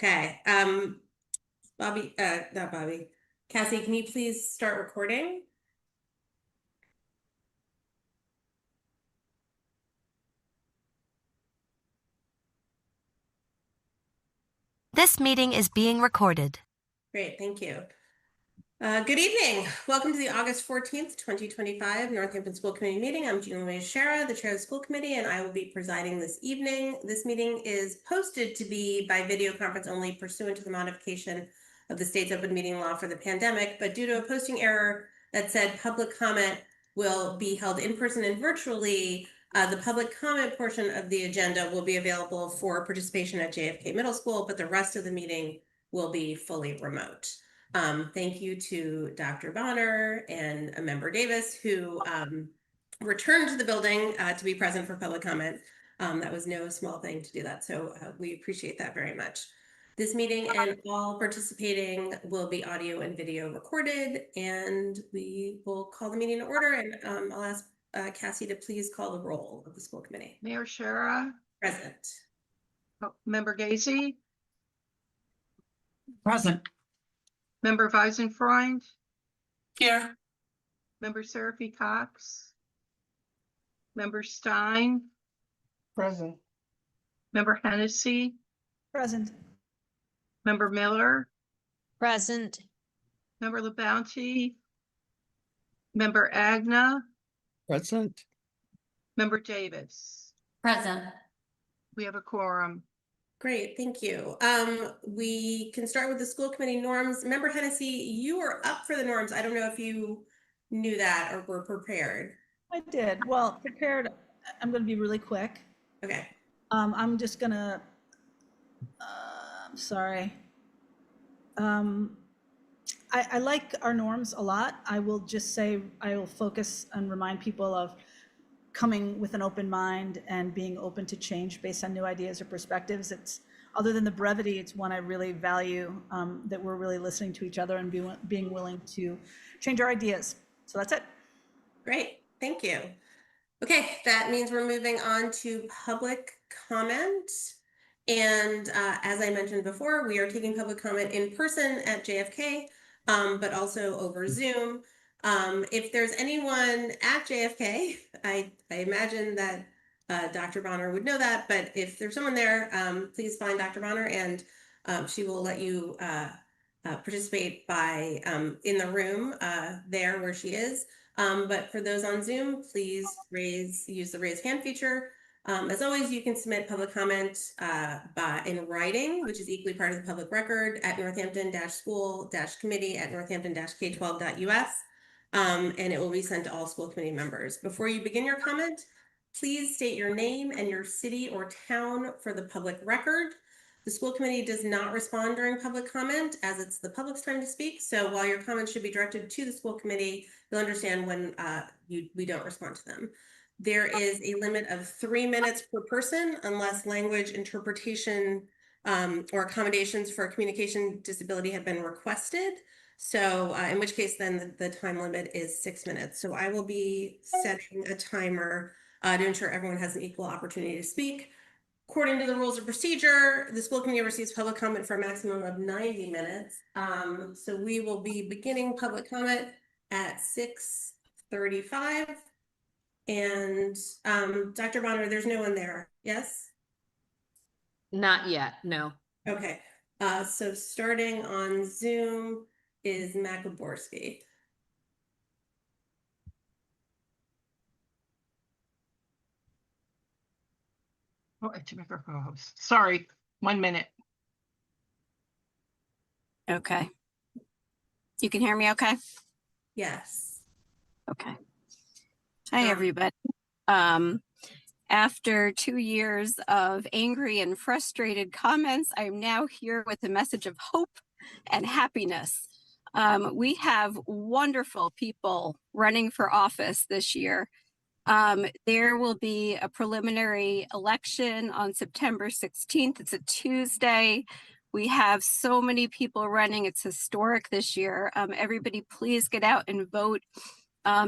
Okay, Bobby, not Bobby. Cassie, can you please start recording? This meeting is being recorded. Great, thank you. Good evening. Welcome to the August 14th, 2025 Northampton School Committee meeting. I'm Julie Shara, the chair of the school committee, and I will be presiding this evening. This meeting is posted to be by video conference only pursuant to the modification of the state's open meeting law for the pandemic, but due to a posting error that said public comment will be held in person and virtually, the public comment portion of the agenda will be available for participation at JFK Middle School, but the rest of the meeting will be fully remote. Thank you to Dr. Bonner and a member Davis who returned to the building to be present for public comment. That was no small thing to do that, so we appreciate that very much. This meeting and all participating will be audio and video recorded, and we will call the meeting to order, and I'll ask Cassie to please call the roll of the school committee. Mayor Shara. Present. Member Gazy. Present. Member Weisenfreund. Here. Member Seraphy Cox. Member Stein. Present. Member Hennessy. Present. Member Miller. Present. Member LaBounty. Member Agna. Present. Member Davis. Present. We have a quorum. Great, thank you. We can start with the school committee norms. Member Hennessy, you are up for the norms. I don't know if you knew that or were prepared. I did. Well, prepared. I'm going to be really quick. Okay. I'm just going to, sorry. I like our norms a lot. I will just say, I will focus and remind people of coming with an open mind and being open to change based on new ideas or perspectives. It's, other than the brevity, it's one I really value, that we're really listening to each other and being willing to change our ideas. So that's it. Great, thank you. Okay, that means we're moving on to public comment. And as I mentioned before, we are taking public comment in person at JFK, but also over Zoom. If there's anyone at JFK, I imagine that Dr. Bonner would know that, but if there's someone there, please find Dr. Bonner and she will let you participate by in the room there where she is. But for those on Zoom, please use the raise hand feature. As always, you can submit public comment in writing, which is equally part of the public record at northampton-school-committee@northampton-k12.us. And it will be sent to all school committee members. Before you begin your comment, please state your name and your city or town for the public record. The school committee does not respond during public comment as it's the public's time to speak. So while your comments should be directed to the school committee, you'll understand when we don't respond to them. There is a limit of 3 minutes per person unless language interpretation or accommodations for communication disability have been requested. So in which case then the time limit is 6 minutes. So I will be setting a timer to ensure everyone has an equal opportunity to speak. According to the rules of procedure, the school committee receives public comment for a maximum of 90 minutes. So we will be beginning public comment at 6:35. And Dr. Bonner, there's no one there, yes? Not yet, no. Okay, so starting on Zoom is Macaborski. Oh, it's my co-host. Sorry, 1 minute. Okay. You can hear me okay? Yes. Okay. Hi, everybody. After 2 years of angry and frustrated comments, I am now here with a message of hope and happiness. We have wonderful people running for office this year. There will be a preliminary election on September 16th. It's a Tuesday. We have so many people running. It's historic this year. Everybody, please get out and vote.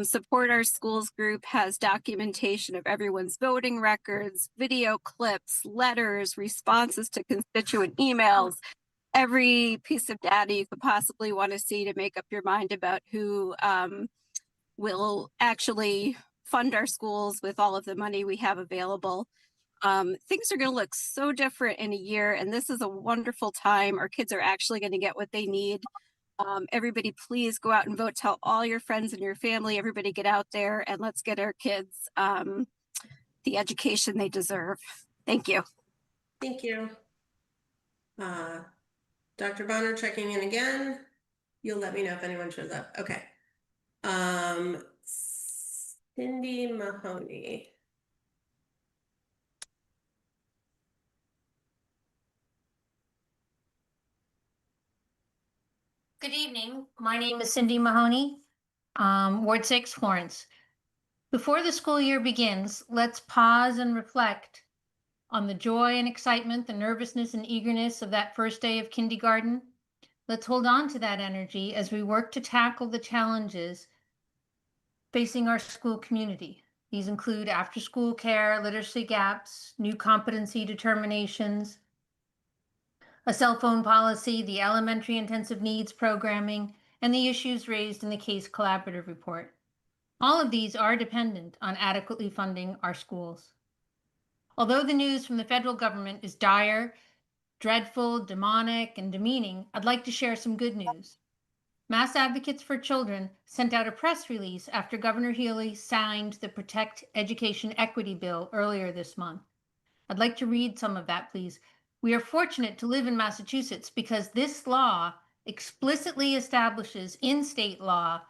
Support Our Schools group has documentation of everyone's voting records, video clips, letters, responses to constituent emails, every piece of data you could possibly want to see to make up your mind about who will actually fund our schools with all of the money we have available. Things are going to look so different in a year, and this is a wonderful time. Our kids are actually going to get what they need. Everybody, please go out and vote. Tell all your friends and your family, everybody get out there and let's get our kids the education they deserve. Thank you. Thank you. Dr. Bonner checking in again. You'll let me know if anyone shows up. Okay. Cindy Mahoney. Good evening. My name is Cindy Mahoney, Ward 6, Florence. Before the school year begins, let's pause and reflect on the joy and excitement, the nervousness and eagerness of that first day of kindergarten. Let's hold on to that energy as we work to tackle the challenges facing our school community. These include after-school care, literacy gaps, new competency determinations, a cell phone policy, the elementary intensive needs programming, and the issues raised in the case collaborative report. All of these are dependent on adequately funding our schools. Although the news from the federal government is dire, dreadful, demonic, and demeaning, I'd like to share some good news. Mass Advocates for Children sent out a press release after Governor Healy signed the Protect Education Equity Bill earlier this month. I'd like to read some of that, please. We are fortunate to live in Massachusetts because this law explicitly establishes in state law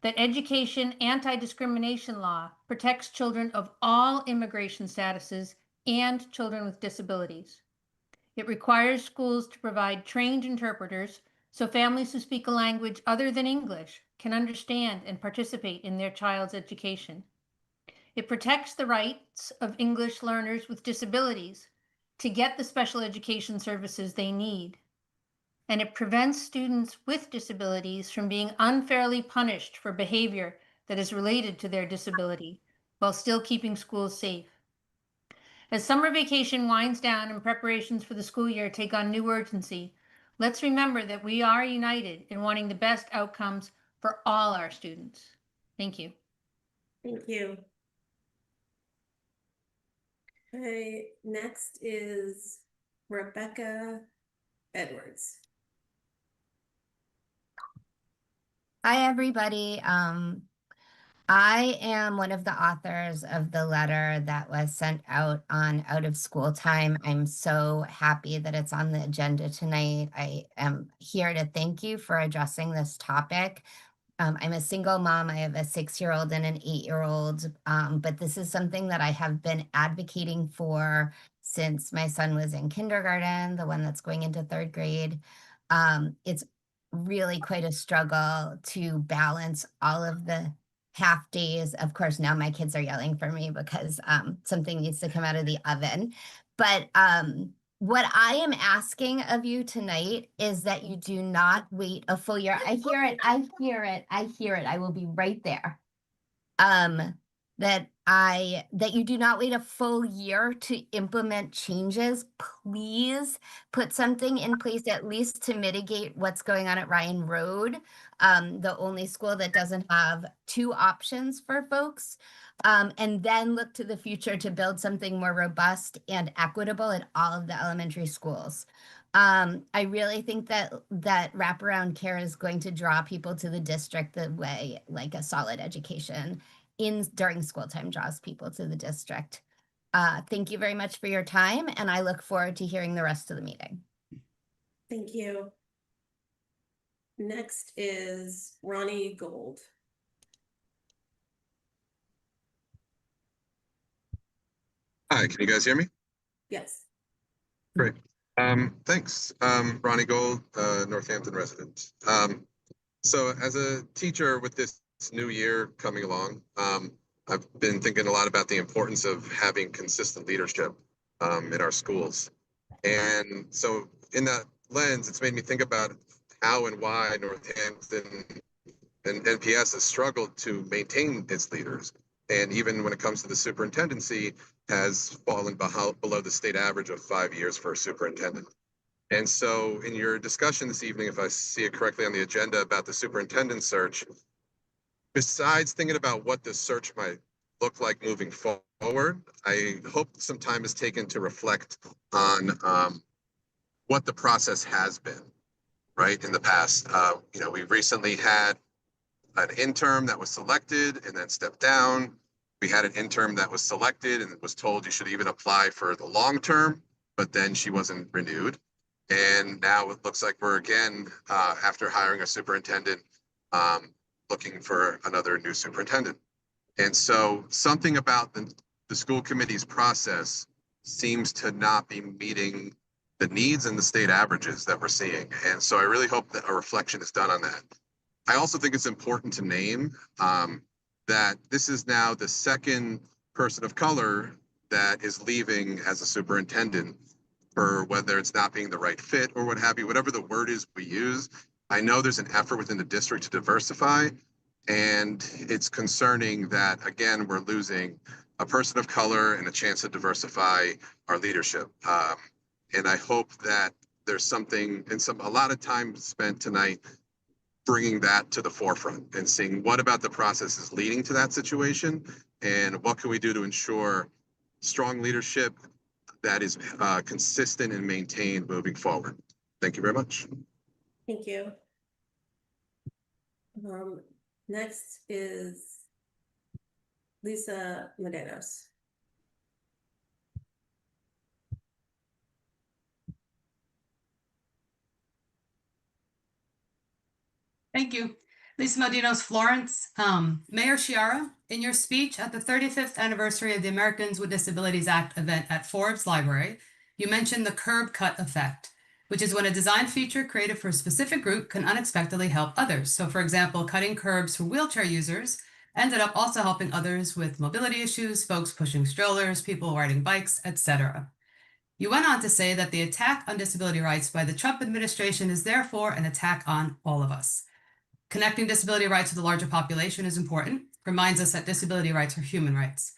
that education anti-discrimination law protects children of all immigration statuses and children with disabilities. It requires schools to provide trained interpreters so families who speak a language other than English can understand and participate in their child's education. It protects the rights of English learners with disabilities to get the special education services they need. And it prevents students with disabilities from being unfairly punished for behavior that is related to their disability, while still keeping schools safe. As summer vacation winds down and preparations for the school year take on new urgency, let's remember that we are united in wanting the best outcomes for all our students. Thank you. Thank you. Okay, next is Rebecca Edwards. Hi, everybody. I am one of the authors of the letter that was sent out on out of school time. I'm so happy that it's on the agenda tonight. I am here to thank you for addressing this topic. I'm a single mom. I have a 6-year-old and an 8-year-old, but this is something that I have been advocating for since my son was in kindergarten, the one that's going into 3rd grade. It's really quite a struggle to balance all of the half days. Of course, now my kids are yelling for me because something needs to come out of the oven. But what I am asking of you tonight is that you do not wait a full year. I hear it. I hear it. I hear it. I will be right there. That you do not wait a full year to implement changes. Please put something in place at least to mitigate what's going on at Ryan Road, the only school that doesn't have 2 options for folks. And then look to the future to build something more robust and equitable at all of the elementary schools. I really think that wraparound care is going to draw people to the district the way like a solid education during school time draws people to the district. Thank you very much for your time, and I look forward to hearing the rest of the meeting. Thank you. Next is Ronnie Gold. Hi, can you guys hear me? Yes. Great. Thanks. Ronnie Gold, Northampton resident. So as a teacher with this new year coming along, I've been thinking a lot about the importance of having consistent leadership in our schools. And so in that lens, it's made me think about how and why Northampton and NPS has struggled to maintain its leaders. And even when it comes to the superintendency, has fallen below the state average of 5 years for a superintendent. And so in your discussion this evening, if I see it correctly on the agenda about the superintendent search, besides thinking about what the search might look like moving forward, I hope some time is taken to reflect on what the process has been, right, in the past. We recently had an intern that was selected and then stepped down. We had an intern that was selected and was told you should even apply for the long term, but then she wasn't renewed. And now it looks like we're again, after hiring a superintendent, looking for another new superintendent. And so something about the school committee's process seems to not be meeting the needs and the state averages that we're seeing. And so I really hope that a reflection is done on that. I also think it's important to name that this is now the second person of color that is leaving as a superintendent, for whether it's not being the right fit or what have you, whatever the word is we use. I know there's an effort within the district to diversify, and it's concerning that, again, we're losing a person of color and a chance to diversify our leadership. And I hope that there's something, and a lot of time spent tonight bringing that to the forefront and seeing what about the process is leading to that situation, and what can we do to ensure strong leadership that is consistent and maintained moving forward. Thank you very much. Thank you. Next is Lisa Medeiros. Thank you. Lisa Medeiros, Florence. Mayor Chiara, in your speech at the 35th anniversary of the Americans with Disabilities Act event at Forbes Library, you mentioned the curb cut effect, which is when a design feature created for a specific group can unexpectedly help others. So for example, cutting curbs for wheelchair users ended up also helping others with mobility issues, folks pushing strollers, people riding bikes, etc. You went on to say that the attack on disability rights by the Trump administration is therefore an attack on all of us. Connecting disability rights with the larger population is important, reminds us that disability rights are human rights,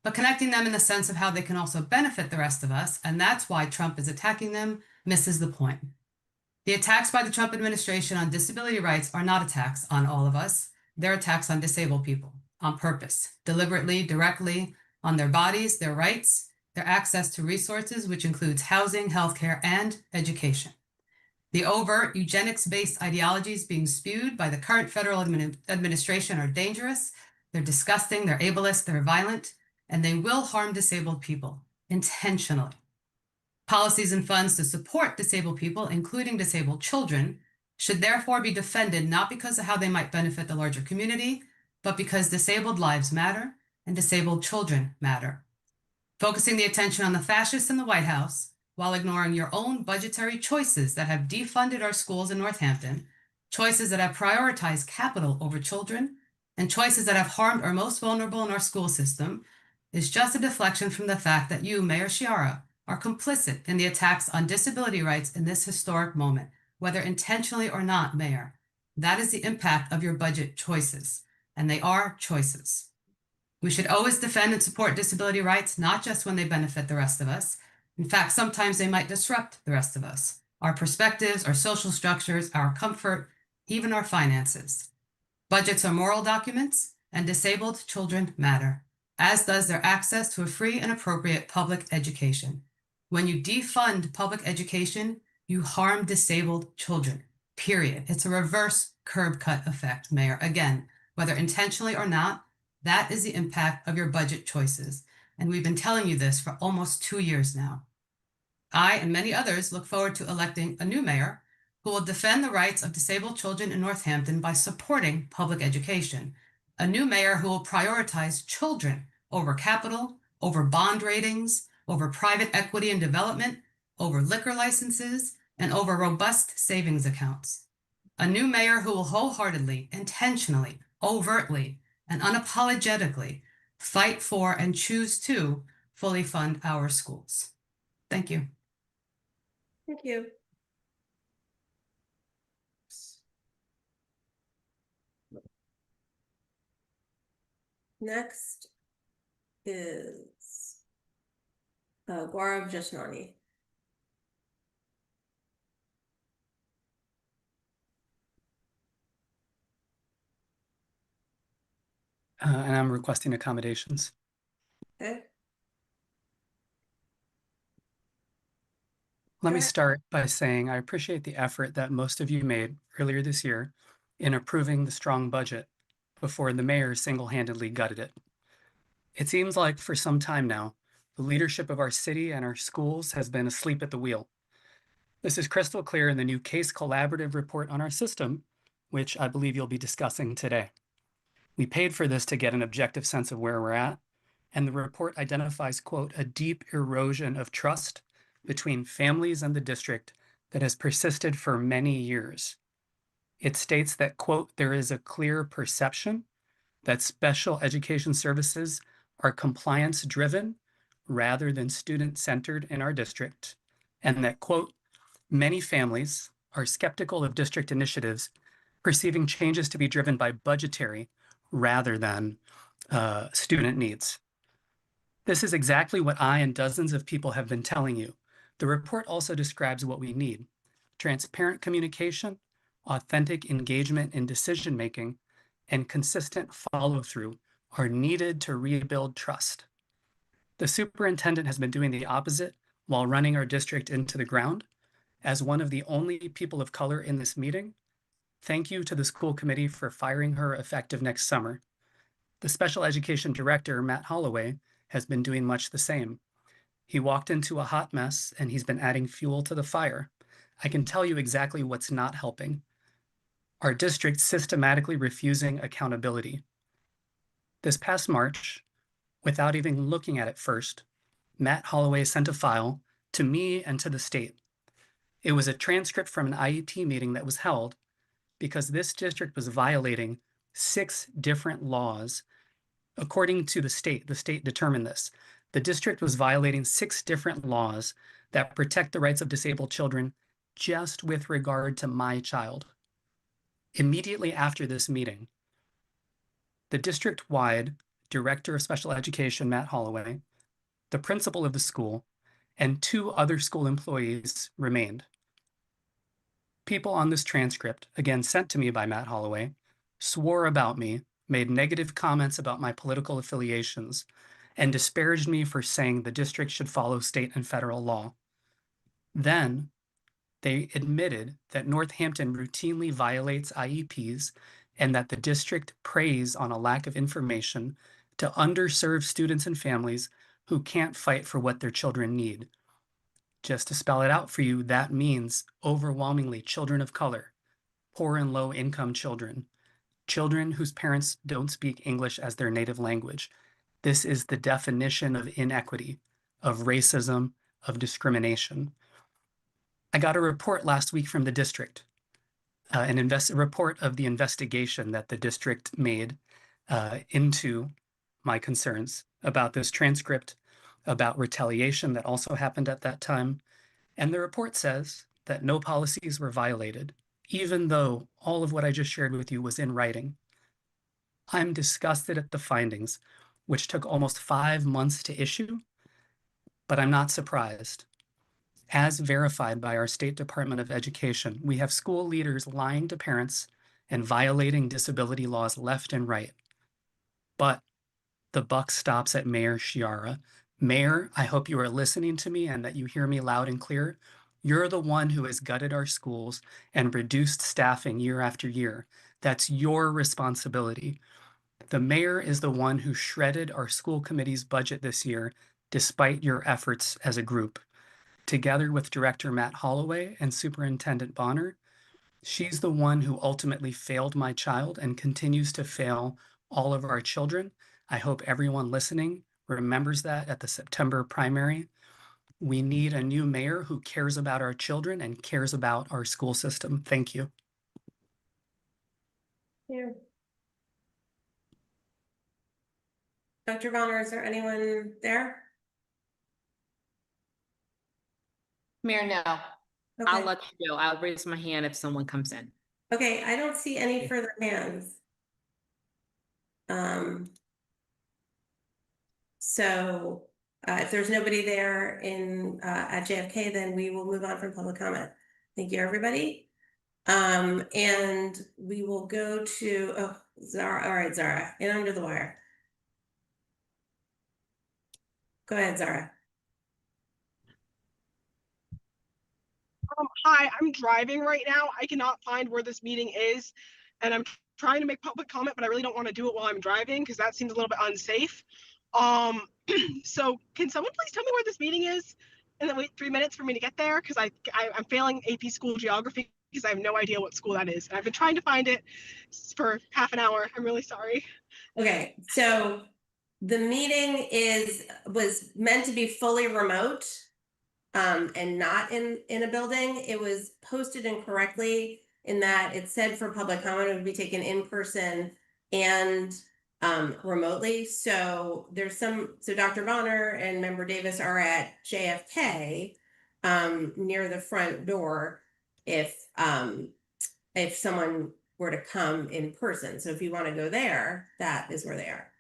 but connecting them in the sense of how they can also benefit the rest of us, and that's why Trump is attacking them, misses the point. The attacks by the Trump administration on disability rights are not attacks on all of us. They're attacks on disabled people, on purpose, deliberately, directly, on their bodies, their rights, their access to resources, which includes housing, healthcare, and education. The overt eugenics-based ideologies being spewed by the current federal administration are dangerous, they're disgusting, they're ableist, they're violent, and they will harm disabled people intentionally. Policies and funds to support disabled people, including disabled children, should therefore be defended not because of how they might benefit the larger community, but because disabled lives matter and disabled children matter. Focusing the attention on the fascists in the White House, while ignoring your own budgetary choices that have defunded our schools in Northampton, choices that have prioritized capital over children, and choices that have harmed our most vulnerable in our school system, is just a deflection from the fact that you, Mayor Chiara, are complicit in the attacks on disability rights in this historic moment, whether intentionally or not, Mayor. That is the impact of your budget choices, and they are choices. We should always defend and support disability rights, not just when they benefit the rest of us. In fact, sometimes they might disrupt the rest of us, our perspectives, our social structures, our comfort, even our finances. Budgets are moral documents, and disabled children matter, as does their access to a free and appropriate public education. When you defund public education, you harm disabled children, period. It's a reverse curb cut effect, Mayor. Again, whether intentionally or not, that is the impact of your budget choices. And we've been telling you this for almost 2 years now. I and many others look forward to electing a new mayor who will defend the rights of disabled children in Northampton by supporting public education. A new mayor who will prioritize children over capital, over bond ratings, over private equity and development, over liquor licenses, and over robust savings accounts. A new mayor who will wholeheartedly, intentionally, overtly, and unapologetically fight for and choose to fully fund our schools. Thank you. Thank you. Next is Gaurav Jashnani. and I'm requesting accommodations. Okay. Let me Sure. start by saying I appreciate the effort that most of you made earlier this year in approving the strong budget before the mayor single-handedly gutted it. It seems like for some time now, the leadership of our city and our schools has been asleep at the wheel. This is crystal clear in the new case collaborative report on our system, which I believe you'll be discussing today. We paid for this to get an objective sense of where we're at, and the report identifies, quote, a deep erosion of trust between families and the district that has persisted for many years. It states that, quote, there is a clear perception that special education services are compliance-driven rather than student-centered in our district, and that, quote, many families are skeptical of district initiatives, perceiving changes to be driven by budgetary rather than student needs. This is exactly what I and dozens of people have been telling you. The report also describes what we need: transparent communication, authentic engagement in decision-making, and consistent follow-through are needed to rebuild trust. The superintendent has been doing the opposite while running our district into the ground. As one of the only people of color in this meeting, thank you to the school committee for firing her effective next summer. The special education director, Matt Holloway, has been doing much the same. He walked into a hot mess and he's been adding fuel to the fire. I can tell you exactly what's not helping. Our district systematically refusing accountability. This past March, without even looking at it first, Matt Holloway sent a file to me and to the state. It was a transcript from an IEP meeting that was held because this district was violating 6 different laws. According to the state determined this. The district was violating 6 different laws that protect the rights of disabled children just with regard to my child. Immediately after this meeting, the district-wide director of special education, Matt Holloway, the principal of the school, and 2 other school employees remained. People on this transcript, again sent to me by Matt Holloway, swore about me, made negative comments about my political affiliations, and disparaged me for saying the district should follow state and federal law. Then, they admitted that Northampton routinely violates IEPs and that the district preys on a lack of information to underserved students and families who can't fight for what their children need. Just to spell it out for you, that means overwhelmingly children of color, poor and low income children, children whose parents don't speak English as their native language. This is the definition of inequity, of racism, of discrimination. I got a report last week from the district, a report of the investigation that the district made into my concerns about this transcript, about retaliation that also happened at that time. And the report says that no policies were violated, even though all of what I just shared with you was in writing. I'm disgusted at the findings, which took almost 5 months to issue, but I'm not surprised. As verified by our State Department of Education, we have school leaders lying to parents and violating disability laws left and right. But the buck stops at Mayor Chiara. Mayor, I hope you are listening to me and that you hear me loud and clear. You're the one who has gutted our schools and reduced staffing year after year. That's your responsibility. The mayor is the one who shredded our school committee's budget this year, despite your efforts as a group. Together with Director Matt Holloway and Superintendent Bonner, she's the one who ultimately failed my child and continues to fail all of our children. I hope everyone listening remembers that at the September primary. We need a new mayor who cares about our children and cares about our school system. Thank you. Yeah. Dr. Bonner, is there anyone there? Mayor, no. Okay. I'll let you know. I'll raise my hand if someone comes in. Okay, I don't see any further hands. So if there's nobody there at JFK, then we will move on from public comment. Thank you, everybody. And we will go to, oh, Zara, all right, Zara, in under the wire. Go ahead, Zara. Hi, I'm driving right now. I cannot find where this meeting is, and I'm trying to make public comment, but I really don't want to do it while I'm driving because that seems a little bit unsafe. So can someone please tell me where this meeting is, and then wait 3 minutes for me to get there because I'm failing AP school geography because I have no idea what school that is, and I've been trying to find it for half an hour. I'm really sorry. Okay, so the meeting was meant to be fully remote, and not in a building. It was posted incorrectly in that it said for public comment it would be taken in person and remotely. So so Dr. Bonner and Member Davis are at JFK near the front door if someone were to come in person. So if you want to go there, that is where they are.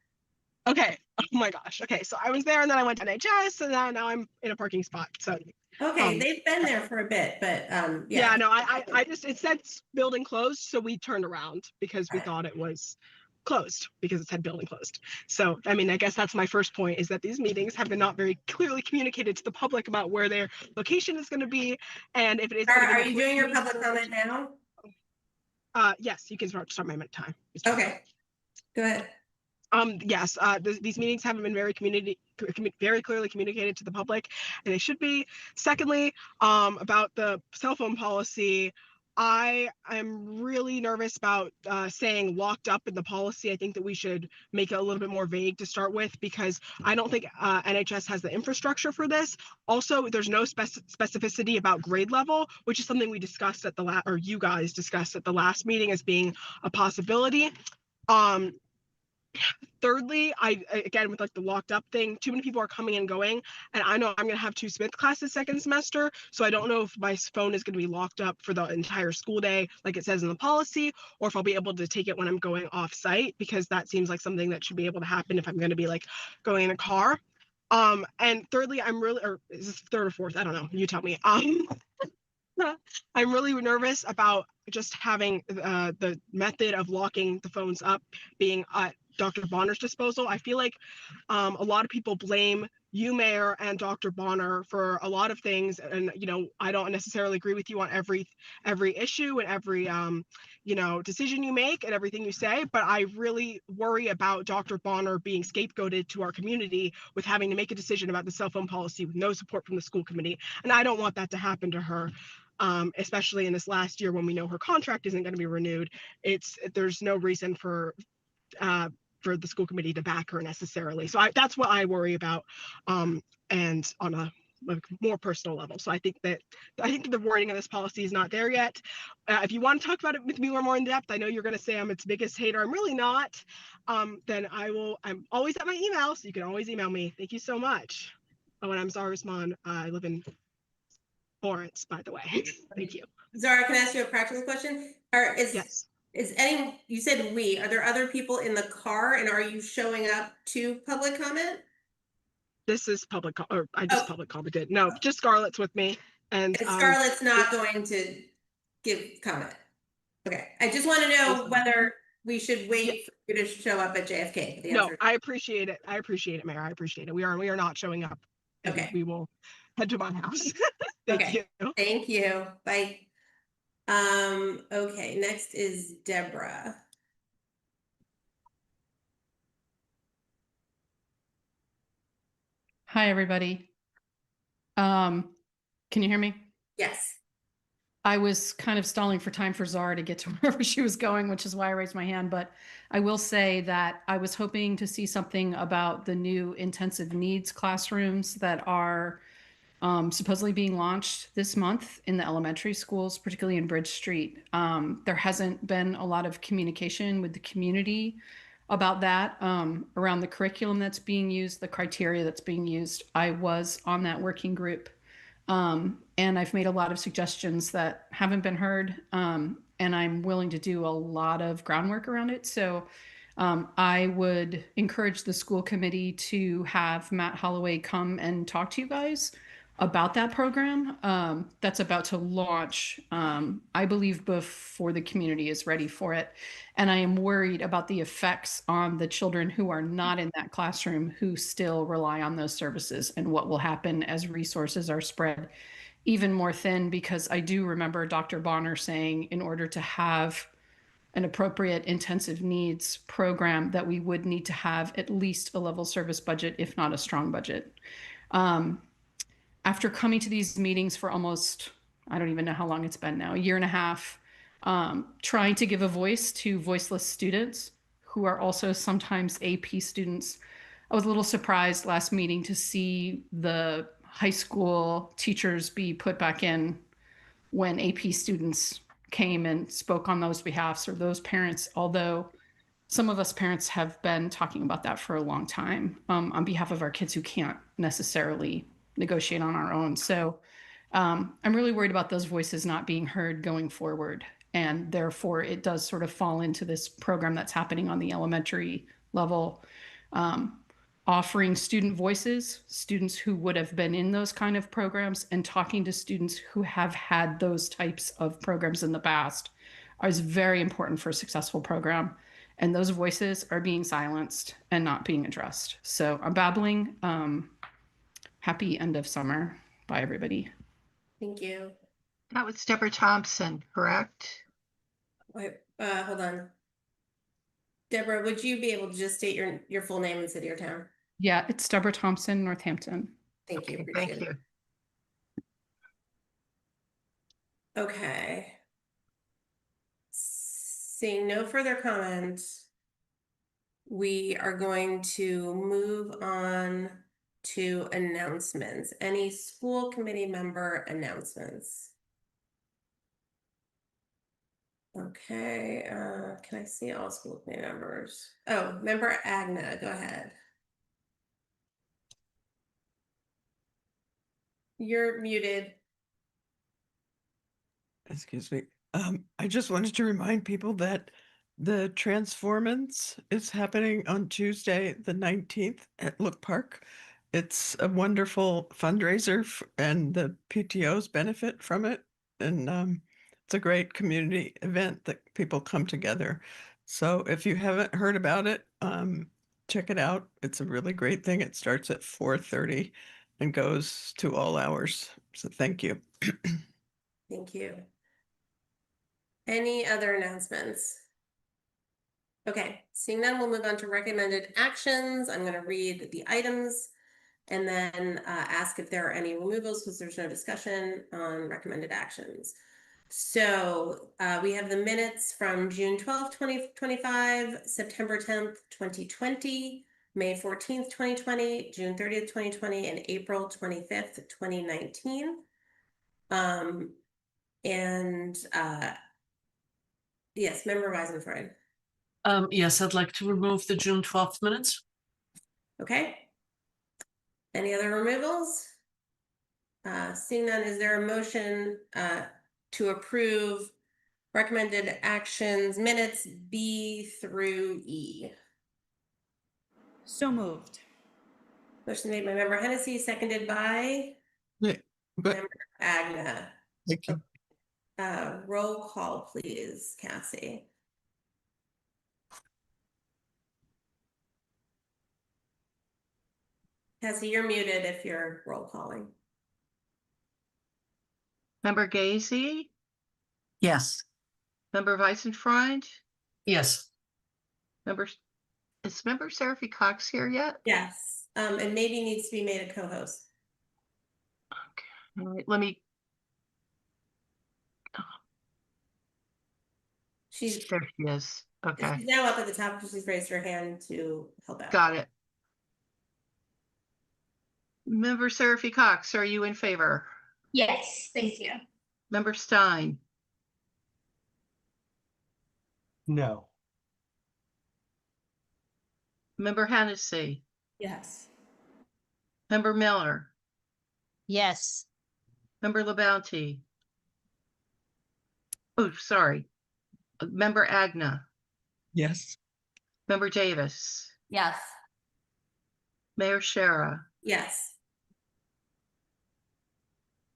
Okay. Oh my gosh. Okay. So I was there and then I went to NHS and now I'm in a parking spot. So Okay, they've been there for a bit, but yeah, no, I just, it said building closed. So we turned around because we thought it was closed because it said building closed. So, I mean, I guess that's my first point is that these meetings have been not very clearly communicated to the public about where their location is going to be. And if it is. Are you doing your public comment now? Yes, you can start my time. Okay, go ahead. Yes, these meetings haven't been very clearly communicated to the public, and they should be. Secondly, about the cell phone policy, I am really nervous about saying locked up in the policy. I think that we should make it a little bit more vague to start with because I don't think NHS has the infrastructure for this. Also, there's no specificity about grade level, which is something we discussed at or you guys discussed at the last meeting as being a possibility. Thirdly, again with like the locked up thing, too many people are coming and going, and I know I'm going to have 2 Smith classes second semester, so I don't know if my phone is going to be locked up for the entire school day like it says in the policy, or if I'll be able to take it when I'm going off site, because that seems like something that should be able to happen if I'm going to be like going in a car. And thirdly, or is this third or fourth? I don't know. You tell me. I'm really nervous about just having the method of locking the phones up being at Dr. Bonner's disposal. I feel like a lot of people blame you, Mayor, and Dr. Bonner for a lot of things, and I don't necessarily agree with you on every issue and every decision you make and everything you say, but I really worry about Dr. Bonner being scapegoated to our community with having to make a decision about the cell phone policy with no support from the school committee, and I don't want that to happen to her. Especially in this last year when we know her contract isn't going to be renewed. There's no reason for the school committee to back her necessarily. So that's what I worry about, and on a more personal level. So I think the wording of this policy is not there yet. If you want to talk about it with me more in depth, I know you're going to say I'm its biggest hater. I'm really not. Then I'm always at my email, so you can always email me. Thank you so much. Oh, and I'm Zara Usman. I live in Florence, by the way. Thank you. Zara, can I ask you a practical question? Yes. You said we, are there other people in the car, and are you showing up to public comment? This is public, or I just public commented. No, just Scarlett's with me. And Scarlett's not going to give comment. Okay, I just want to know whether we should wait for you to show up at JFK. No, I appreciate it. I appreciate it, Mayor. I appreciate it. We are not showing up. Okay. We will head to my house. Thank you. Thank you. Bye. Okay, next is Deborah. Hi, everybody. Can you hear me? Yes. I was kind of stalling for time for Zara to get to wherever she was going, which is why I raised my hand. But I will say that I was hoping to see something about the new intensive needs classrooms that are supposedly being launched this month in the elementary schools, particularly in Bridge Street. There hasn't been a lot of communication with the community about that, around the curriculum that's being used, the criteria that's being used. I was on that working group, and I've made a lot of suggestions that haven't been heard, and I'm willing to do a lot of groundwork around it. So I would encourage the school committee to have Matt Holloway come and talk to you guys about that program that's about to launch, I believe, before the community is ready for it. And I am worried about the effects on the children who are not in that classroom, who still rely on those services, and what will happen as resources are spread even more thin. Because I do remember Dr. Bonner saying, in order to have an appropriate intensive needs program, that we would need to have at least a level service budget, if not a strong budget. After coming to these meetings for almost, I don't even know how long it's been now, a year and a half, trying to give a voice to voiceless students who are also sometimes AP students, I was a little surprised last meeting to see the high school teachers be put back in when AP students came and spoke on those behalfs, or those parents, although some of us parents have been talking about that for a long time, on behalf of our kids who can't necessarily negotiate on our own. So I'm really worried about those voices not being heard going forward. And therefore, it does sort of fall into this program that's happening on the elementary level, offering student voices, students who would have been in those kind of programs, and talking to students who have had those types of programs in the past is very important for a successful program. And those voices are being silenced and not being addressed. So I'm babbling. Happy end of summer. Bye, everybody. Thank you. That was Deborah Thompson, correct? Wait, hold on. Deborah, would you be able to just state your full name and city or town? Yeah, it's Deborah Thompson, Northampton. Thank you. Okay, appreciate thank it. you. Okay. Seeing no further comments, we are going to move on to announcements. Any school committee member announcements? Okay, can I see all school committee members? Oh, member Agna, go ahead. You're muted. Excuse me. I just wanted to remind people that the Transformance is happening on Tuesday, the 19th at Look Park. It's a wonderful fundraiser and the PTOs benefit from it. And it's a great community event that people come together. So if you haven't heard about it, check it out. It's a really great thing. It starts at 4:30 and goes to all hours. So thank you. Thank you. Any other announcemements? Okay, seeing none, we'll move on to recommended actions. I'm going to read the items and then ask if there are any removals, because there's no discussion on recommended actions. So we have the minutes from June 12th, 2025, September 10th, 2020, May 14th, 2020, June 30th, 2020, and April 25th, 2019. Yes, Member Weisenfreud. Yes, I'd like to remove the June 12th minutes. Okay. Any other removals? Seeing none, is there a motion to approve recommended actions minutes B through E? So moved. Motion made by Member Hennessy, seconded by Yeah, but Member Agna. thank you. Roll call, please, Cassie. Cassie, you're muted if you're roll calling. Member Gazy, Yes. Member Weisenfreund, Yes. is Member Seraphy Cox here yet? Yes, and maybe needs to be made a co-host. Okay, all right, let me. She's There she is. Okay, She's now up at the top because she's raised her hand to help out. got it. Member Seraphy Cox, are you in favor? Yes, thank you. Member Stein, No. Member Hennessy, Yes. Member Miller, Yes. Member LaBounty. Oh, sorry. Member Agna, Yes. Member Davis, Yes. Mayor Shara. Yes.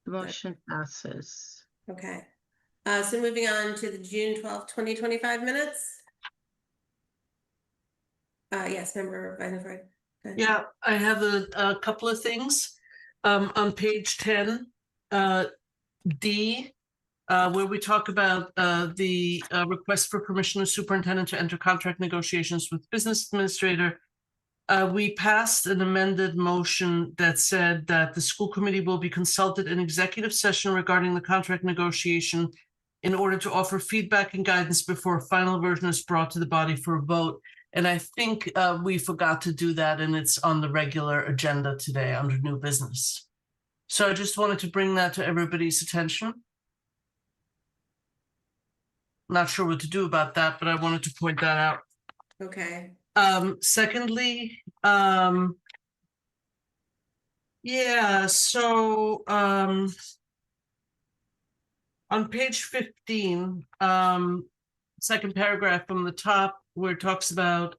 Motion passes. Okay. So moving on to the June 12th, 2025 minutes. Yes, member Weisenfeld. Yeah, I have a couple of things. On page 10, D, where we talk about the request for permission of superintendent to enter contract negotiations with business administrator. We passed an amended motion that said that the school committee will be consulted in executive session regarding the contract negotiation in order to offer feedback and guidance before a final version is brought to the body for a vote. And I think we forgot to do that, and it's on the regular agenda today under new business. So I just wanted to bring that to everybody's attention. Not sure what to do about that, but I wanted to point that out. Okay. Secondly, yeah, so on page 15, second paragraph from the top, where it talks about,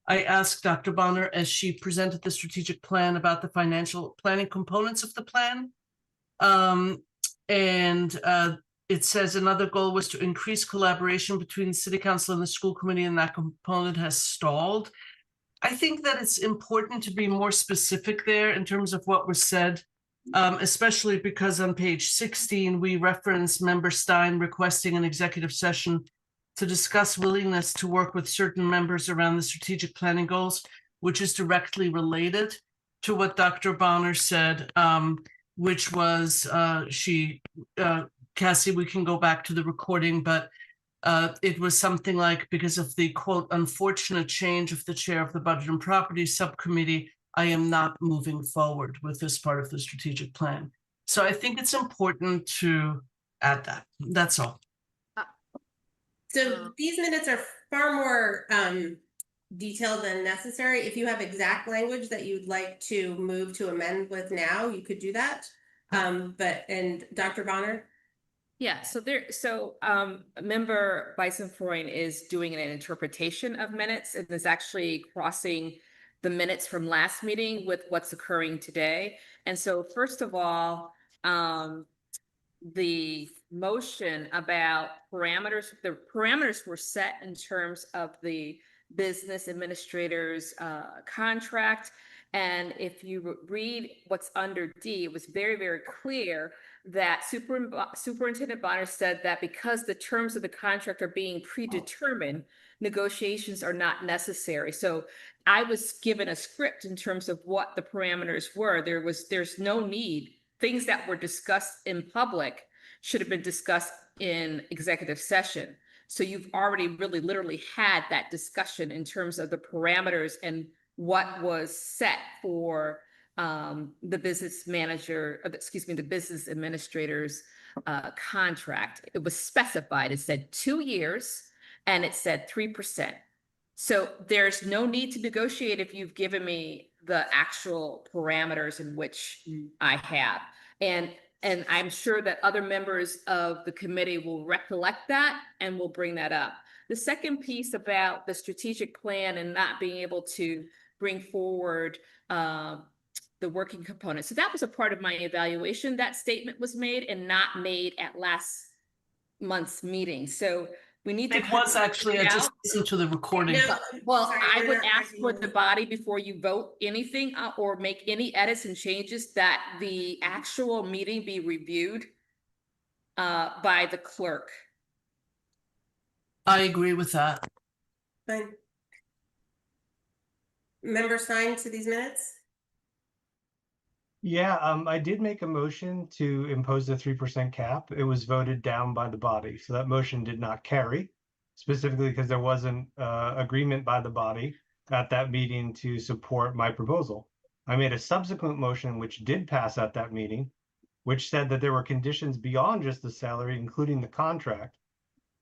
I asked Dr. Bonner as she presented the strategic plan about the financial planning components of the plan. It says another goal was to increase collaboration between the city council and the school committee, and that component has stalled. I think that it's important to be more specific there in terms of what was said, especially because on page 16, we reference Member Stein requesting an executive session to discuss willingness to work with certain members around the strategic planning goals, which is directly related to what Dr. Bonner said, which was Cassie, we can go back to the recording, but it was something like, because of the quote, unfortunate change of the chair of the Budget and Property Subcommittee, I am not moving forward with this part of the strategic plan. So I think it's important to add that. That's all. So these minutes are far more detailed than necessary. If you have exact language that you'd like to move to amend with now, you could do that. And Dr. Bonner? Yeah, so member Weisenfreund is doing an interpretation of minutes and is actually crossing the minutes from last meeting with what's occurring today. And so first of all, the motion about parameters, the parameters were set in terms of the business administrator's contract. And if you read what's under D, it was very, very clear that Superintendent Bonner said that because the terms of the contract are being predetermined, negotiations are not necessary. So I was given a script in terms of what the parameters were. There's no need. Things that were discussed in public should have been discussed in executive session. So you've already really literally had that discussion in terms of the parameters and what was set for the business manager, the business administrator's contract. It was specified. It said 2 years and it said 3%. So there's no need to negotiate if you've given me the actual parameters in which I have. And I'm sure that other members of the committee will recollect that and will bring that up. The second piece about the strategic plan and not being able to bring forward the working component. So that was a part of my evaluation. That statement was made and not made at last month's meeting. So we need to. It was actually, I just listened to the recording. No, Well, sorry, I we're would not ask for the body before you vote anything or make any edits and changes that the actual meeting be reviewed by the clerk. I agree with that. Fine. Member Stein to these minutes? Yeah, I did make a motion to impose the 3% cap. It was voted down by the body, so that motion did not carry, specifically because there wasn't agreement by the body at that meeting to support my proposal. I made a subsequent motion which did pass at that meeting, which said that there were conditions beyond just the salary, including the contract,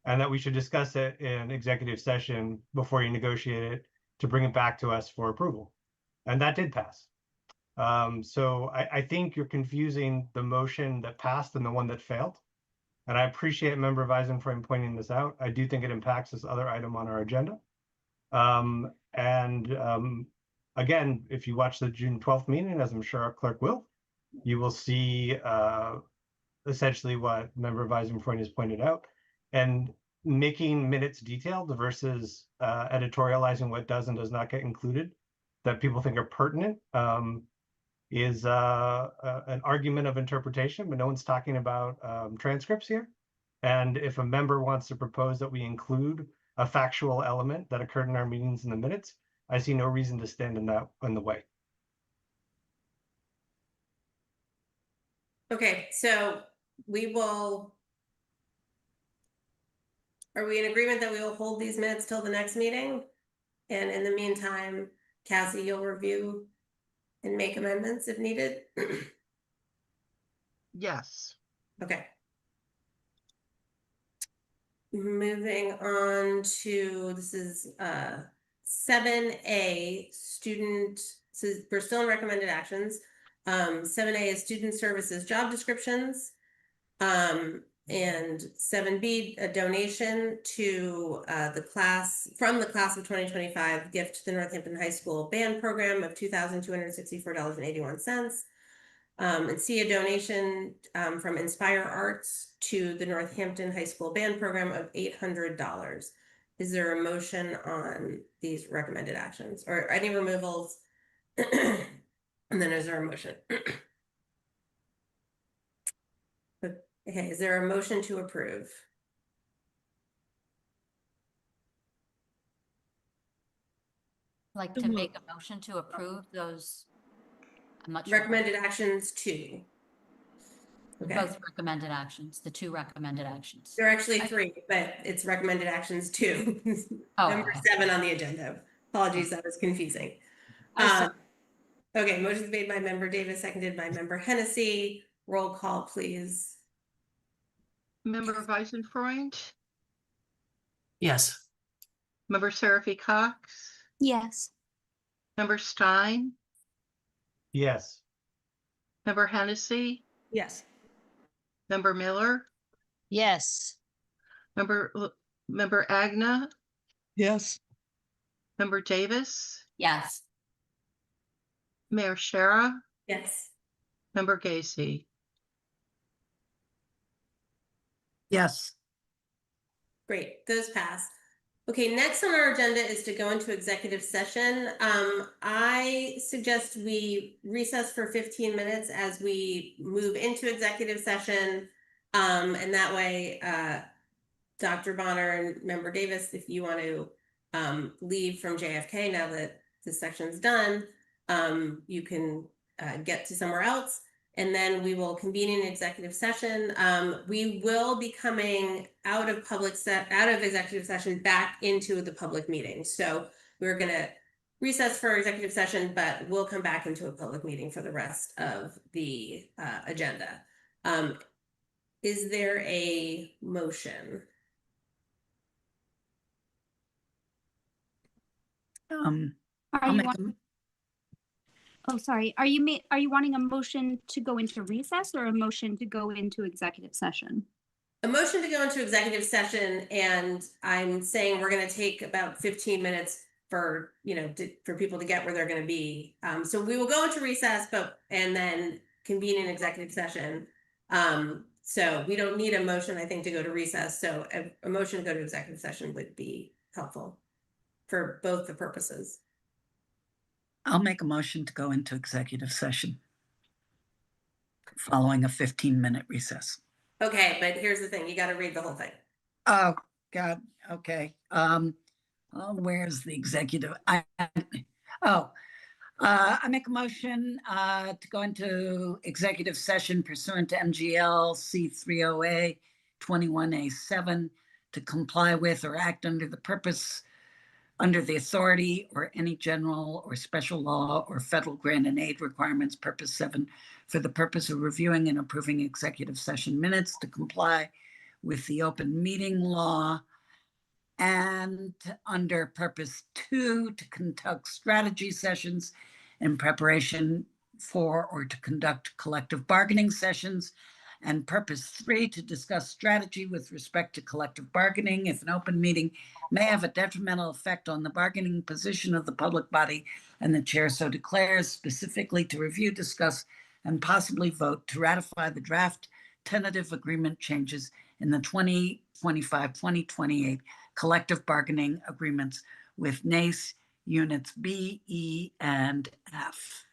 and that we should discuss it in executive session before you negotiate it to bring it back to us for approval. And that did pass. So I think you're confusing the motion that passed and the one that failed. And I appreciate Member Weisenfreund pointing this out. I do think it impacts this other item on our agenda. Again, if you watch the June 12th meeting, as I'm sure our clerk will, you will see essentially what Member Weisenfreund has pointed out. And making minutes detailed versus editorializing what does and does not get included that people think are pertinent is an argument of interpretation, but no one's talking about transcripts here. And if a member wants to propose that we include a factual element that occurred in our meetings in the minutes, I see no reason to stand in the way. Okay, so are we in agreement that we will hold these minutes till the next meeting? And in the meantime, Cassie, you'll review and make amendments if needed? Yes. Okay. Moving on to, this is 7A, student, so we're still in recommended actions. 7A is student services job descriptions. And 7B, a donation to the class, from the class of 2025, gift to the Northampton High School band program of $2,264.81. And C, a donation from Inspire Arts to the Northampton High School band program of $800. Is there a motion on these recommended actions or any removals? And then is there a motion? Okay, is there a motion to approve? Like to make a motion to approve those. I'm not sure. Recommended actions 2. Okay. Both recommended actions, the 2 recommended actions. There are actually 3, but it's recommended actions 2. Oh, Number okay. 7 on the agenda. Apologies, that was confusing. Okay, motion's made by Member Davis, seconded by Member Hennessy. Roll call, please. Member Weisenfreund, Yes. Member Seraphy Cox, Yes. Member Stein, Yes. Member Hennessy, Yes. Member Miller, Yes. Member Agna, Yes. Member Davis, Yes. Mayor Shara, Yes. Member Gacy. Yes. Great, those pass. Okay, next on our agenda is to go into executive session. I suggest we recess for 15 minutes as we move into executive session. And that way, Dr. Bonner and Member Davis, if you want to leave from JFK now that this section's done, you can get to somewhere else. And then we will convene in executive session. We will be coming out of executive session back into the public meeting. So we're going to recess for executive session, but we'll come back into a public meeting for the rest of the agenda. Is there a motion? Oh, sorry. Are you wanting a motion to go into recess or a motion to go into executive session? A motion to go into executive session, and I'm saying we're going to take about 15 minutes for for people to get where they're going to be. So we will go into recess, and then convene an executive session. So we don't need a motion, I think, to go to recess. So a motion to go to executive session would be helpful for both the purposes. I'll make a motion to go into executive session following a 15-minute recess. Okay, but here's the thing. You got to read the whole thing. Oh, God. Okay. Where's the executive? I make a motion to go into executive session pursuant to MGL C3OA 21A7 to comply with or act under the authority or any general or special law or federal grant and aid requirements, purpose 7, for the purpose of reviewing and approving executive session minutes to comply with the open meeting law, and under purpose 2, to conduct strategy sessions in preparation for or to conduct collective bargaining sessions, and purpose 3, to discuss strategy with respect to collective bargaining if an open meeting may have a detrimental effect on the bargaining position of the public body and the chair so declares, specifically to review, discuss, and possibly vote to ratify the draft tentative agreement changes in the 2025-2028 collective bargaining agreements with NACE units B, E, and F.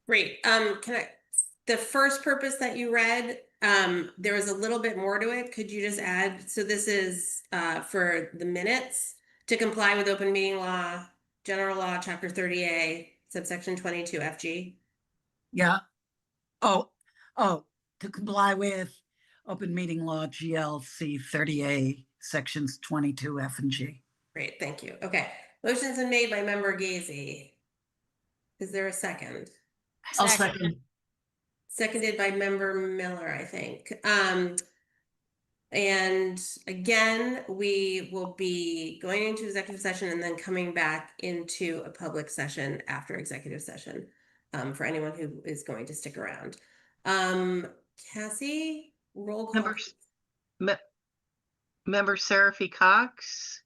Great. The first purpose that you read, there was a little bit more to it. Could you just add, so this is for the minutes to comply with open meeting law, general law, chapter 30A, subsection 22 FG. Yeah. Oh, to comply with open meeting law GLC 30A sections 22 F and G. Great, thank you. Okay, motion's been made by member Gazy. Is there a second? I'll second. Seconded by member Miller, I think. And again, we will be going into executive session and then coming back into a public session after executive session, for anyone who is going to stick around. Cassie, roll call. Member Seraphy Cox,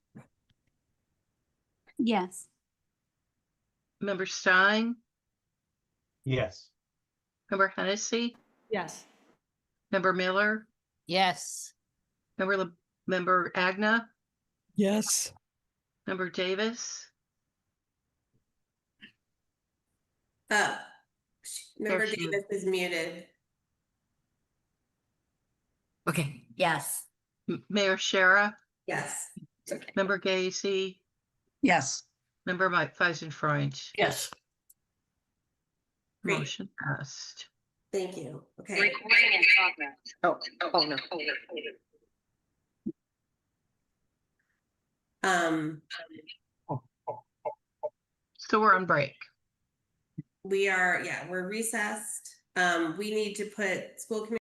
Yes. Member Stein, Yes. Member Hennessy, Yes. Member Miller, Yes. Member Agna, Yes. Member Davis. Member There she Davis is muted. Okay, yes. Mayor Shara, Yes. Member Gacy, Yes. Member Mike Feisenfreund. Yes. Great. Motion passed. Thank you. Okay. Recording in progress. Oh no. So we're on break. We're recessed. We need to put school committee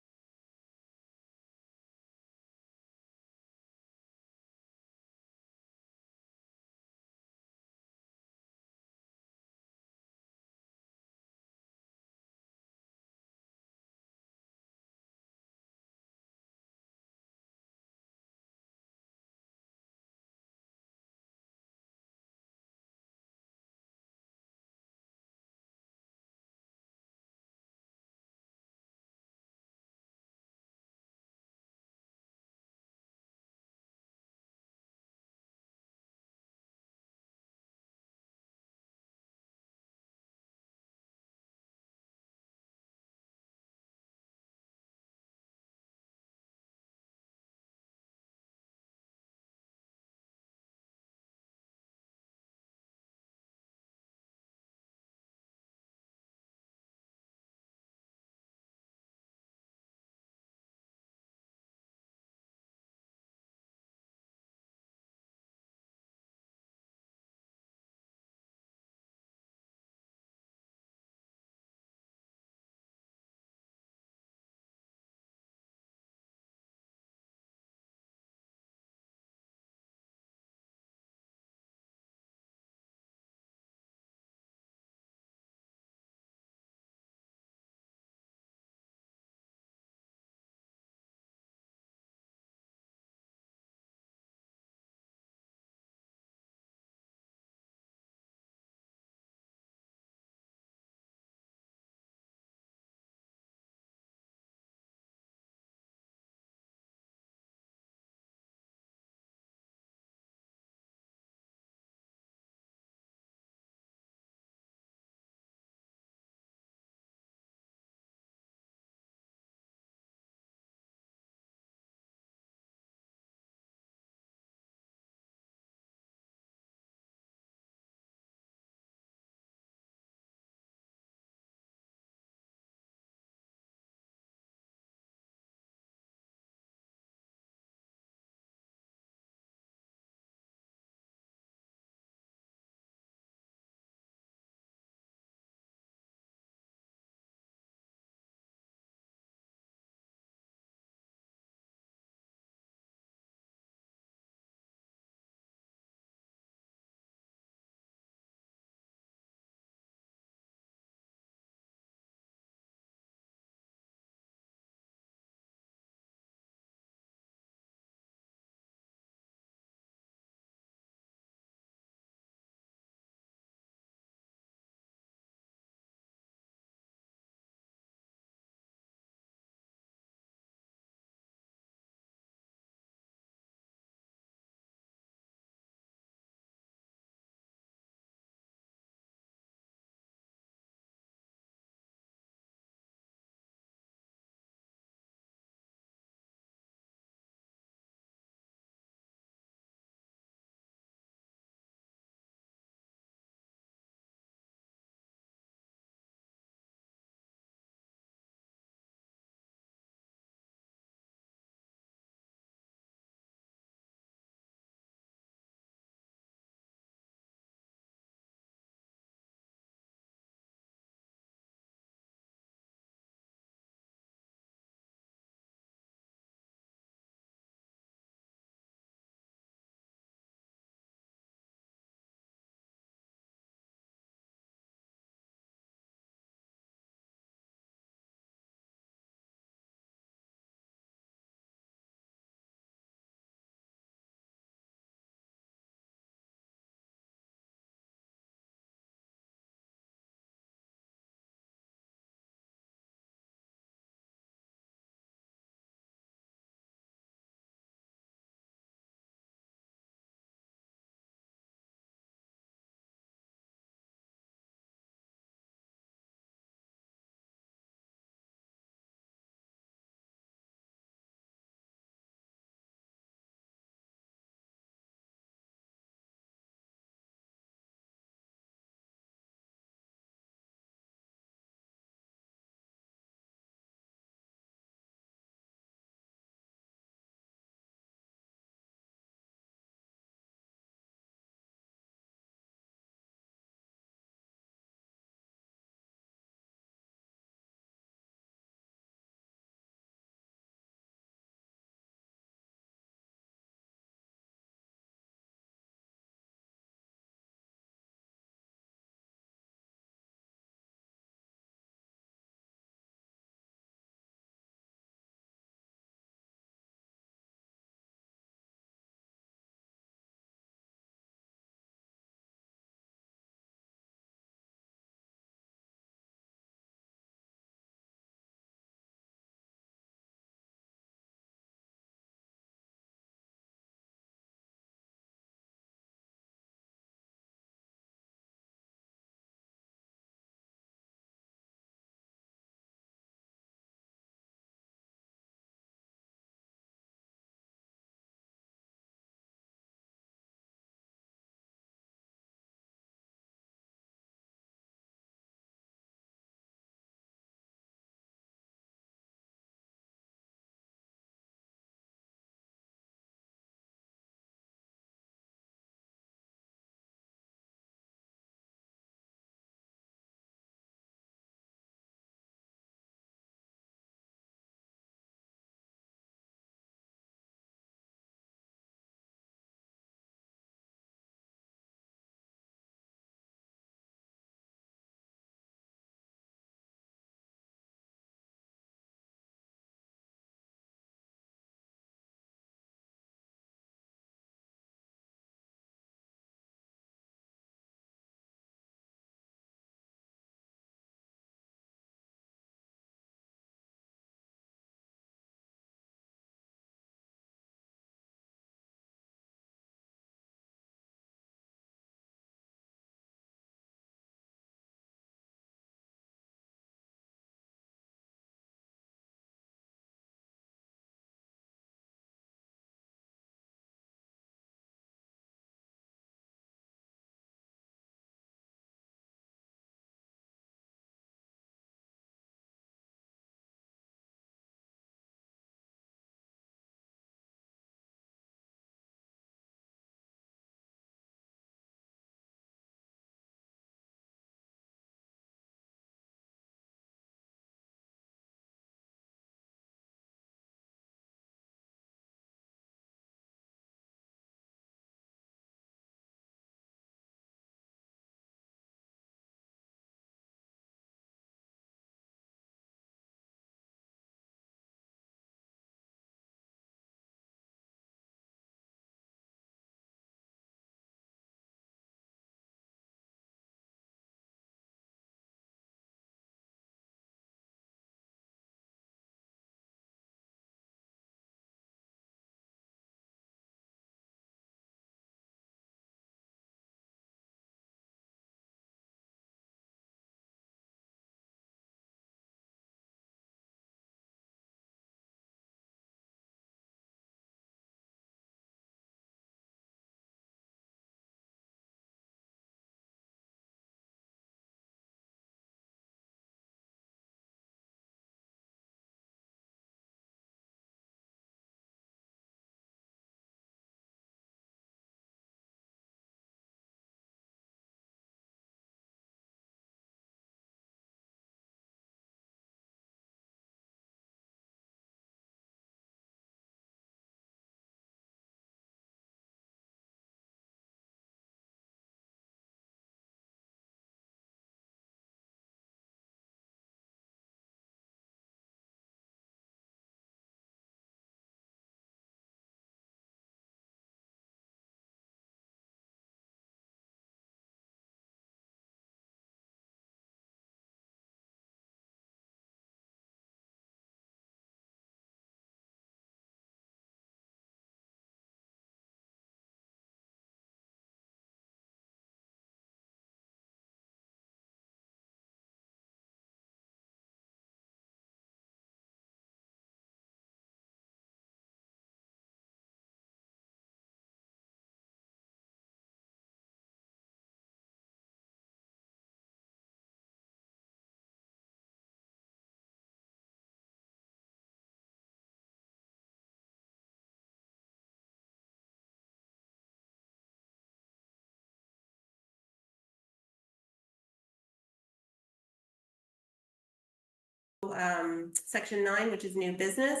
section 9, which is new business.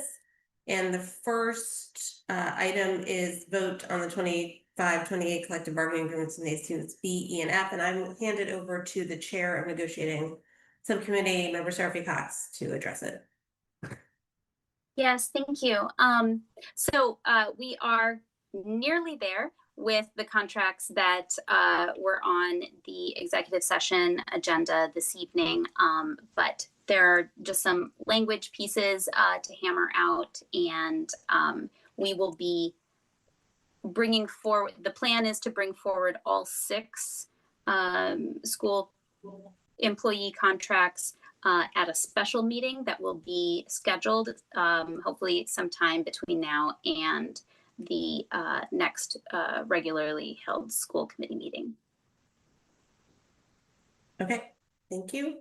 And the first item is vote on the 25-28 collective bargaining agreements in these students B, E, and F. And I will hand it over to the chair of negotiating subcommittee, member Seraphy Cox, to address it. Yes, thank you. We are nearly there with the contracts that were on the executive session agenda this evening, but there are just some language pieces to hammer out, and we will be bringing forward, the plan is to bring forward all 6 school employee contracts at a special meeting that will be scheduled hopefully sometime between now and the next regularly held school committee meeting. Okay, thank you.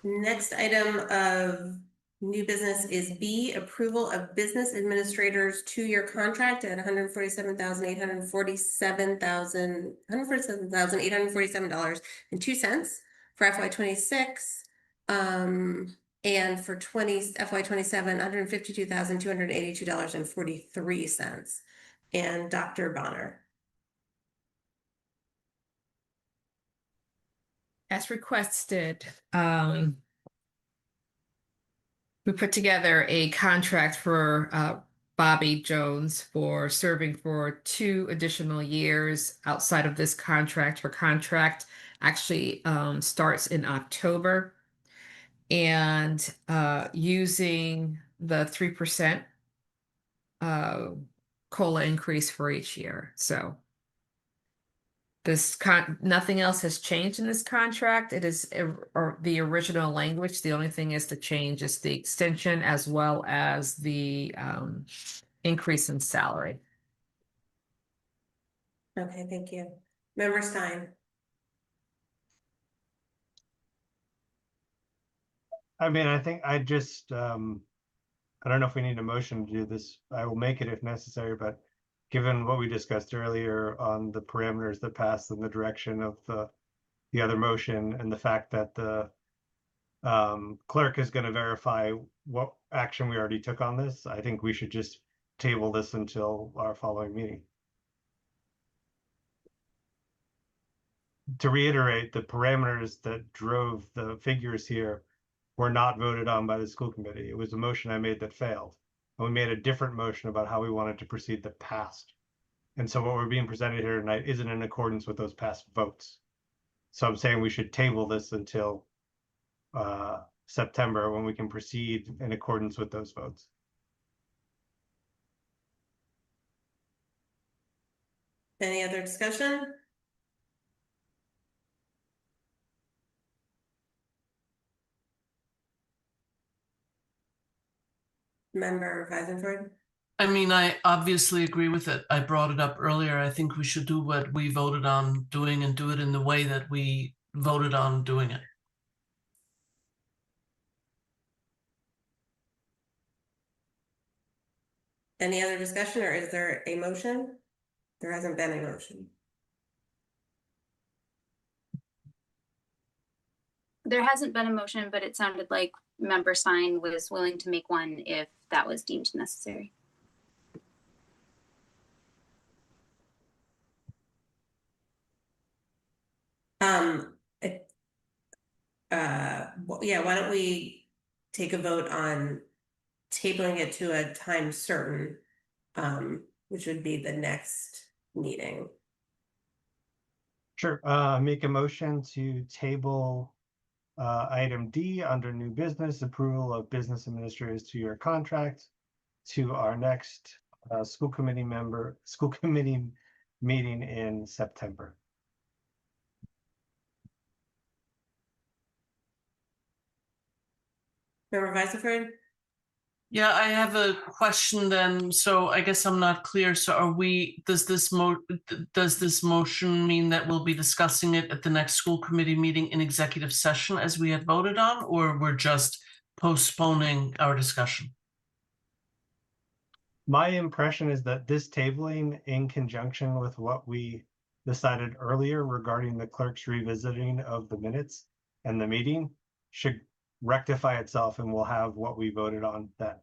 Next item of new business is B, approval of business administrators 2-year contract at $147,847.02 for FY26. And for FY27, $152,282.43. And Dr. Bonner. As requested, we put together a contract for Bobby Jones for serving for 2 additional years outside of this contract. Her contract actually starts in October, and using the 3% COLA increase for each year. So nothing else has changed in this contract. It is the original language. The only thing is the change is the extension as well as the increase in salary. Okay, thank you. Member Stein. I mean, I think I just, I don't know if we need a motion to do this. I will make it if necessary, but given what we discussed earlier on the parameters that pass in the direction of the other motion and the fact that the clerk is going to verify what action we already took on this, I think we should just table this until our following meeting. To reiterate, the parameters that drove the figures here were not voted on by the school committee. It was a motion I made that failed. And we made a different motion about how we wanted to proceed that passed. And so what we're being presented here tonight isn't in accordance with those past votes. So I'm saying we should table this until September when we can proceed in accordance with those votes. Any other discussion? Member Weisenford? I mean, I obviously agree with it. I brought it up earlier. I think we should do what we voted on doing and do it in the way that we voted on doing it. Any other discussion, or is there a motion? There hasn't been a motion. There hasn't been a motion, but it sounded like Member Stein was willing to make one if that was deemed necessary. Yeah, why don't we take a vote on tabling it to a time certain, which would be the next meeting. Sure. Make a motion to table item D under new business, approval of business administrators 2-year contract to our next school committee meeting in September. Member Weisenford? Yeah, I have a question then. So I guess I'm not clear. So does this motion mean that we'll be discussing it at the next school committee meeting in executive session as we had voted on, or we're just postponing our discussion? My impression is that this tabling, in conjunction with what we decided earlier regarding the clerk's revisiting of the minutes and the meeting, should rectify itself and we'll have what we voted on then.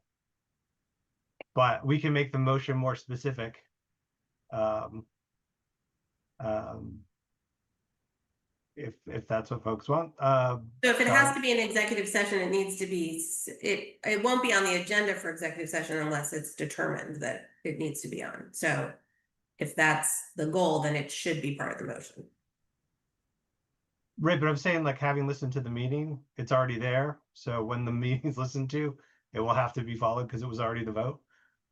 But we can make the motion more specific. If that's what folks want. So if it has to be an executive session, it needs to be, it won't be on the agenda for executive session unless it's determined that it needs to be on. So if that's the goal, then it should be part of the motion. Right, but I'm saying, like, having listened to the meeting, it's already there. So when the meeting's listened to, it will have to be followed because it was already the vote.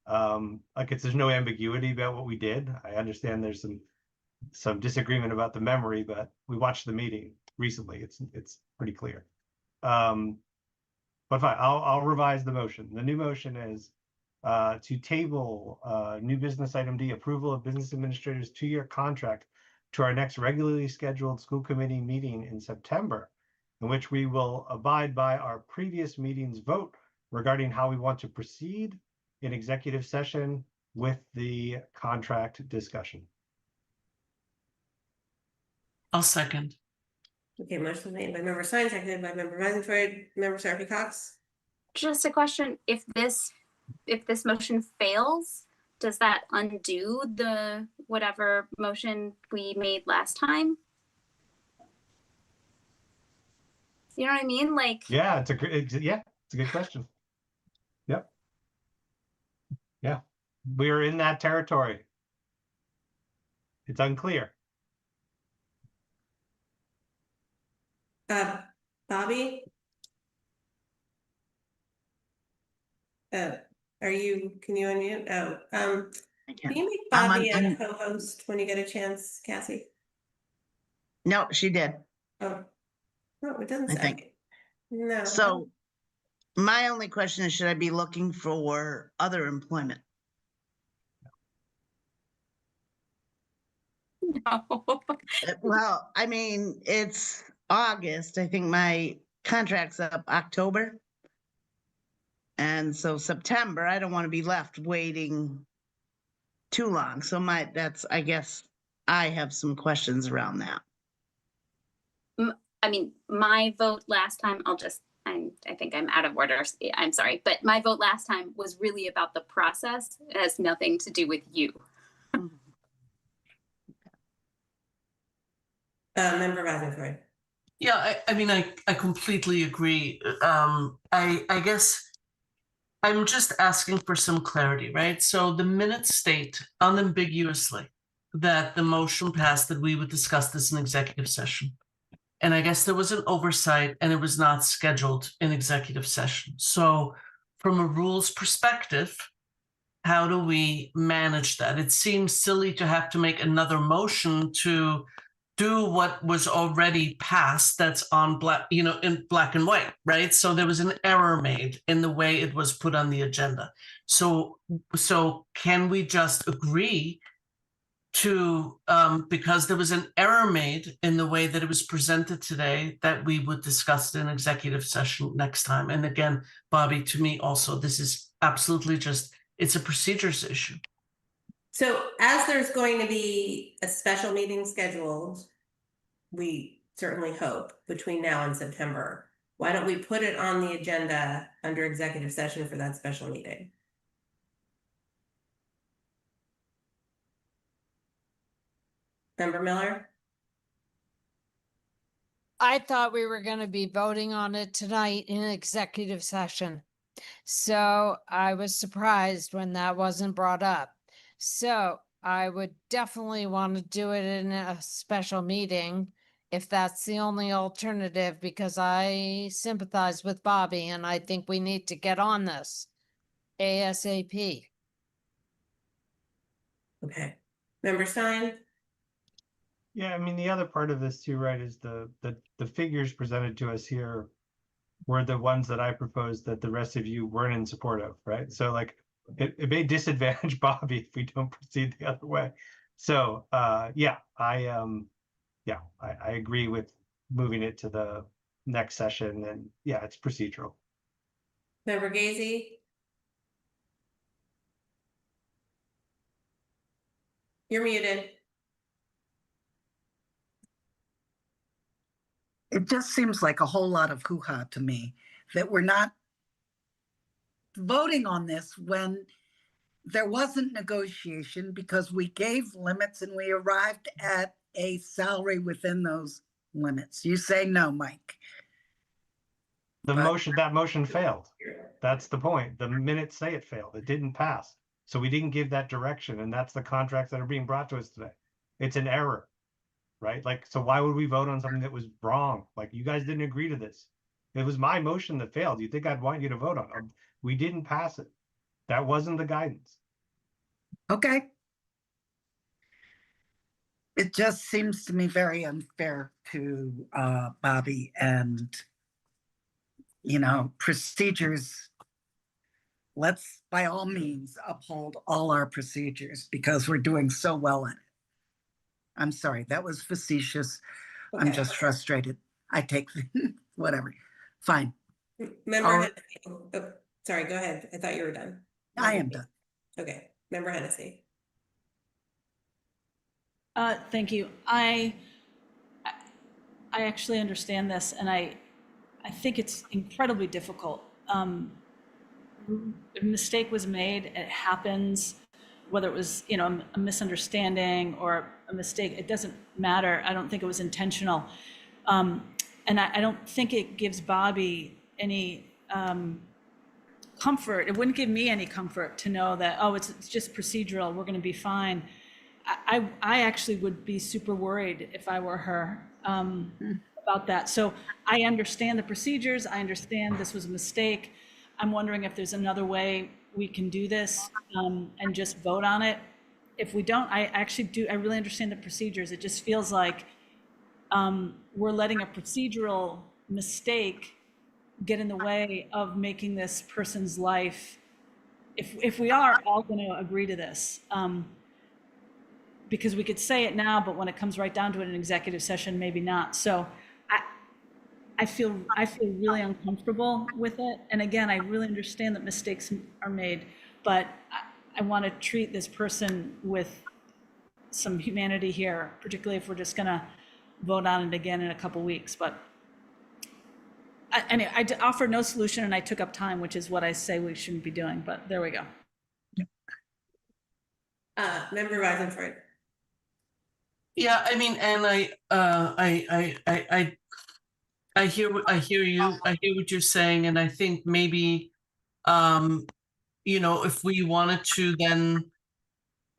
Like, there's no ambiguity about what we did. I understand there's some disagreement about the memory, but we watched the meeting recently. It's pretty clear. But fine, I'll revise the motion. The new motion is to table new business item D, approval of business administrators 2-year contract to our next regularly scheduled school committee meeting in September, in which we will abide by our previous meeting's vote regarding how we want to proceed in executive session with the contract discussion. I'll second. Okay, motion made by member Stein, seconded by member Rutherford. Member Seraphy Cox. Just a question, if this motion fails, does that undo the whatever motion we made last time? You know what I mean? Like, Yeah, it's a good question. Yep. Yeah, we're in that territory. It's unclear. Bobby? Can you unmute? Can you make Bobby a co-host when you get a chance, Cassie? No, she did. Oh, no, it doesn't I say. think. No. So my only question is, should I be looking for other employment? No. Well, I mean, it's August. I think my contract's up October. And so September, I don't want to be left waiting too long. So I guess I have some questions around that. I mean, my vote last time, I think I'm out of order. I'm sorry, but my vote last time was really about the process. It has nothing to do with you. Member Rutherford. Yeah, I mean, I completely agree. I guess I'm just asking for some clarity, right? So the minutes state unambiguously that the motion passed that we would discuss this in executive session. And I guess there was an oversight and it was not scheduled in executive session. So from a rules perspective, how do we manage that? It seems silly to have to make another motion to do what was already passed that's on in black and white, right? So there was an error made in the way it was put on the agenda. So can we just agree to, because there was an error made in the way that it was presented today, that we would discuss it in executive session next time? And again, Bobby, to me also, this is absolutely it's a procedures issue. So as there's going to be a special meeting scheduled, we certainly hope between now and September, why don't we put it on the agenda under executive session for that special meeting? Member Miller? I thought we were going to be voting on it tonight in executive session. So I was surprised when that wasn't brought up. So I would definitely want to do it in a special meeting if that's the only alternative, because I sympathize with Bobby and I think we need to get on this ASAP. Okay. Member Stein? Yeah, I mean, the other part of this too, right, is the figures presented to us here were the ones that I proposed that the rest of you weren't in support of, right? So like it may disadvantage Bobby if we don't proceed the other way. So I agree with moving it to the next session, and yeah, it's procedural. Member Gazy? You're muted. It just seems like a whole lot of hoo-ha to me that we're not voting on this when there wasn't negotiation because we gave limits and we arrived at a salary within those limits. You say no, Mike. That motion failed. That's the point. The minutes say it failed. It didn't pass. So we didn't give that direction, and that's the contracts that are being brought to us today. It's an error, right? Like, so why would we vote on something that was wrong? Like, you guys didn't agree to this. It was my motion that failed. You think I'd want you to vote on it? We didn't pass it. That wasn't the guidance. Okay. It just seems to me very unfair to Bobby and, you know, procedures. Let's by all means uphold all our procedures because we're doing so well at it. I'm sorry, that was facetious. Okay. I'm just frustrated. I take whatever. Fine. Member oh, sorry, go ahead. I thought you were done. I am done. Okay, Member Hennessy. Thank you. I actually understand this, and I think it's incredibly difficult. A mistake was made. It happens, whether it was, you know, a misunderstanding or a mistake. It doesn't matter. I don't think it was intentional, and I don't think it gives Bobby any comfort. It wouldn't give me any comfort to know that, oh, it's just procedural. We're going to be fine. I actually would be super worried if I were her about that. So I understand the procedures. I understand this was a mistake. I'm wondering if there's another way we can do this and just vote on it. If we don't, I really understand the procedures. It just feels like we're letting a procedural mistake get in the way of making this person's life, if we are all going to agree to this. Because we could say it now, but when it comes right down to it in executive session, maybe not. So I feel really uncomfortable with it. And again, I really understand that mistakes are made, but I want to treat this person with some humanity here, particularly if we're just going to vote on it again in a couple weeks. But anyway, I offered no solution and I took up time, which is what I say we shouldn't be doing, but there we go. Member Weisenford. Yeah, I mean, and I hear you. I hear what you're saying, and I think maybe, you know, if we wanted to then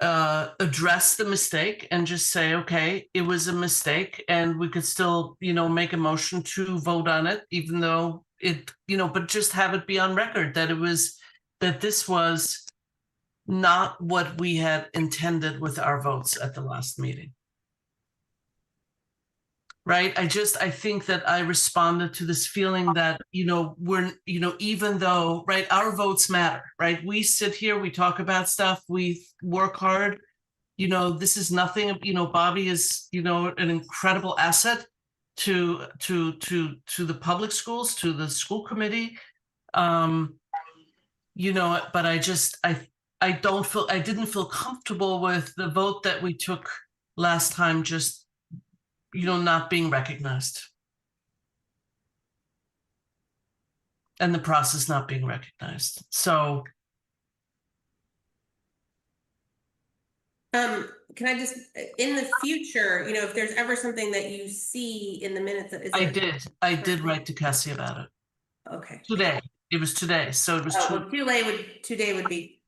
address the mistake and just say, okay, it was a mistake, and we could still, you know, make a motion to vote on it, even though it, you know, but just have it be on record that this was not what we had intended with our votes at the last meeting. Right. I think that I responded to this feeling that, you know, even though, right, our votes matter, right? We sit here, we talk about stuff, we work hard, you know, this is nothing, you know, Bobby is, you know, an incredible asset to the public schools, to the school committee. You know, but I didn't feel comfortable with the vote that we took last time, just, you know, not being recognized and the process not being recognized. So can I just, in the future, you know, if there's ever something that you see in the minutes that isn't. I did write to Cassie about it. Okay. Today. It was today. So it was today would be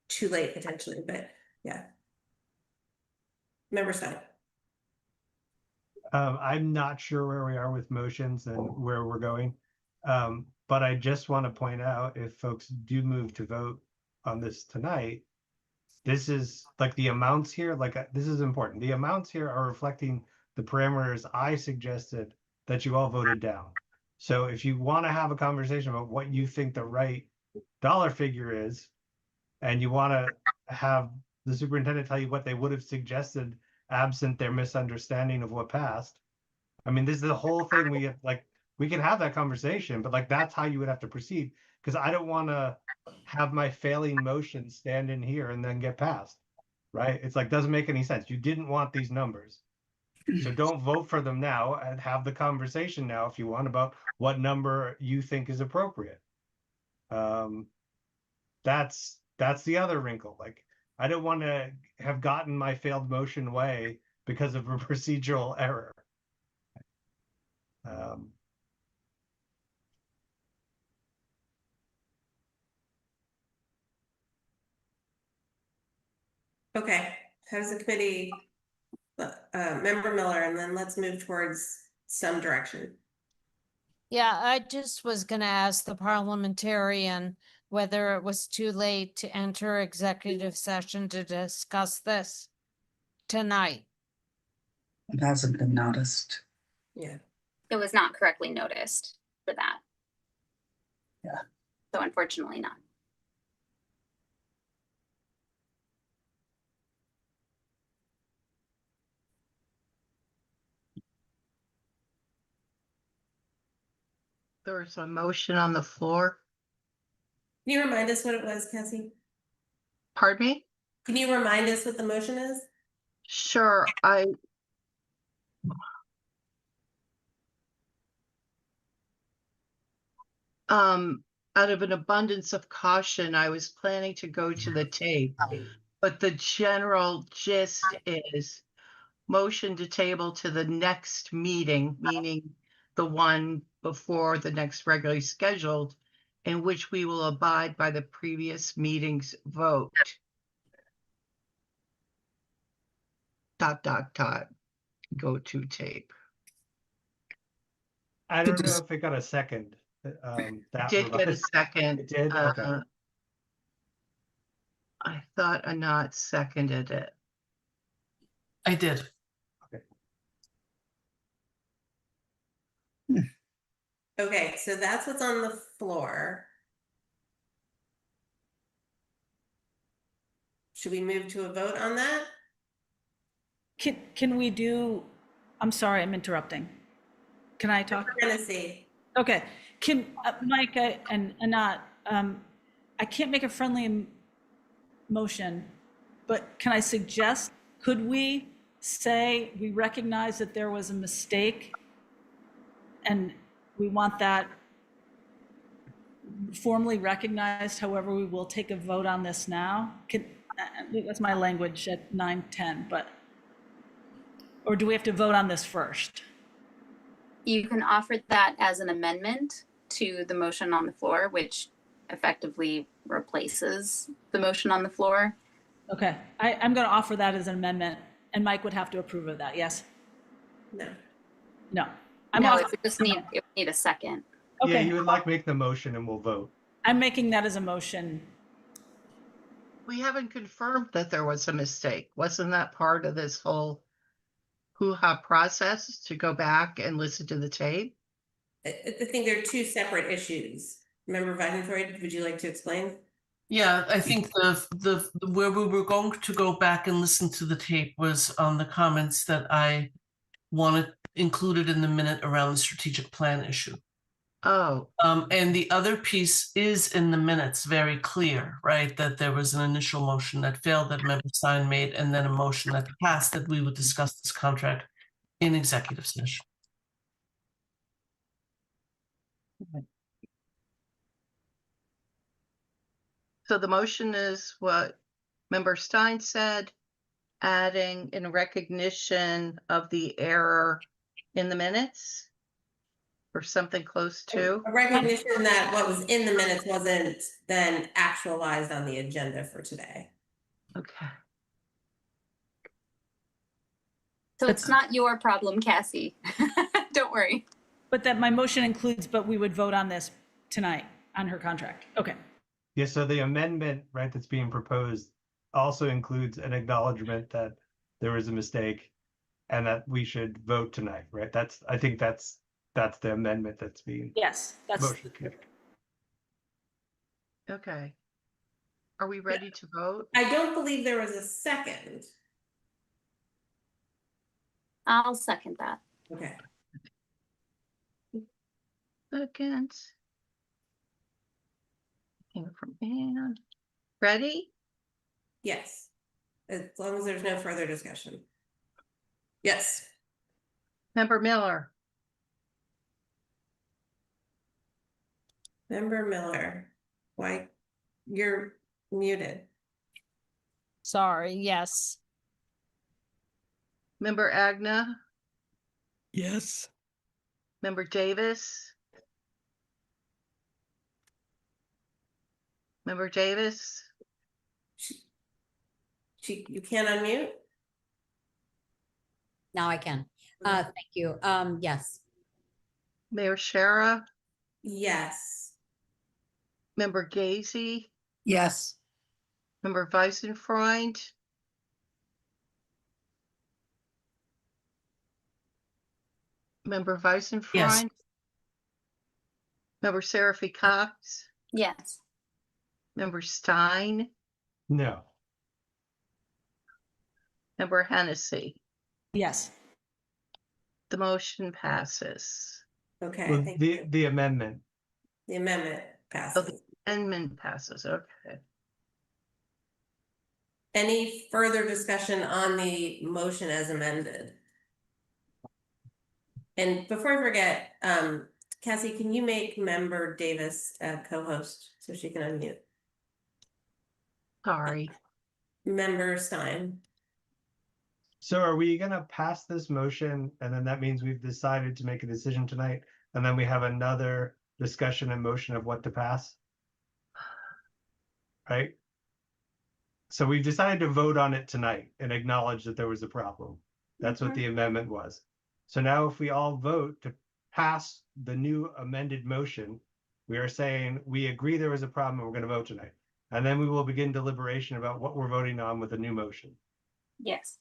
too late potentially, but yeah. Member Stein. I'm not sure where we are with motions and where we're going. But I just want to point out, if folks do move to vote on this tonight, this is like the amounts here, this is important. The amounts here are reflecting the parameters I suggested that you all voted down. So if you want to have a conversation about what you think the right dollar figure is, and you want to have the superintendent tell you what they would have suggested absent their misunderstanding of what passed. I mean, this is the whole thing. We can have that conversation, but that's how you would have to proceed. Because I don't want to have my failing motion stand in here and then get passed, right? It's doesn't make any sense. You didn't want these numbers. So don't vote for them now and have the conversation now if you want about what number you think is appropriate. That's the other wrinkle. Like, I don't want to have gotten my failed motion away because of a procedural error. Okay, how does the committee, Member Miller, and then let's move towards some direction. Yeah, I just was going to ask the parliamentarian whether it was too late to enter executive session to discuss this tonight. It hasn't been noticed. Yeah. It was not correctly noticed for that. Yeah. So unfortunately not. There was a motion on the floor. Can you remind us what it was, Cassie? Pardon me? Can you remind us what the motion is? Sure, out of an abundance of caution, I was planning to go to the tape, but the general gist is motion to table to the next meeting, meaning the one before the next regularly scheduled, in which we will abide by the previous meeting's vote. ... Go to tape. I don't know if it got a second. That Did get a revised- second. It did? Okay. I thought Anat seconded it. I did. Okay, so that's what's on the floor. Should we move to a vote on that? Can we do, I'm sorry, I'm interrupting. Can I talk? We're gonna see. Okay, can, Mike and Anat, I can't make a friendly motion, but can I suggest, could we say we recognize that there was a mistake and we want that formally recognized, however, we will take a vote on this now? That's my language at 9:10, but, or do we have to vote on this first? You can offer that as an amendment to the motion on the floor, which effectively replaces the motion on the floor. Okay, I'm going to offer that as an amendment, and Mike would have to approve of that, yes? No. No. No, it would just need a second. Yeah, Okay, you would like make the motion and we'll vote. I'm making that as a motion. We haven't confirmed that there was a mistake. Wasn't that part of this whole hoo-ha process to go back and listen to the tape? I think they're two separate issues. Member Weidenfeld, would you like to explain? Yeah, I think the where we were going to go back and listen to the tape was on the comments that I wanted included in the minute around the strategic plan issue. Oh. And the other piece is in the minutes very clear, right? That there was an initial motion that failed that Member Stein made, and then a motion that passed that we would discuss this contract in executive session. So the motion is what Member Stein said, adding in recognition of the error in the minutes? Or something close to? A recognition that what was in the minutes wasn't then actualized on the agenda for today. Okay. So it's not your problem, Cassie. Don't worry. But that my motion includes, but we would vote on this tonight, on her contract. Okay. Yeah, so the amendment, right, that's being proposed also includes an acknowledgement that there was a mistake and that we should vote tonight, right? I think that's the amendment that's being. Yes, that's. Motion. Okay. Are we ready to vote? I don't believe there was a second. I'll second that. Okay. Second. Came from Ann. Ready? Yes. As long as there's no further discussion. Yes. Member Miller, Member Miller, why, you're muted. Sorry, yes. Member Agna, Yes. Member Davis, Member Davis, You can't unmute? Now I can. Thank you. Yes. Mayor Shara, Yes. Member Gazy, Yes. Member Weisenfreund, Member Weisenfreund, Member Seraphy Cox, Yes. Member Stein, No. Member Hennessy. Yes. The motion passes. Okay, Well, thank the you. the amendment. The amendment Oh, passes. the amendment passes. Okay. Any further discussion on the motion as amended? And before I forget, Cassie, can you make Member Davis a co-host so she can unmute? Sorry. Member Stein. So are we gonna pass this motion and then that means we've decided to make a decision tonight and then we have another discussion and motion of what to pass? Right? So we've decided to vote on it tonight and acknowledge that there was a problem. That's what the amendment was. So now if we all vote to pass the new amended motion, we are saying we agree there was a problem and we're going to vote tonight. And then we will begin deliberation about what we're voting on with the new motion. Yes.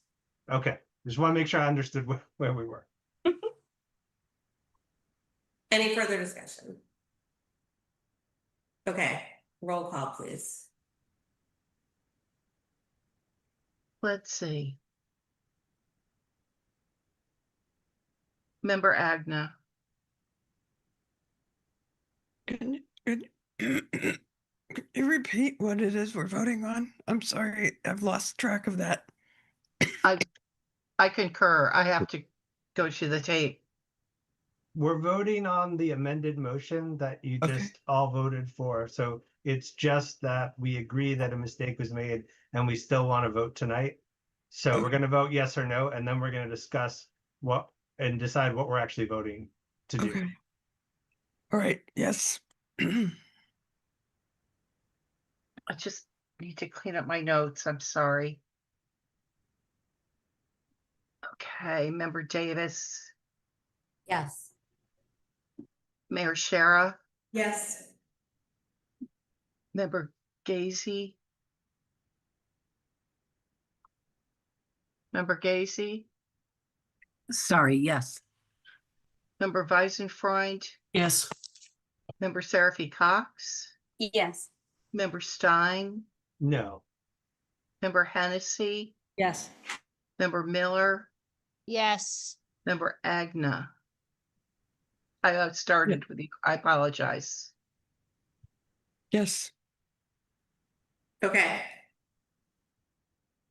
Okay, just want to make sure I understood where we were. Any further discussion? Okay, roll call, please. Let's see. Member Agna, Can you repeat what it is we're voting on? I'm sorry, I've lost track of that. I concur. I have to go to the tape. We're voting on the amended motion that you just all voted for. So it's just that we agree that a mistake was made and we still want to vote tonight. So we're going to vote yes or no, and then we're going to discuss what and decide what we're actually voting to do. Okay. All right, yes. I just need to clean up my notes. I'm sorry. Okay, Member Davis, Yes. Mayor Shara, Yes. Member Gazy, Member Gazy, Sorry, yes. Member Weisenfreund, Yes. Member Seraphy Cox, Yes. Member Stein, No. Member Hennessy, Yes. Member Miller, Yes. Member Agna. I started with you. I apologize. Yes. Okay.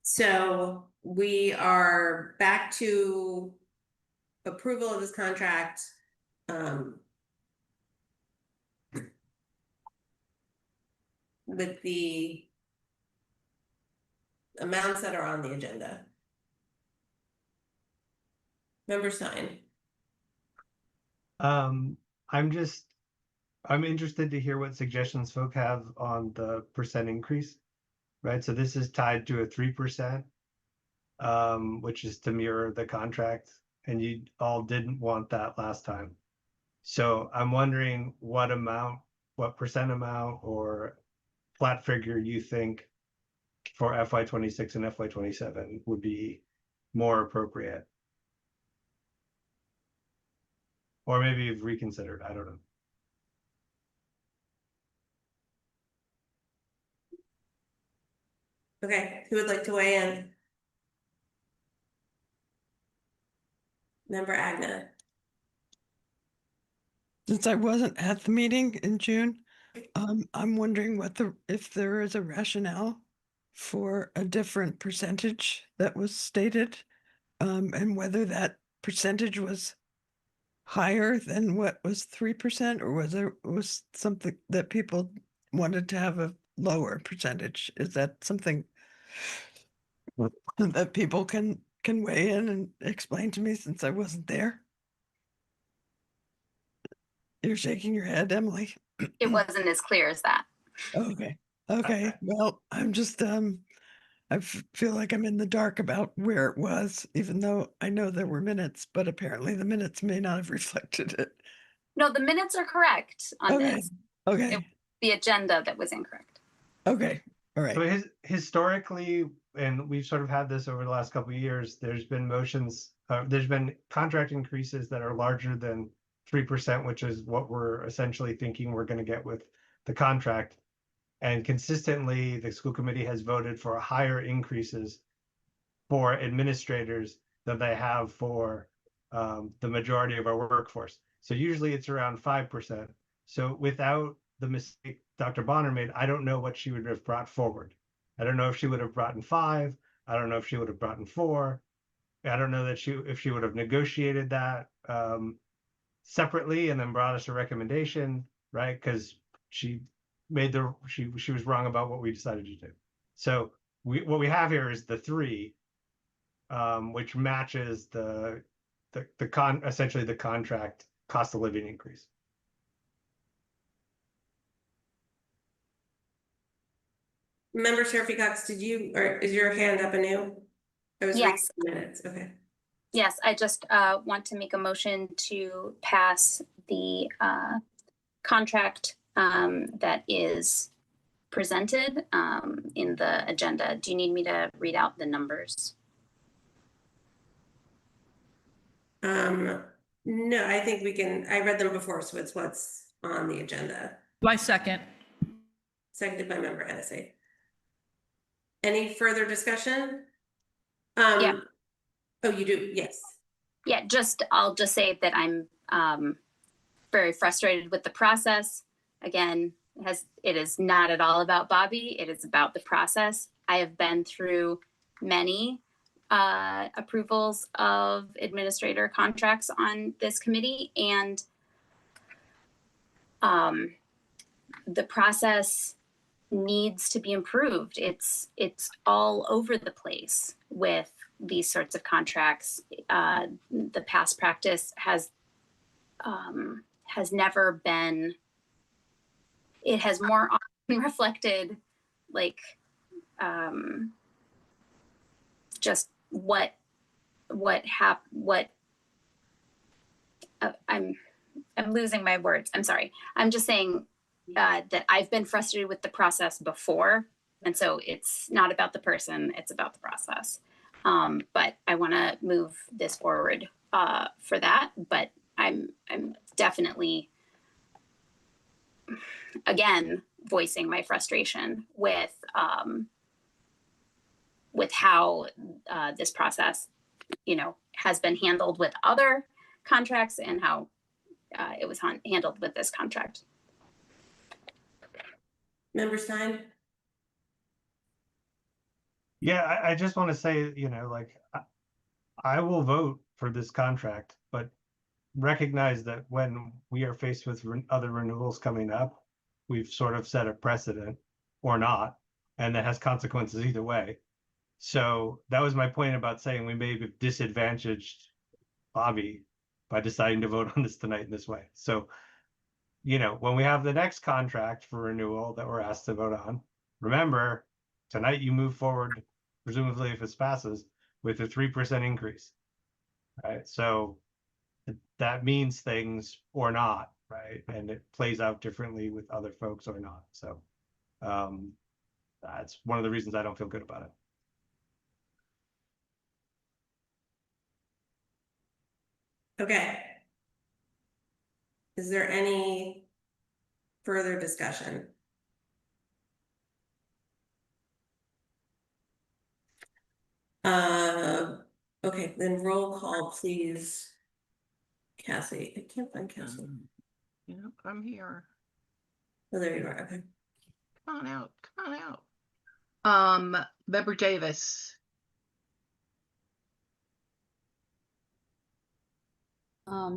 So we are back to approval of this contract. With the amounts that are on the agenda. Member Stein. I'm interested to hear what suggestions folk have on the percent increase, right? So this is tied to a 3%, which is to mirror the contract, and you all didn't want that last time. So I'm wondering what percent amount or flat figure you think for FY26 and FY27 would be more appropriate. Or maybe you've reconsidered, I don't know. Okay, who would like to weigh in? Member Agna. Since I wasn't at the meeting in June, I'm wondering if there is a rationale for a different percentage that was stated, and whether that percentage was higher than what was 3%, or was something that people wanted to have a lower percentage? Is that something that people can weigh in and explain to me, since I wasn't there? You're shaking your head, Emily. It wasn't as clear as that. Okay. Okay. Well, I'm just feel like I'm in the dark about where it was, even though I know there were minutes, but apparently the minutes may not have reflected it. No, the minutes are correct on Okay. this. Okay. It, the agenda that was incorrect. Okay. All right. So historically, and we've sort of had this over the last couple of years, there's been there's been contract increases that are larger than 3%, which is what we're essentially thinking we're going to get with the contract. And consistently, the school committee has voted for higher increases for administrators than they have for the majority of our workforce. So usually it's around 5%. So without the mistake Dr. Bonner made, I don't know what she would have brought forward. I don't know if she would have brought in 5. I don't know if she would have brought in 4. I don't know that if she would have negotiated that separately and then brought us a recommendation, right? Because she made she was wrong about what we decided to do. So what we have here is the 3, which matches essentially the contract cost of living increase. Member Seraphy Cox, or is your hand up anew? I was reading Yes. the minutes. Okay. Yes, I just want to make a motion to pass the contract that is presented in the agenda. Do you need me to read out the numbers? No, I think we can. I read them before, so it's what's on the agenda. My second. Seconded by Member Hennessy. Any further discussion? Yeah. Oh, you do? Yes. Yeah, I'll just say that I'm very frustrated with the process. Again, it is not at all about Bobby. It is about the process. I have been through many approvals of administrator contracts on this committee, and the process needs to be improved. It's all over the place with these sorts of contracts. The past practice has never been. It has more often reflected like just what I'm losing my words. I'm sorry. I'm just saying that I've been frustrated with the process before. And so it's not about the person, it's about the process. But I want to move this forward for that. But I'm definitely, again, voicing my frustration with how this process, has been handled with other contracts and how it was handled with this contract. Member Stein? Yeah, I just want to say, I will vote for this contract, but recognize that when we are faced with other renewals coming up, we've sort of set a precedent or not, and that has consequences either way. So that was my point about saying we may have disadvantaged Bobby by deciding to vote on this tonight in this way. So, when we have the next contract for renewal that we're asked to vote on, remember, tonight you move forward, presumably if it passes, with a 3% increase, right? So that means things or not, right? And it plays out differently with other folks or not. So that's one of the reasons I don't feel good about it. Okay. Is there any further discussion? Okay, then roll call, please. Cassie, I can't find Cassie. Yeah, I'm here. Oh, there you are. Okay. Come on out. Member Davis,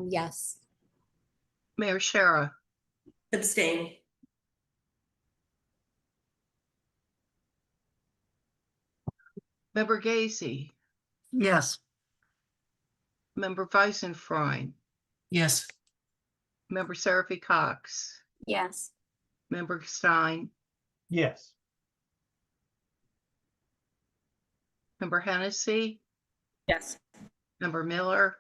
Yes. Mayor Shara, Abstain. Member Gazy, Yes. Member Weisenfrein, Yes. Member Seraphy Cox, Yes. Member Stein, Yes. Member Hennessy, Yes. Member Miller,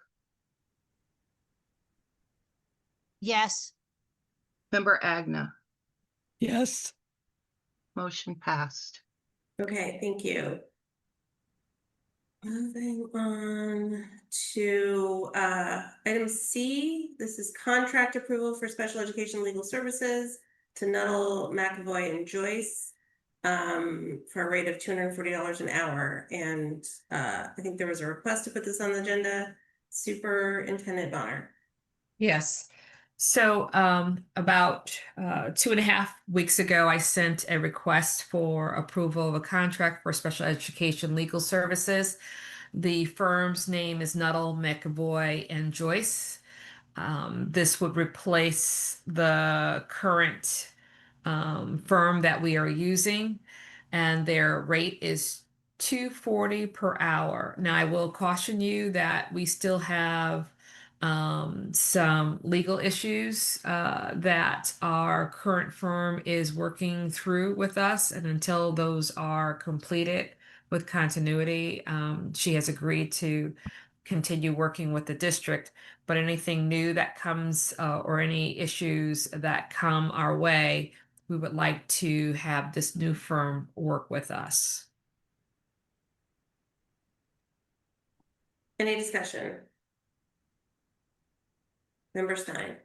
Yes. Member Agna. Yes. Motion passed. Okay, thank you. Moving on to item C, this is contract approval for special education legal services to Nuttall, McAvoy, and Joyce for a rate of $240 an hour. And I think there was a request to put this on the agenda. Superintendent Bonner. Yes. So about 2.5 weeks ago, I sent a request for approval of a contract for special education legal services. The firm's name is Nuttall, McAvoy, and Joyce. This would replace the current firm that we are using, and their rate is $240 per hour. Now, I will caution you that we still have some legal issues that our current firm is working through with us, and until those are completed with continuity, she has agreed to continue working with the district. But anything new that comes or any issues that come our way, we would like to have this new firm work with us. Any discussion? Member Stein.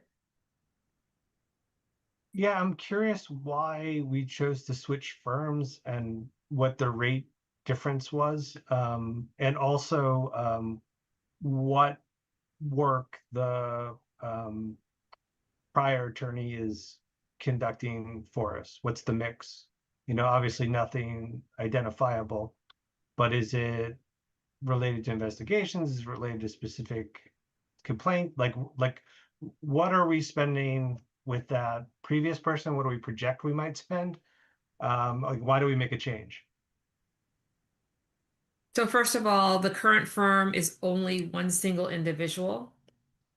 Yeah, I'm curious why we chose to switch firms and what the rate difference was. And also what work the prior attorney is conducting for us. What's the mix? You know, obviously nothing identifiable, but is it related to investigations? Is it related to specific complaint? Like what are we spending with that previous person? What do we project we might spend? Like why do we make a change? So first of all, the current firm is only one single individual.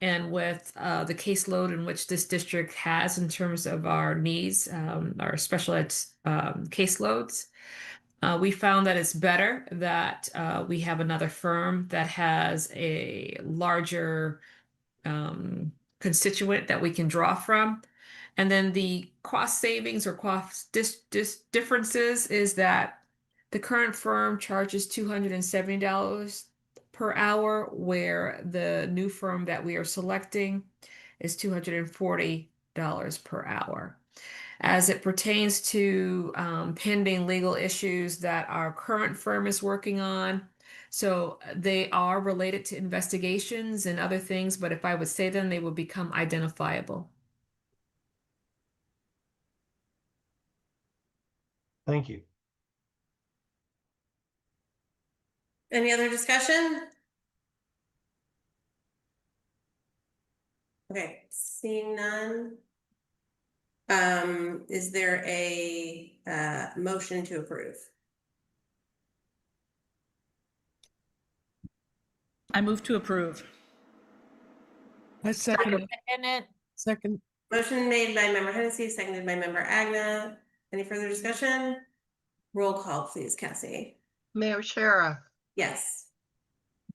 And with the caseload in which this district has in terms of our needs, our special ed caseloads, we found that it's better that we have another firm that has a larger constituent that we can draw from. And then the cost savings or cost differences is that the current firm charges $270 per hour, where the new firm that we are selecting is $240 per hour. As it pertains to pending legal issues that our current firm is working on, so they are related to investigations and other things, but if I would say them, they would become identifiable. Thank you. Any other discussion? Okay, seeing none. Is there a motion to approve? I move to approve. I second it. In it. Second. Motion made by member Hennessy, seconded by member Agna. Any further discussion? Roll call, please, Cassie. Mayor Shara, Yes.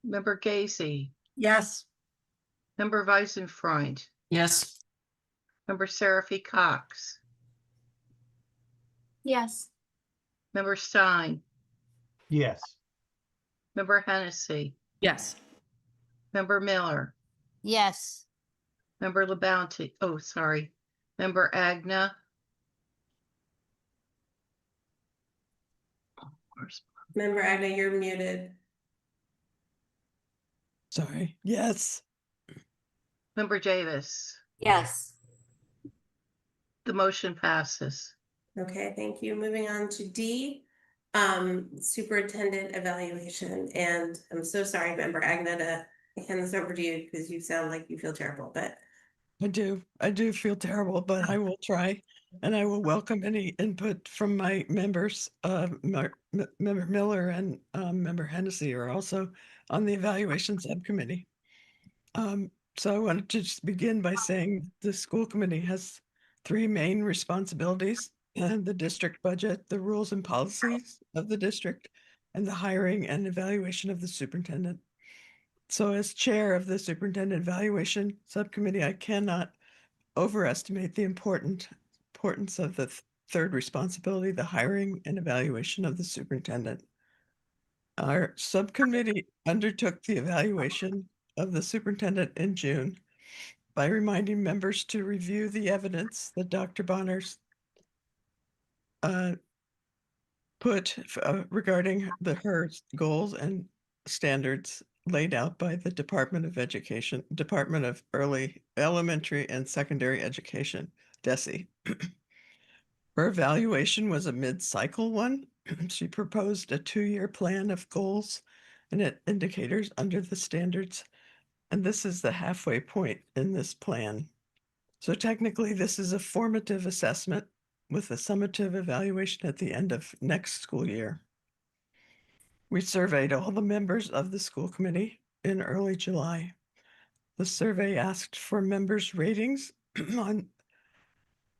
Member Gazy, Yes. Member Weisenfrein, Yes. Member Seraphy Cox, Yes. Member Stein, Yes. Member Hennessy, Yes. Member Miller, Yes. Member LaBounty, oh, sorry, Member Agna. Member Agna, you're muted. Sorry. Yes. Member Davis. Yes. The motion passes. Okay, thank you. Moving on to D, superintendent evaluation. And I'm so sorry, member Agna, to hand this over to you because you sound like you feel terrible, but I do feel terrible, but I will try, and I will welcome any input from my members. Member Miller and Member Hennessy are also on the evaluation subcommittee. So I wanted to just begin by saying the school committee has three main responsibilities: and the district budget, the rules and policies of the district, and the hiring and evaluation of the superintendent. So as chair of the superintendent evaluation subcommittee, I cannot overestimate the importance of the third responsibility, the hiring and evaluation of the superintendent. Our subcommittee undertook the evaluation of the superintendent in June by reminding members to review the evidence that Dr. Bonners put regarding her goals and standards laid out by the Department of Education, Department of Elementary and Secondary Education, DESE. Her evaluation was a mid-cycle one. She proposed a 2-year plan of goals and indicators under the standards, and this is the halfway point in this plan. So technically, this is a formative assessment with a summative evaluation at the end of next school year. We surveyed all the members of the school committee in early July. The survey asked for members' ratings on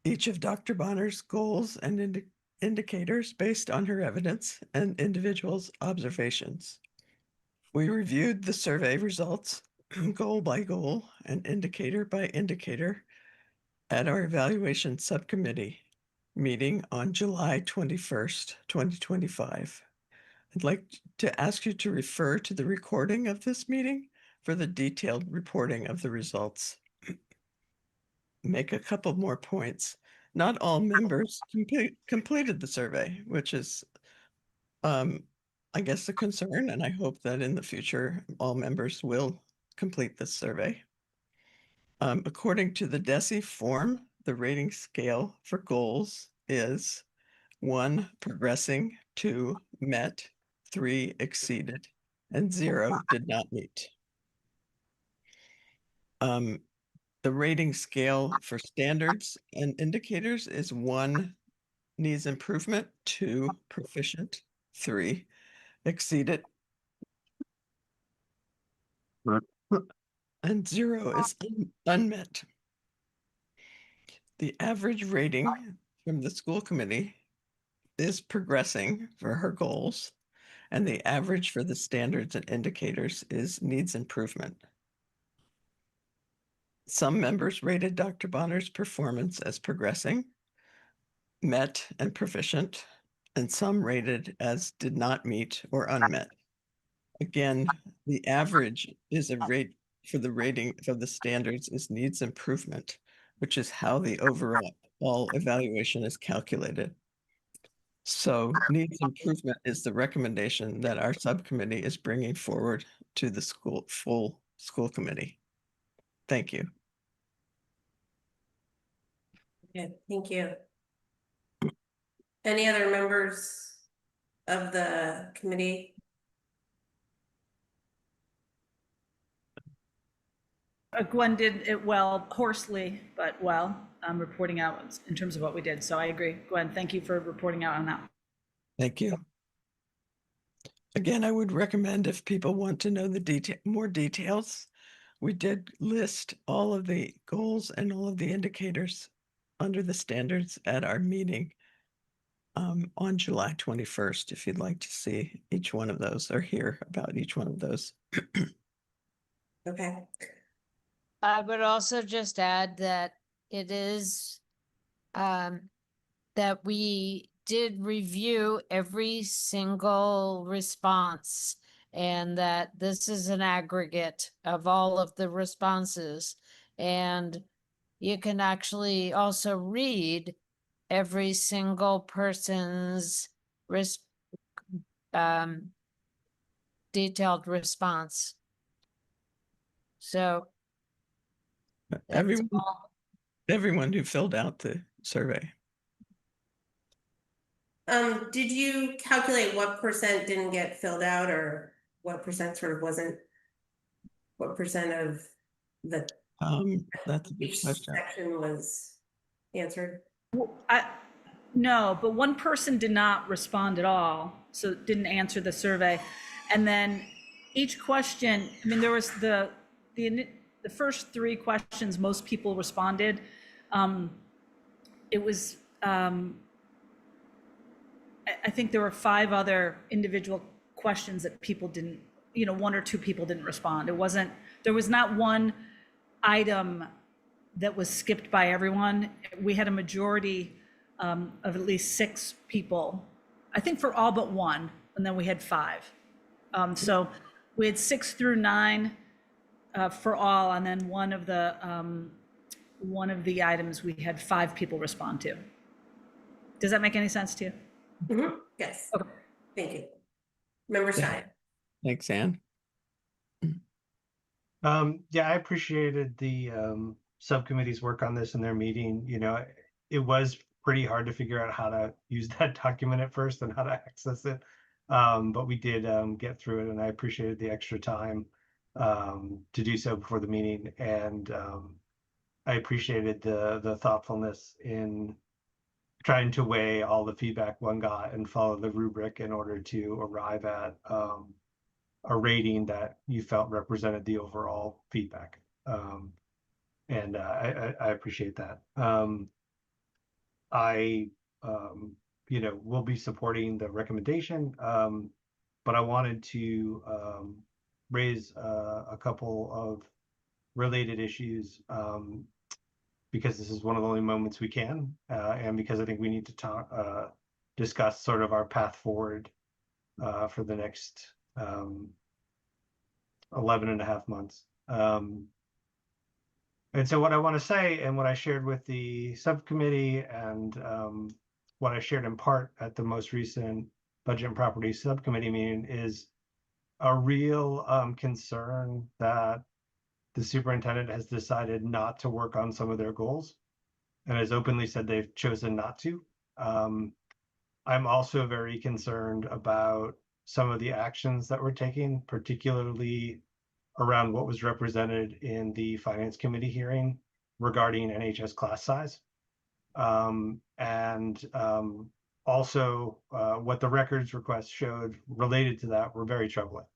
each of Dr. Bonner's goals and indicators based on her evidence and individuals' observations. We reviewed the survey results goal by goal and indicator by indicator at our evaluation subcommittee meeting on July 21st, 2025. I'd like to ask you to refer to the recording of this meeting for the detailed reporting of the results. Make a couple more points. Not all members completed the survey, which is, I guess, a concern, and I hope that in the future, all members will complete this survey. According to the DESE form, the rating scale for goals is 1, progressing, 2, met, 3, exceeded, and 0, did not meet. The rating scale for standards and indicators is 1, needs improvement, 2, proficient, 3, exceeded, and 0 is unmet. The average rating from the school committee is progressing for her goals, and the average for the standards and indicators is needs improvement. Some members rated Dr. Bonner's performance as progressing, met, and proficient, and some rated as did not meet or unmet. Again, the average is a rate for the rating of the standards is needs improvement, which is how the overall evaluation is calculated. So needs improvement is the recommendation that our subcommittee is bringing forward to the full school committee. Thank you. okay, thank you. Any other members of the committee? Gwen did it well, hoarsely, but well, reporting out in terms of what we did. So I agree. Gwen, thank you for reporting out on that. Thank you. Again, I would recommend if people want to know the more details, we did list all of the goals and all of the indicators under the standards at our meeting on July 21st, if you'd like to see each one of those or hear about each one of those. Okay. I would also just add that it is that we did review every single response and that this is an aggregate of all of the responses. And you can actually also read every single person's detailed response. So everyone who filled out the survey. Did you calculate what percent didn't get filled out or what percent sort of wasn't What percent of the That's a good each question. section was answered? No, but one person did not respond at all, so didn't answer the survey. And then each question, I mean, there was the first 3 questions, most people responded. It was, I think there were 5 other individual questions that people didn't, 1 or 2 people didn't respond. There was not one item that was skipped by everyone. We had a majority of at least 6 people, I think for all but 1, and then we had 5. So we had 6 through 9 for all, and then one of the items we had 5 people respond to. Does that make any sense to you? Mm-hmm. Yes. Okay. Thank you. Member Stein. Thanks, Anne. Yeah, I appreciated the subcommittee's work on this in their meeting. It was pretty hard to figure out how to use that document at first and how to access it. But we did get through it, and I appreciated the extra time to do so before the meeting. And I appreciated the thoughtfulness in trying to weigh all the feedback one got and follow the rubric in order to arrive at a rating that you felt represented the overall feedback. And I appreciate that. I will be supporting the recommendation, but I wanted to raise a couple of related issues because this is one of the only moments we can, and because I think we need to discuss sort of our path forward for the next 11 and a half months. And so what I want to say, and what I shared with the subcommittee, and what I shared in part at the most recent Budget and Property Subcommittee meeting, is a real concern that the superintendent has decided not to work on some of their goals and has openly said they've chosen not to. I'm also very concerned about some of the actions that we're taking, particularly around what was represented in the Finance Committee hearing regarding NHS class size. Also what the records request showed related to that were very troubling.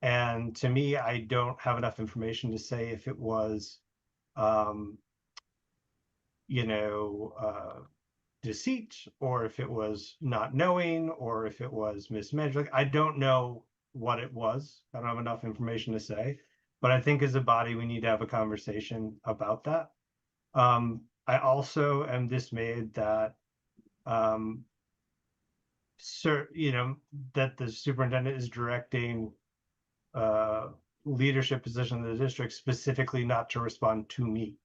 And to me, I don't have enough information to say if it was, deceit, or if it was not knowing, or if it was mismanagement. I don't know what it was. I don't have enough information to say, but I think as a body, we need to have a conversation about that. I also am dismayed that, that the superintendent is directing leadership position in the district specifically not to respond to me.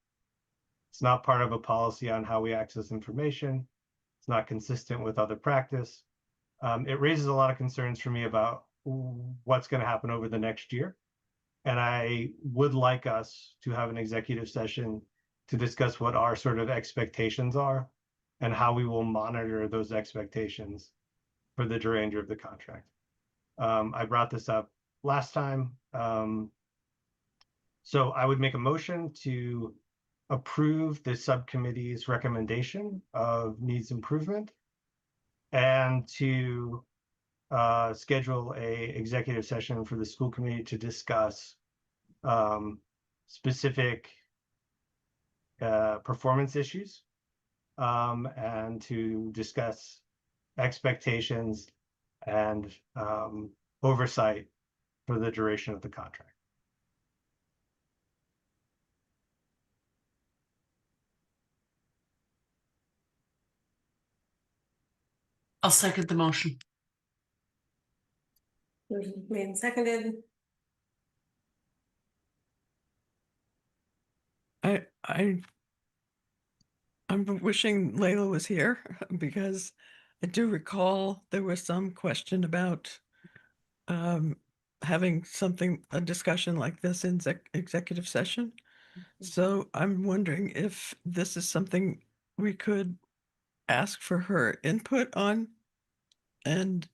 It's not part of a policy on how we access information. It's not consistent with other practice. It raises a lot of concerns for me about what's going to happen over the next year. And I would like us to have an executive session to discuss what our sort of expectations are and how we will monitor those expectations for the remainder of the contract. I brought this up last time. So I would make a motion to approve the subcommittee's recommendation of needs improvement and to schedule a executive session for the school committee to discuss specific performance issues and to discuss expectations and oversight for the duration of the contract. I'll second the motion. Motion made and seconded. I'm wishing Layla was here because I do recall there was some question about having a discussion like this in executive session. So I'm wondering if this is something we could ask for her input on and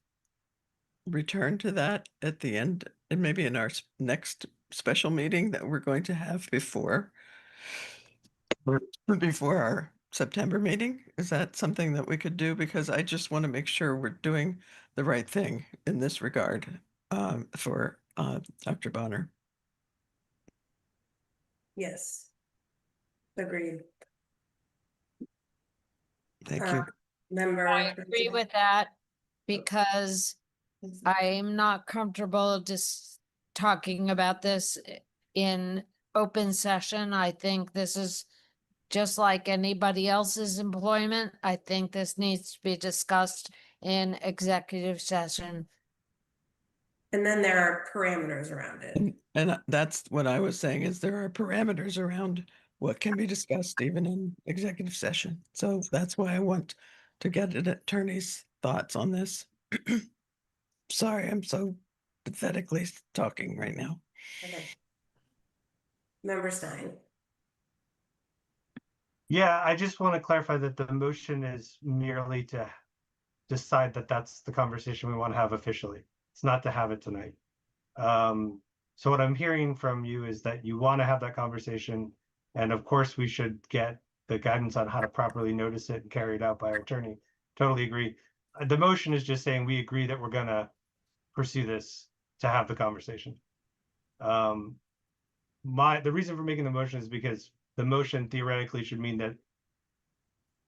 return to that at the end, and maybe in our next special meeting that we're going to have before our September meeting? Is that something that we could do? Because I just want to make sure we're doing the right thing in this regard for Dr. Bonner. Yes. Agreed. Thank you. Member. I agree with that because I'm not comfortable just talking about this in open session. I think this is just like anybody else's employment. I think this needs to be discussed in executive session. And then there are parameters around it. And that's what I was saying, is there are parameters around what can be discussed even in executive session. So that's why I want to get an attorney's thoughts on this. Sorry, I'm so pathetically talking right now. Okay. Member Stein. Yeah, I just want to clarify that the motion is merely to decide that that's the conversation we want to have officially. It's not to have it tonight. So what I'm hearing from you is that you want to have that conversation, and of course we should get the guidance on how to properly notice it and carry it out by our attorney. Totally agree. The motion is just saying we agree that we're gonna pursue this to have the conversation. The reason for making the motion is because the motion theoretically should mean that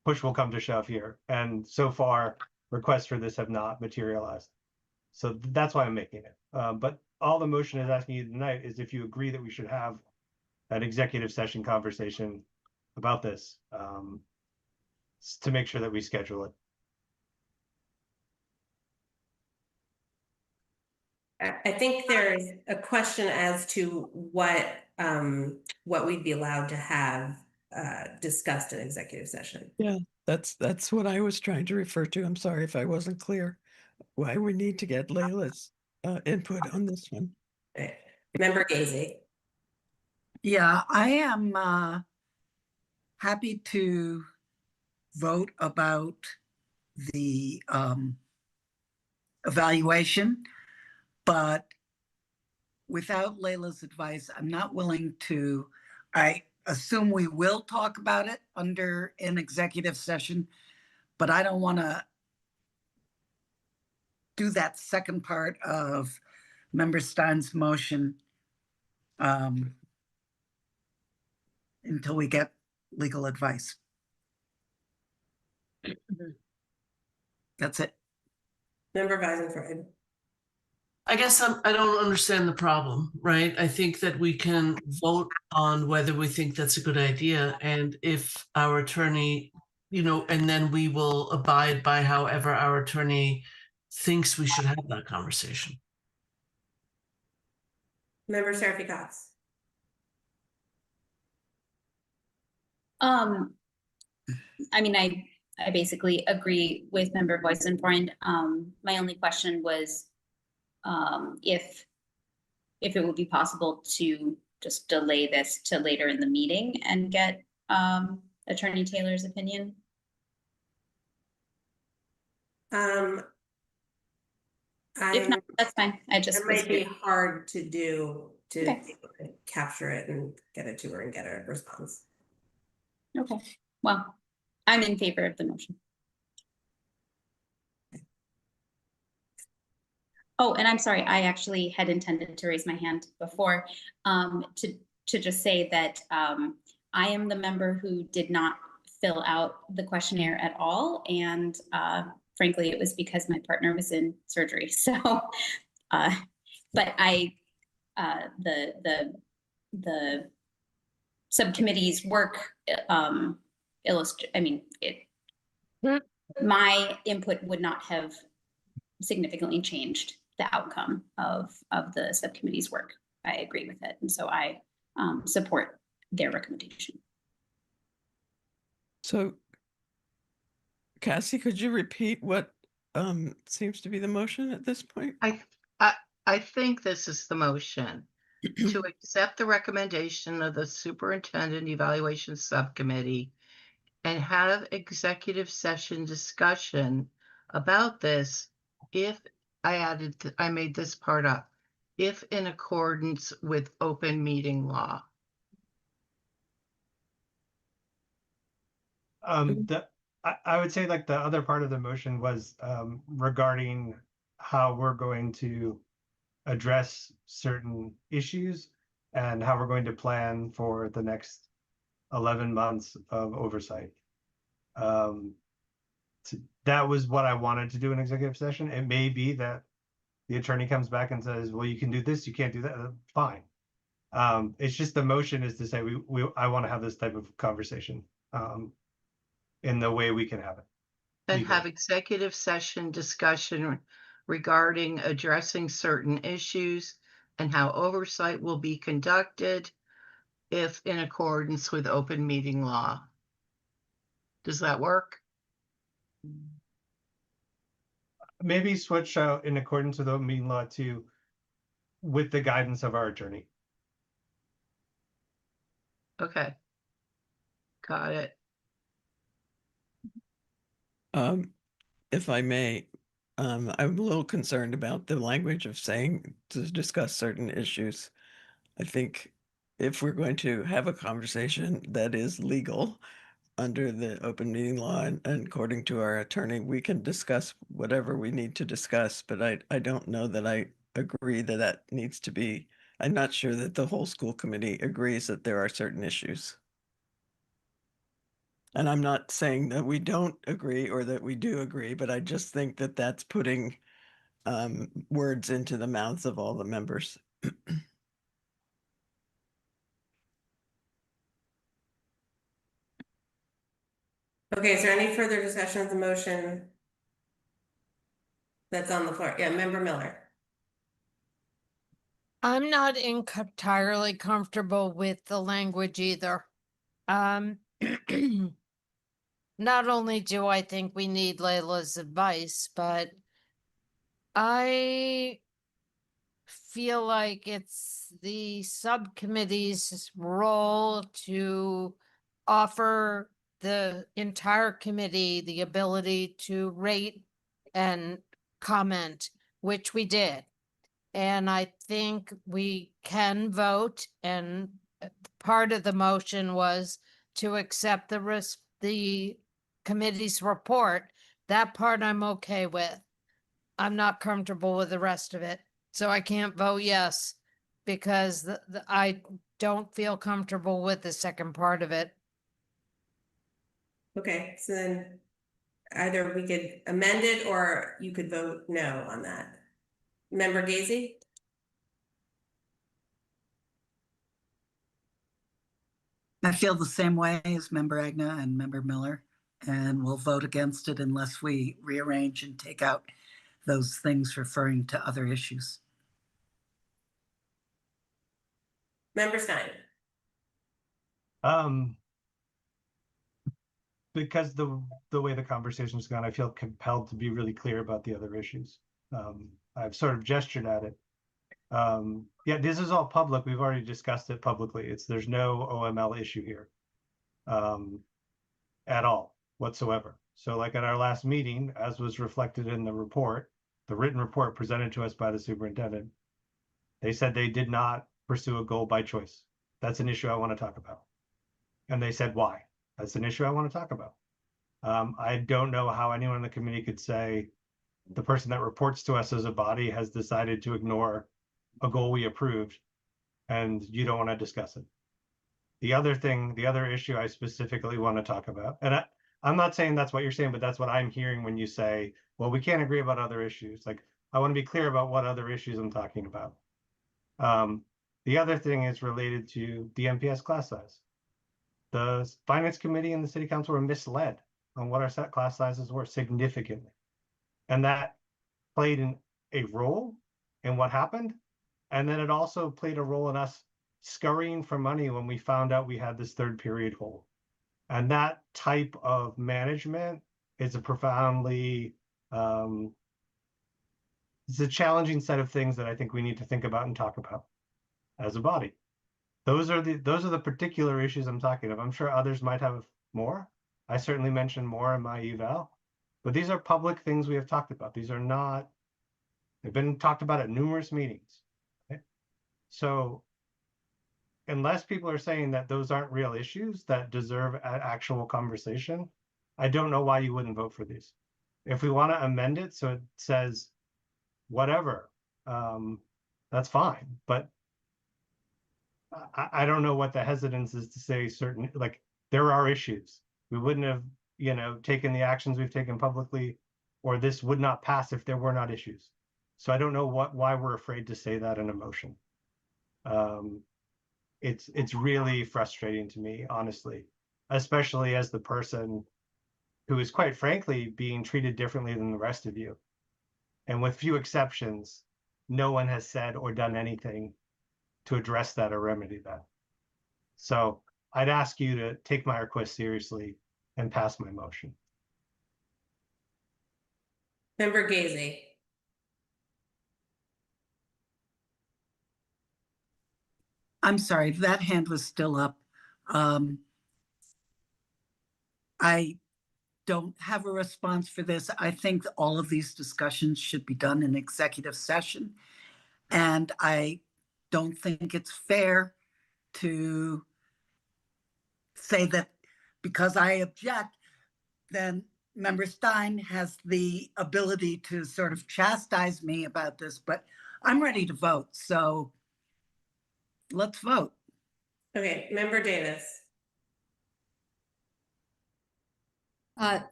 push will come to shove here, and so far requests for this have not materialized. So that's why I'm making it. But all the motion is asking you tonight is if you agree that we should have an executive session conversation about this, to make sure that we schedule it. I think there's a question as to what we'd be allowed to have discussed in executive session. Yeah, that's what I was trying to refer to. I'm sorry if I wasn't clear. Why we need to get Layla's input on this one. Right. Member Gazy. Yeah, I am happy to vote about the evaluation, but without Layla's advice, I'm not willing to. I assume we will talk about it under an executive session, but I don't want to do that second part of Member Stein's motion until we get legal advice. That's it. Member Weisenfreud. I guess I don't understand the problem, right? I think that we can vote on whether we think that's a good idea. And if our attorney, and then we will abide by however our attorney thinks we should have that conversation. Member Seraphy Cox. I mean, I basically agree with Member Weisenfreund. My only question was if it would be possible to just delay this to later in the meeting and get Attorney Taylor's opinion. If not, that's fine. It might be hard to do to capture it and get it to her and get a response. Okay. Well, I'm in favor of the motion. Oh, and I'm sorry, I actually had intended to raise my hand before to just say that I am the member who did not fill out the questionnaire at all. And frankly, it was because my partner was in surgery. So, but the subcommittee's work my input would not have significantly changed the outcome of the subcommittee's work. I agree with it. And so I support their recommendation. So Cassie, could you repeat what seems to be the motion at this point? I think this is the motion. To accept the recommendation of the Superintendent Evaluation Subcommittee and have executive session discussion about this if I made this part up. if in accordance with open meeting law. I would say like the other part of the motion was regarding how we're going to address certain issues and how we're going to plan for the next 11 months of oversight. That was what I wanted to do in executive session. It may be that the attorney comes back and says, well, you can do this, you can't do that. Fine. It's just the motion is to say I want to have this type of conversation in the way we can have it. And have executive session discussion regarding addressing certain issues and how oversight will be conducted if in accordance with open meeting law. Does that work? Maybe switch out in accordance with open meeting law to with the guidance of our attorney. Okay. Got it. If I may, I'm a little concerned about the language of saying to discuss certain issues. I think if we're going to have a conversation that is legal under the open meeting law and according to our attorney, we can discuss whatever we need to discuss, but I don't know that I agree that that needs to be, I'm not sure that the whole school committee agrees that there are certain issues. And I'm not saying that we don't agree or that we do agree, but I just think that that's putting words into the mouths of all the members. Okay, is there any further discussion of the motion that's on the floor? Yeah, Member Miller. I'm not entirely comfortable with the language either. Not only do I think we need Layla's advice, but I feel like it's the subcommittee's role to offer the entire committee the ability to rate and comment, which we did. And I think we can vote, and part of the motion was to accept the committee's report. That part I'm okay with. I'm not comfortable with the rest of it. So I can't vote yes, because I don't feel comfortable with the second part of it. Okay, so then either we could amend it or you could vote no on that. Member Gazy? I feel the same way as Member Agna and Member Miller, and we'll vote against it unless we rearrange and take out those things referring to other issues. Member Stein? Because the way the conversation's gone, I feel compelled to be really clear about the other issues. I've sort of gestured at it. Yeah, this is all public. We've already discussed it publicly. There's no OML issue here at all whatsoever. So like at our last meeting, as was reflected in the report, the written report presented to us by the superintendent, they said they did not pursue a goal by choice. That's an issue I want to talk about. And they said why. That's an issue I want to talk about. I don't know how anyone in the committee could say the person that reports to us as a body has decided to ignore a goal we approved and you don't want to discuss it. The other issue I specifically want to talk about, and I'm not saying that's what you're saying, but that's what I'm hearing when you say, well, we can't agree about other issues. Like, I want to be clear about what other issues I'm talking about. The other thing is related to the MPS class size. The finance committee and the city council were misled on what our set class sizes were significantly. And that played a role in what happened. And then it also played a role in us scurrying for money when we found out we had this third period hole. And that type of management is a profoundly, it's a challenging set of things that I think we need to think about and talk about as a body. Those are the particular issues I'm talking about. I'm sure others might have more. I certainly mentioned more in my eval, but these are public things we have talked about. They've been talked about at numerous meetings. Okay? So unless people are saying that those aren't real issues that deserve actual conversation, I don't know why you wouldn't vote for these. If we want to amend it so it says whatever, that's fine. But I don't know what the hesitance is to say certain, like, there are issues. We wouldn't have, taken the actions we've taken publicly, or this would not pass if there were not issues. So I don't know why we're afraid to say that in a motion. It's really frustrating to me, honestly, especially as the person who is, quite frankly, being treated differently than the rest of you. And with few exceptions, no one has said or done anything to address that or remedy that. So I'd ask you to take my request seriously and pass my motion. Member Gazy. I'm sorry, that hand was still up. I don't have a response for this. I think that all of these discussions should be done in executive session. And I don't think it's fair to say that because I object, then Member Stein has the ability to sort of chastise me about this, but I'm ready to vote. So let's vote. Okay, Member Davis.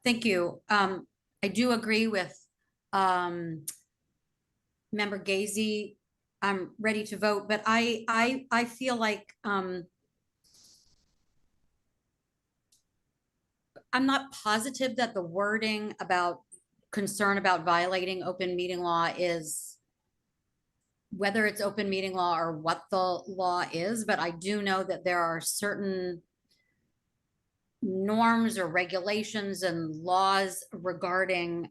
Thank you. I do agree with Member Gazy. I'm ready to vote, but I feel like I'm not positive that the wording about concern about violating open meeting law is whether it's open meeting law or what the law is, but I do know that there are certain norms or regulations and laws regarding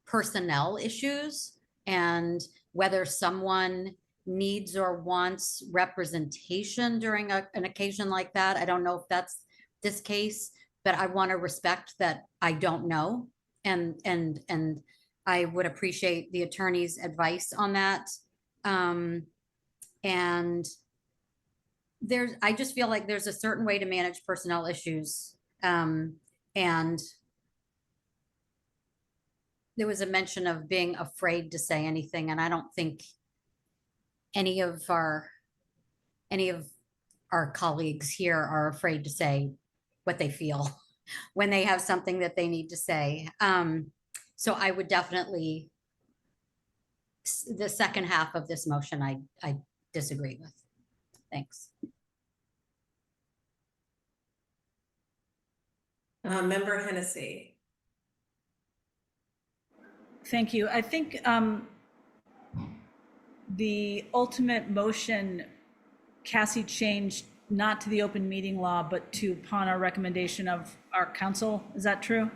personnel issues and whether someone needs or wants representation during an occasion like that. I don't know if that's this case, but I want to respect that I don't know, and I would appreciate the attorney's advice on that. And I just feel like there's a certain way to manage personnel issues. And there was a mention of being afraid to say anything, and I don't think any of our colleagues here are afraid to say what they feel when they have something that they need to say. So I would definitely, the second half of this motion, I disagree with. Thanks. Member Hennessy. Thank you. I think the ultimate motion, Cassie changed not to the open meeting law, but to upon our recommendation of our council. Is that true?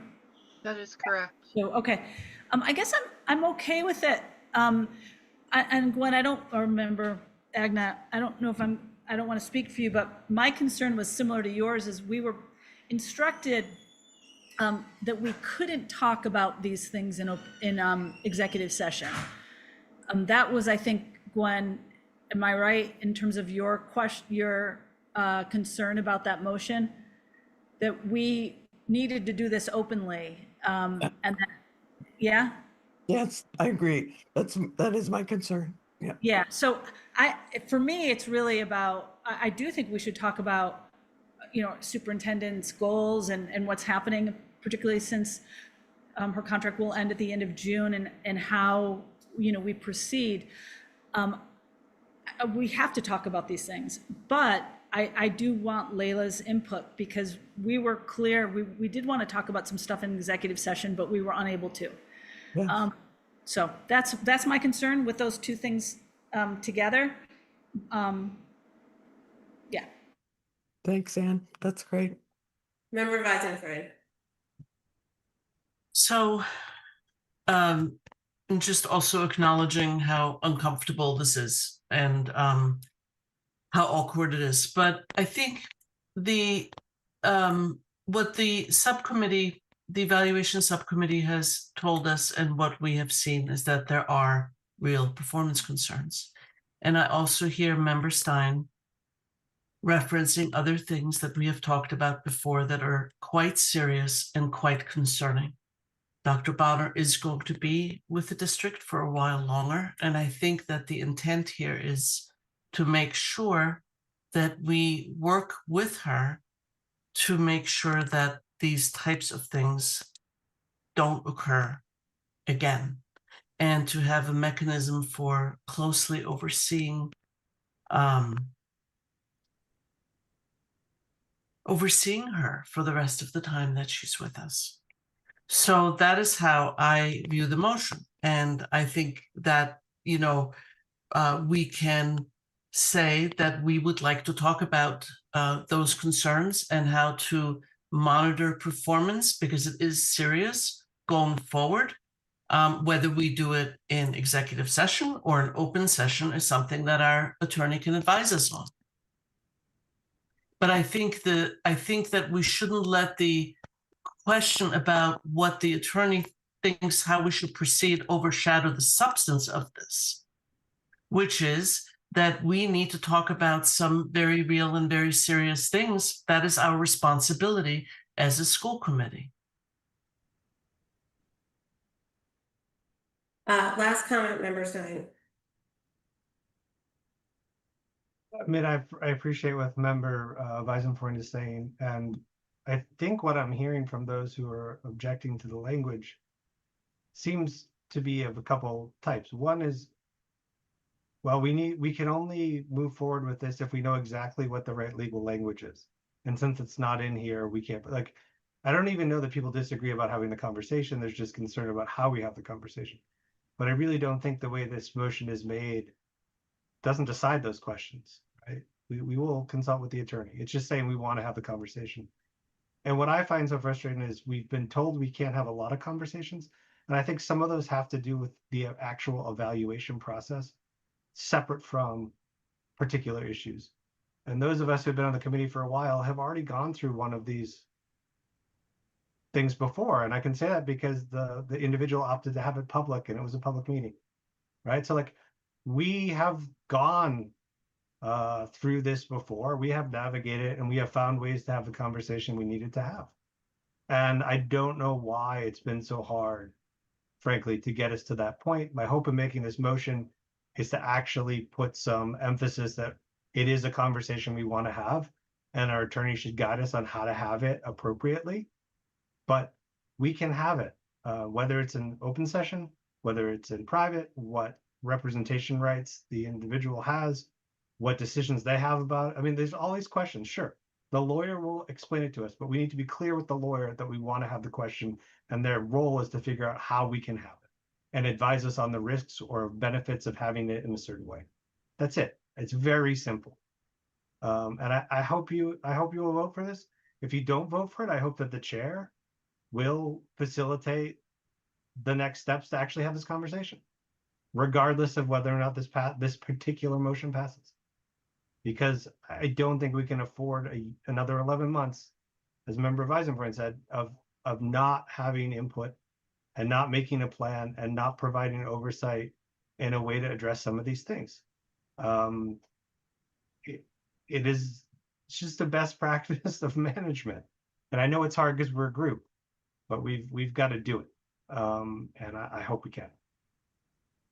That is correct. So, okay. I guess I'm okay with it. And Gwen, I don't remember, Agna, I don't know if I don't want to speak for you, but my concern was similar to yours, is we were instructed that we couldn't talk about these things in executive session. That was, I think, Gwen, am I right in terms of your question, your concern about that motion, that we needed to do this openly, and that, yeah? Yes, I agree. That is my concern. Yeah. Yeah. So for me, it's really about, I do think we should talk about, superintendent's goals and what's happening, particularly since her contract will end at the end of June, and how, we proceed. We have to talk about these things, but I do want Layla's input, because we were clear, we did want to talk about some stuff in executive session, but we were unable to. Yes. So that's my concern with those two things together. Yeah. Thanks, Anne. That's great. Member Weisenfried. So, and just also acknowledging how uncomfortable this is and how awkward it is. But I think what the subcommittee, the evaluation subcommittee, has told us, and what we have seen, is that there are real performance concerns. And I also hear Member Stein referencing other things that we have talked about before that are quite serious and quite concerning. Dr. Bonner is going to be with the district for a while longer, and I think that the intent here is to make sure that we work with her to make sure that these types of things don't occur again, and to have a mechanism for closely overseeing her for the rest of the time that she's with us. So that is how I view the motion. And I think that, we can say that we would like to talk about those concerns and how to monitor performance, because it is serious going forward. Whether we do it in executive session or an open session is something that our attorney can advise us on. But I think that we shouldn't let the question about what the attorney thinks how we should proceed overshadow the substance of this, which is that we need to talk about some very real and very serious things. That is our responsibility as a school committee. Last comment, Member Stein. I mean, I appreciate what Member Weisenfreund is saying, and I think what I'm hearing from those who are objecting to the language seems to be of a couple types. One is, well, we can only move forward with this if we know exactly what the right legal language is. And since it's not in here, we can't, like, I don't even know that people disagree about having the conversation. There's just concern about how we have the conversation. But I really don't think the way this motion is made doesn't decide those questions, right? We will consult with the attorney. It's just saying we want to have the conversation. And what I find so frustrating is we've been told we can't have a lot of conversations. And I think some of those have to do with the actual evaluation process, separate from particular issues. And those of us who've been on the committee for a while have already gone through one of these things before. And I can say that because the individual opted to have it public and it was a public meeting, right? So like we have gone through this before, we have navigated and we have found ways to have the conversation we needed to have. And I don't know why it's been so hard, frankly, to get us to that point. My hope in making this motion is to actually put some emphasis that it is a conversation we want to have, and our attorney should guide us on how to have it appropriately. But we can have it, whether it's an open session, whether it's in private, what representation rights the individual has, what decisions they have about it. I mean, there's all these questions. Sure, the lawyer will explain it to us, but we need to be clear with the lawyer that we want to have the question, and their role is to figure out how we can have it and advise us on the risks or benefits of having it in a certain way. That's it. It's very simple. And I hope you will vote for this. If you don't vote for it, I hope that the chair will facilitate the next steps to actually have this conversation, regardless of whether or not this particular motion passes. Because I don't think we can afford another 11 months, as Member Weisenfreund said, of not having input and not making a plan and not providing oversight in a way to address some of these things. It's just the best practice of management. And I know it's hard because we're a group, but we've got to do it. And I hope we can.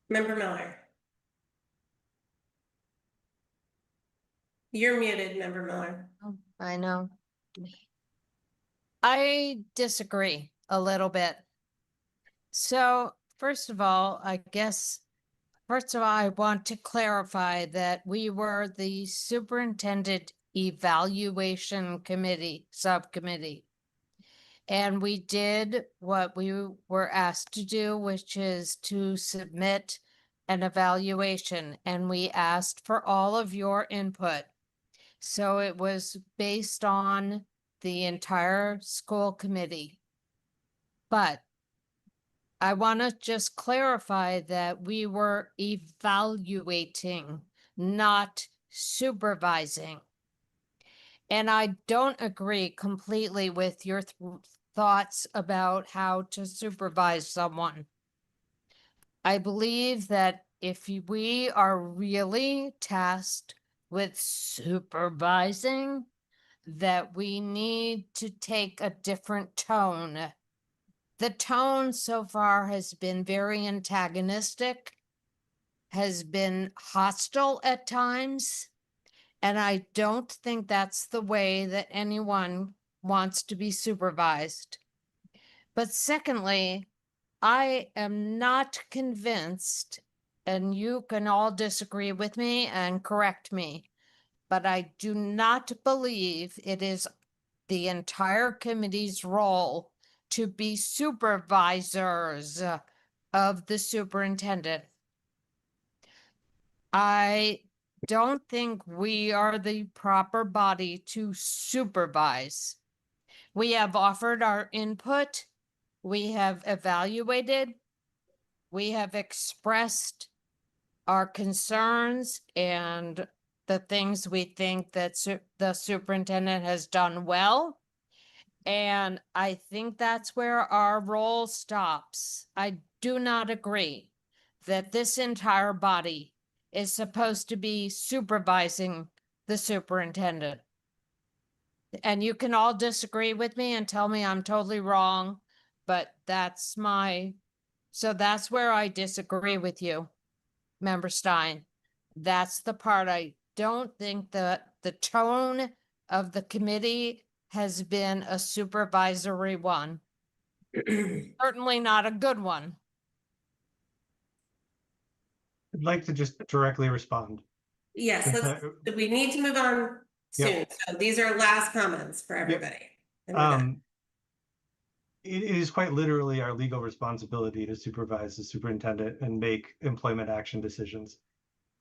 Member Miller. You're muted, Member Miller. Oh, I know. I disagree a little bit. So, first of all, I want to clarify that we were the Superintendent Evaluation Committee, subcommittee. And we did what we were asked to do, which is to submit an evaluation. And we asked for all of your input. So it was based on the entire school committee. But I want to just clarify that we were evaluating, not supervising. And I don't agree completely with your thoughts about how to supervise someone. I believe that if we are really tasked with supervising, that we need to take a different tone. The tone so far has been very antagonistic, has been hostile at times, and I don't think that's the way that anyone wants to be supervised. But secondly, I am not convinced, and you can all disagree with me and correct me, but I do not believe it is the entire committee's role to be supervisors of the superintendent. I don't think we are the proper body to supervise. We have offered our input. We have evaluated. We have expressed our concerns and the things we think that the superintendent has done well. And I think that's where our role stops. I do not agree that this entire body is supposed to be supervising the superintendent. And you can all disagree with me and tell me I'm totally wrong, but that's where I disagree with you, Member Stein. That's the part I don't think that the tone of the committee has been a supervisory one. Certainly not a good one. I'd like to just directly respond. Yes, Since we need to move on soon. Yep. So these are last comments for everybody. And we're done. It is quite literally our legal responsibility to supervise the superintendent and make employment action decisions.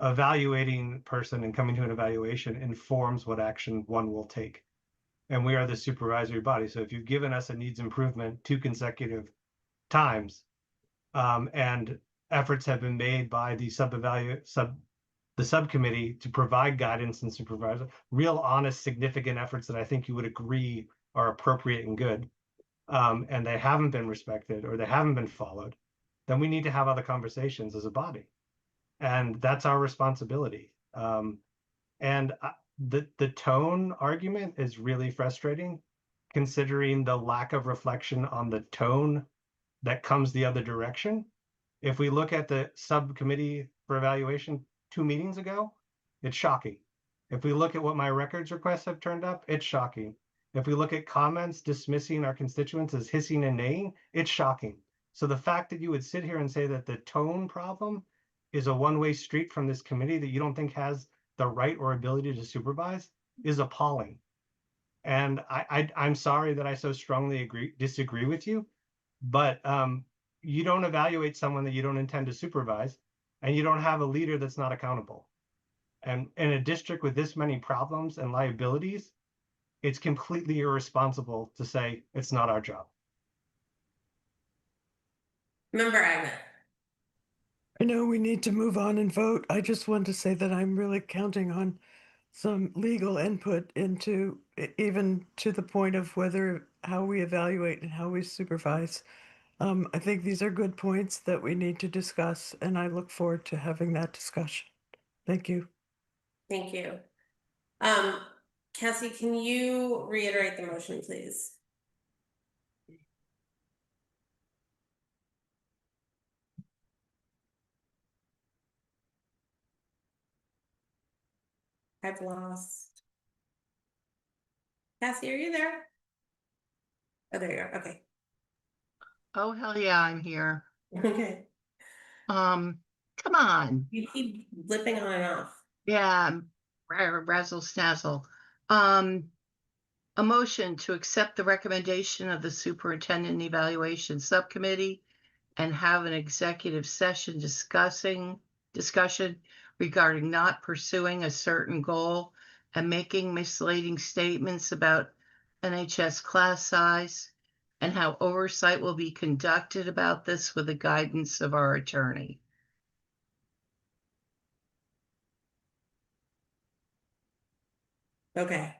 Evaluating person and coming to an evaluation informs what action one will take. And we are the supervisory body. So if you've given us a needs improvement 2 consecutive times, and efforts have been made by the subcommittee to provide guidance and supervise, real honest, significant efforts that I think you would agree are appropriate and good, and they haven't been respected or they haven't been followed, then we need to have other conversations as a body. And that's our responsibility. And the tone argument is really frustrating, considering the lack of reflection on the tone that comes the other direction. If we look at the subcommittee for evaluation 2 meetings ago, it's shocking. If we look at what my records requests have turned up, it's shocking. If we look at comments dismissing our constituents as hissing and neighing, it's shocking. So the fact that you would sit here and say that the tone problem is a one-way street from this committee that you don't think has the right or ability to supervise is appalling. And I'm sorry that I so strongly disagree with you, but you don't evaluate someone that you don't intend to supervise, and you don't have a leader that's not accountable. And in a district with this many problems and liabilities, it's completely irresponsible to say it's not our job. Member Agnew. I know we need to move on and vote. I just want to say that I'm really counting on some legal input into even to the point of how we evaluate and how we supervise. I think these are good points that we need to discuss, and I look forward to having that discussion. Thank you. Thank you. Cassie, can you reiterate the motion, please? I've lost. Cassie, are you there? Oh, there you are. Okay. Oh, hell yeah, I'm here. Okay. Come on. You keep blipping on and off. Yeah, razzle snazzle. A motion to accept the recommendation of the Superintendent Evaluation Subcommittee and have an executive session discussion regarding not pursuing a certain goal and making misleading statements about NHS class size, and how oversight will be conducted about this with the guidance of our attorney. Okay.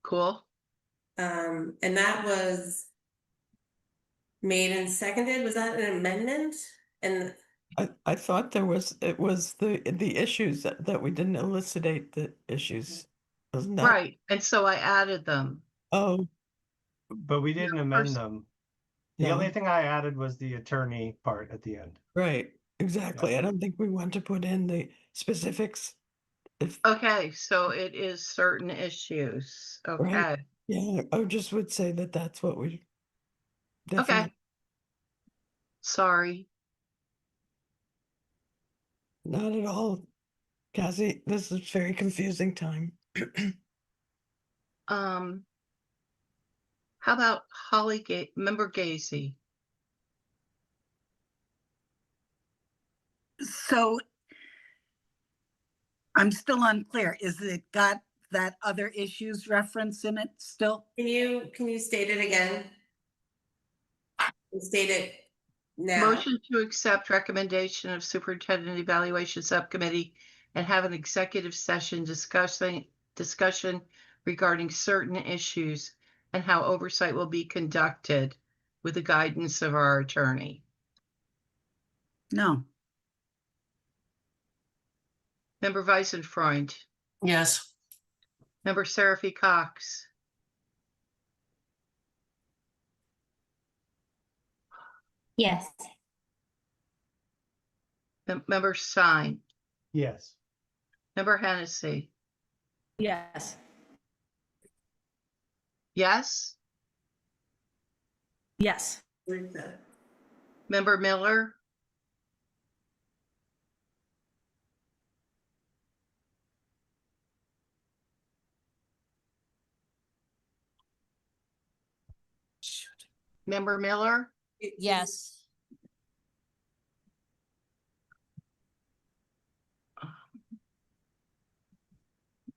Cool. And that was made and seconded. Was that an amendment? And I thought it was the issues that we didn't elucidate the issues. Wasn't that? Right, and so I added them. Oh, But we didn't amend them. The no. only thing I added was the attorney part at the end. Right, exactly. Yeah. I don't think we want to put in the specifics. Okay, so it is certain issues. Okay, Right. Yeah, I just would say that that's what we okay. definitely, Sorry. not at all. Cassie, this is very confusing time. How about Member Gacy? So I'm still unclear. Is it got that other issues reference in it still? Can you state it again? State it now. Motion to accept recommendation of Superintendent Evaluation Subcommittee and have an executive session discussion regarding certain issues and how oversight will be conducted with the guidance of our attorney. No. Member Weissenfreund, Yes. Member Seraphy Cox, Yes. Member Stein, Yes. Member Hennessy. Yes. Yes. Yes. Member Miller, Member Miller, Yes.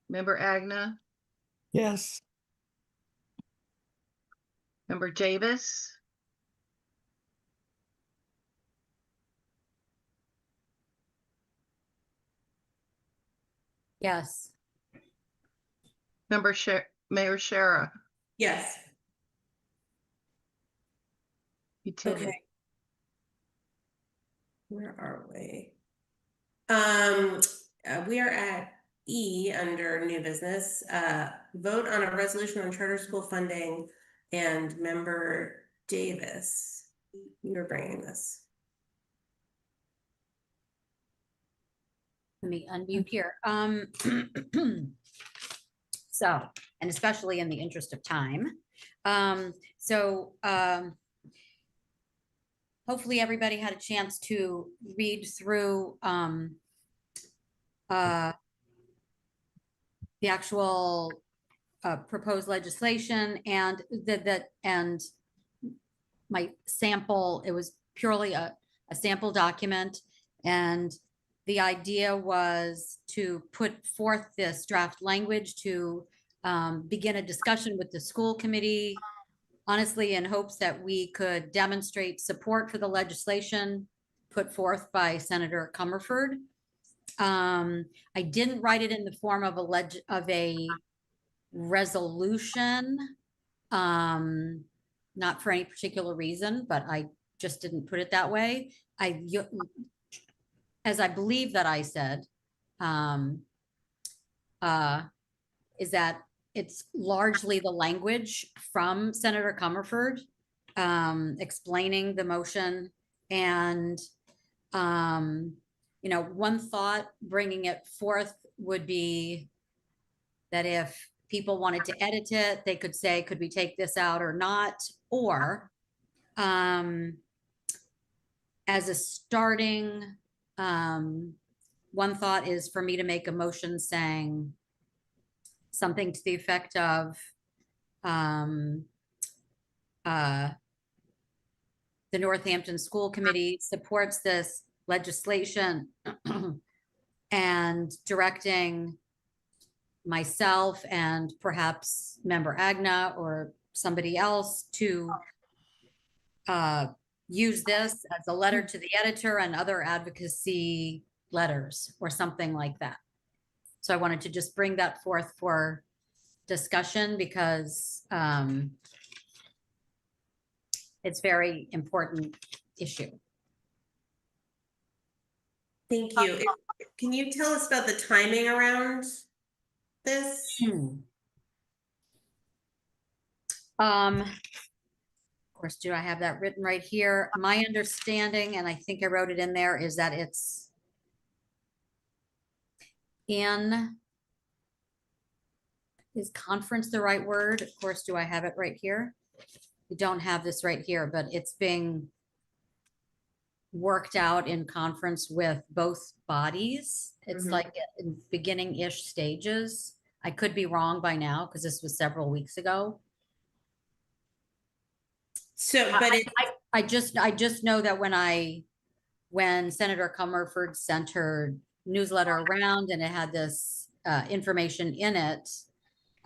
Member Agna, Yes, Member Davis, Yes. Member Mayor Shara. Yes. You did it. Okay. Where are we? We are at E under new business. Vote on a resolution on charter school funding, and Member Davis, you're bringing this. Let me unmute here. So, and especially in the interest of time. Hopefully everybody had a chance to read through the actual proposed legislation and and my sample. It was purely a sample document, and the idea was to put forth this draft language to begin a discussion with the school committee, honestly, in hopes that we could demonstrate support for the legislation put forth by Senator Comerford. I didn't write it in the form of a resolution, not for any particular reason, but I just didn't put it that way. As I believe that I said, is that it's largely the language from Senator Comerford explaining the motion. And, one thought bringing it forth would be that if people wanted to edit it, they could say, could we take this out or not? Or as a starting, one thought is for me to make a motion saying something to the effect of the Northampton School Committee supports this legislation and directing myself and perhaps Member Agna or somebody else to use this as a letter to the editor and other advocacy letters or something like that. So I wanted to just bring that forth for discussion because it's very important issue. Thank you. Can you tell us about the timing around this? Of course, do I have that written right here? My understanding, and I think I wrote it in there, is that it's is conference the right word? Of course, do I have it right here? We don't have this right here, but it's being worked out in conference with both bodies. It's like in beginning-ish stages. I could be wrong by now because this was several weeks ago. So, but I just know that when Senator Comerford sent her newsletter around and it had this information in it,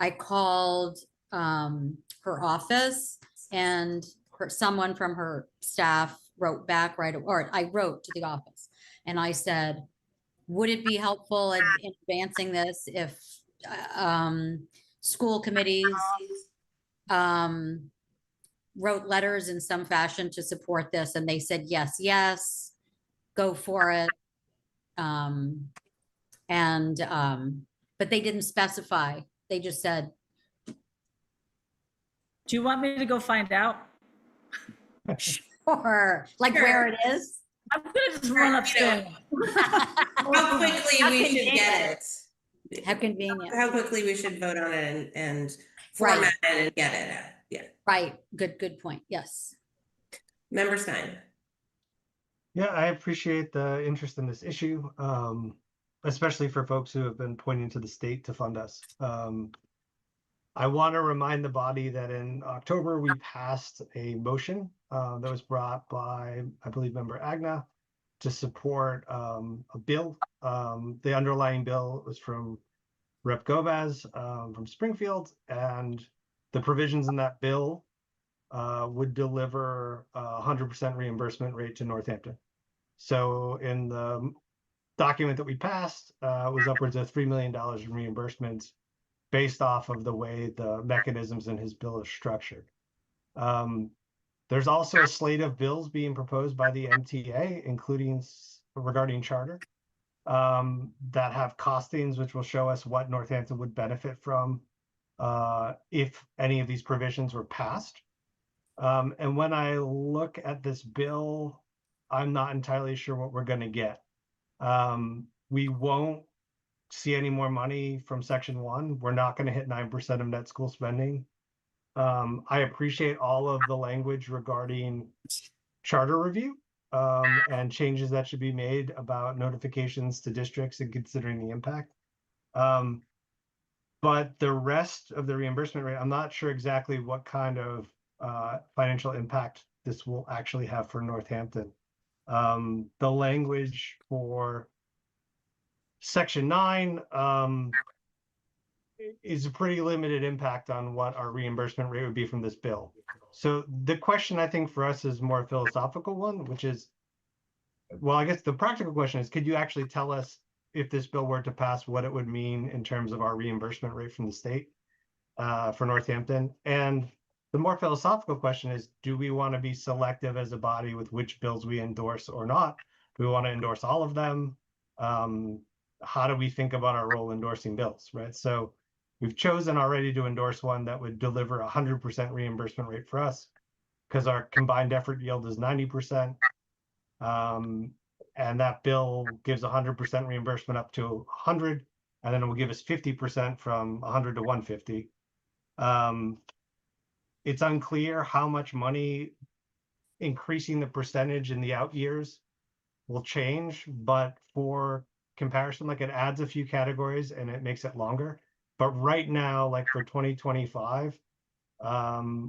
I called her office, and someone from her staff wrote back or I wrote to the office and I said, would it be helpful in advancing this if school committees wrote letters in some fashion to support this? And they said, yes, go for it. But they didn't specify. They just said, do you want me to go find out? Sure. Like where it is? I'm gonna just run upstairs. How quickly we should get it. How convenient. How quickly we should vote on it and format it and get it out. Yeah. Right. Good point. Yes. Member Stein. Yeah, I appreciate the interest in this issue, especially for folks who have been pointing to the state to fund us. I want to remind the body that in October, we passed a motion that was brought by, I believe, Member Agna to support a bill. The underlying bill was from Rep. Gomez from Springfield, and the provisions in that bill would deliver a 100% reimbursement rate to Northampton. So in the document that we passed, it was upwards of $3 million in reimbursements based off of the way the mechanisms in his bill are structured. There's also a slate of bills being proposed by the MTA, including regarding charter, that have costings, which will show us what Northampton would benefit from if any of these provisions were passed. And when I look at this bill, I'm not entirely sure what we're going to get. We won't see any more money from Section 1. We're not going to hit 9% of net school spending. I appreciate all of the language regarding charter review and changes that should be made about notifications to districts and considering the impact. But the rest of the reimbursement rate, I'm not sure exactly what kind of financial impact this will actually have for Northampton. The language for Section 9 is a pretty limited impact on what our reimbursement rate would be from this bill. So the question I think for us is more a philosophical one, which is, well, I guess the practical question is, could you actually tell us if this bill were to pass, what it would mean in terms of our reimbursement rate from the state for Northampton? And the more philosophical question is, do we want to be selective as a body with which bills we endorse or not? Do we want to endorse all of them? How do we think about our role endorsing bills, right? So we've chosen already to endorse one that would deliver 100% reimbursement rate for us because our combined effort yield is 90%. And that bill gives 100% reimbursement up to 100, and then it will give us 50% from 100 to 150. It's unclear how much money increasing the percentage in the out years will change, but for comparison, like it adds a few categories and it makes it longer. But right now, like for 2025, what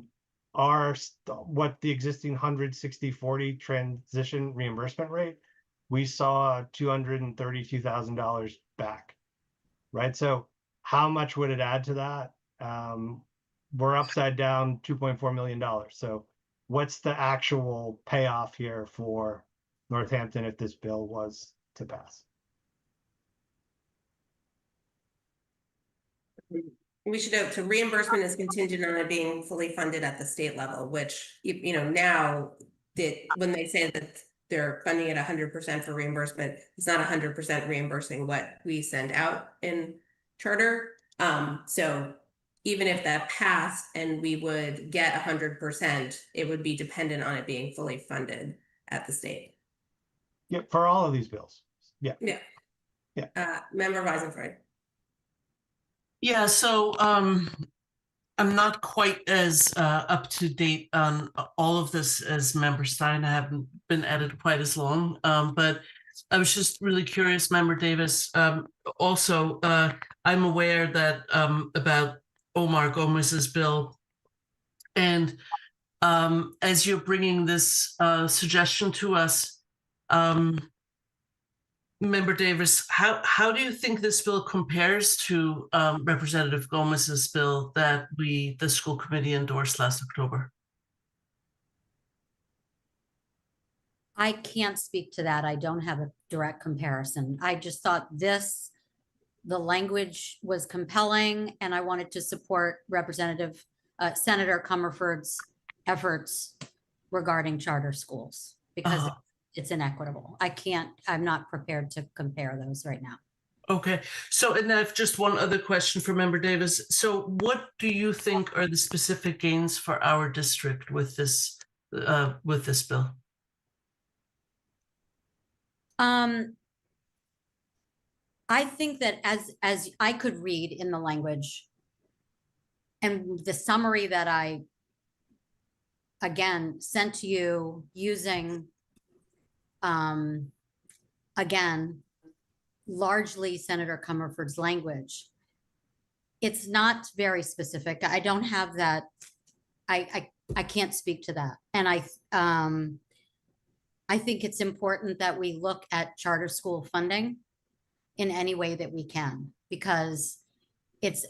the existing 160/40 transition reimbursement rate, we saw $232,000 back, right? So how much would it add to that? We're upside down $2.4 million. So what's the actual payoff here for Northampton if this bill was to pass? We should note, so reimbursement is contingent on it being fully funded at the state level, which, now that when they say that they're funding it 100% for reimbursement. It's not 100% reimbursing what we send out in charter. So even if that passed and we would get 100%, it would be dependent on it being fully funded at the state. Yep, for all of these bills. Yeah. Yeah. Yeah. Member Weisenfreud. Yeah, so I'm not quite as up to date on all of this as Member Stein. I haven't been at it quite as long, but I was just really curious, Member Davis. Also, I'm aware that about Omar Gomez's bill, and as you're bringing this suggestion to us, Member Davis, how do you think this bill compares to Representative Gomez's bill that the school committee endorsed last October? I can't speak to that. I don't have a direct comparison. I just thought the language was compelling, and I wanted to support Representative Senator Comerford's efforts regarding charter schools because it's inequitable. I'm not prepared to compare those right now. Okay, so and I have just one other question for Member Davis. So what do you think are the specific gains for our district with this bill? I think that as I could read in the language and the summary that I again sent to you using again largely Senator Comerford's language, it's not very specific. I don't have that. I can't speak to that. And I think it's important that we look at charter school funding in any way that we can, because it's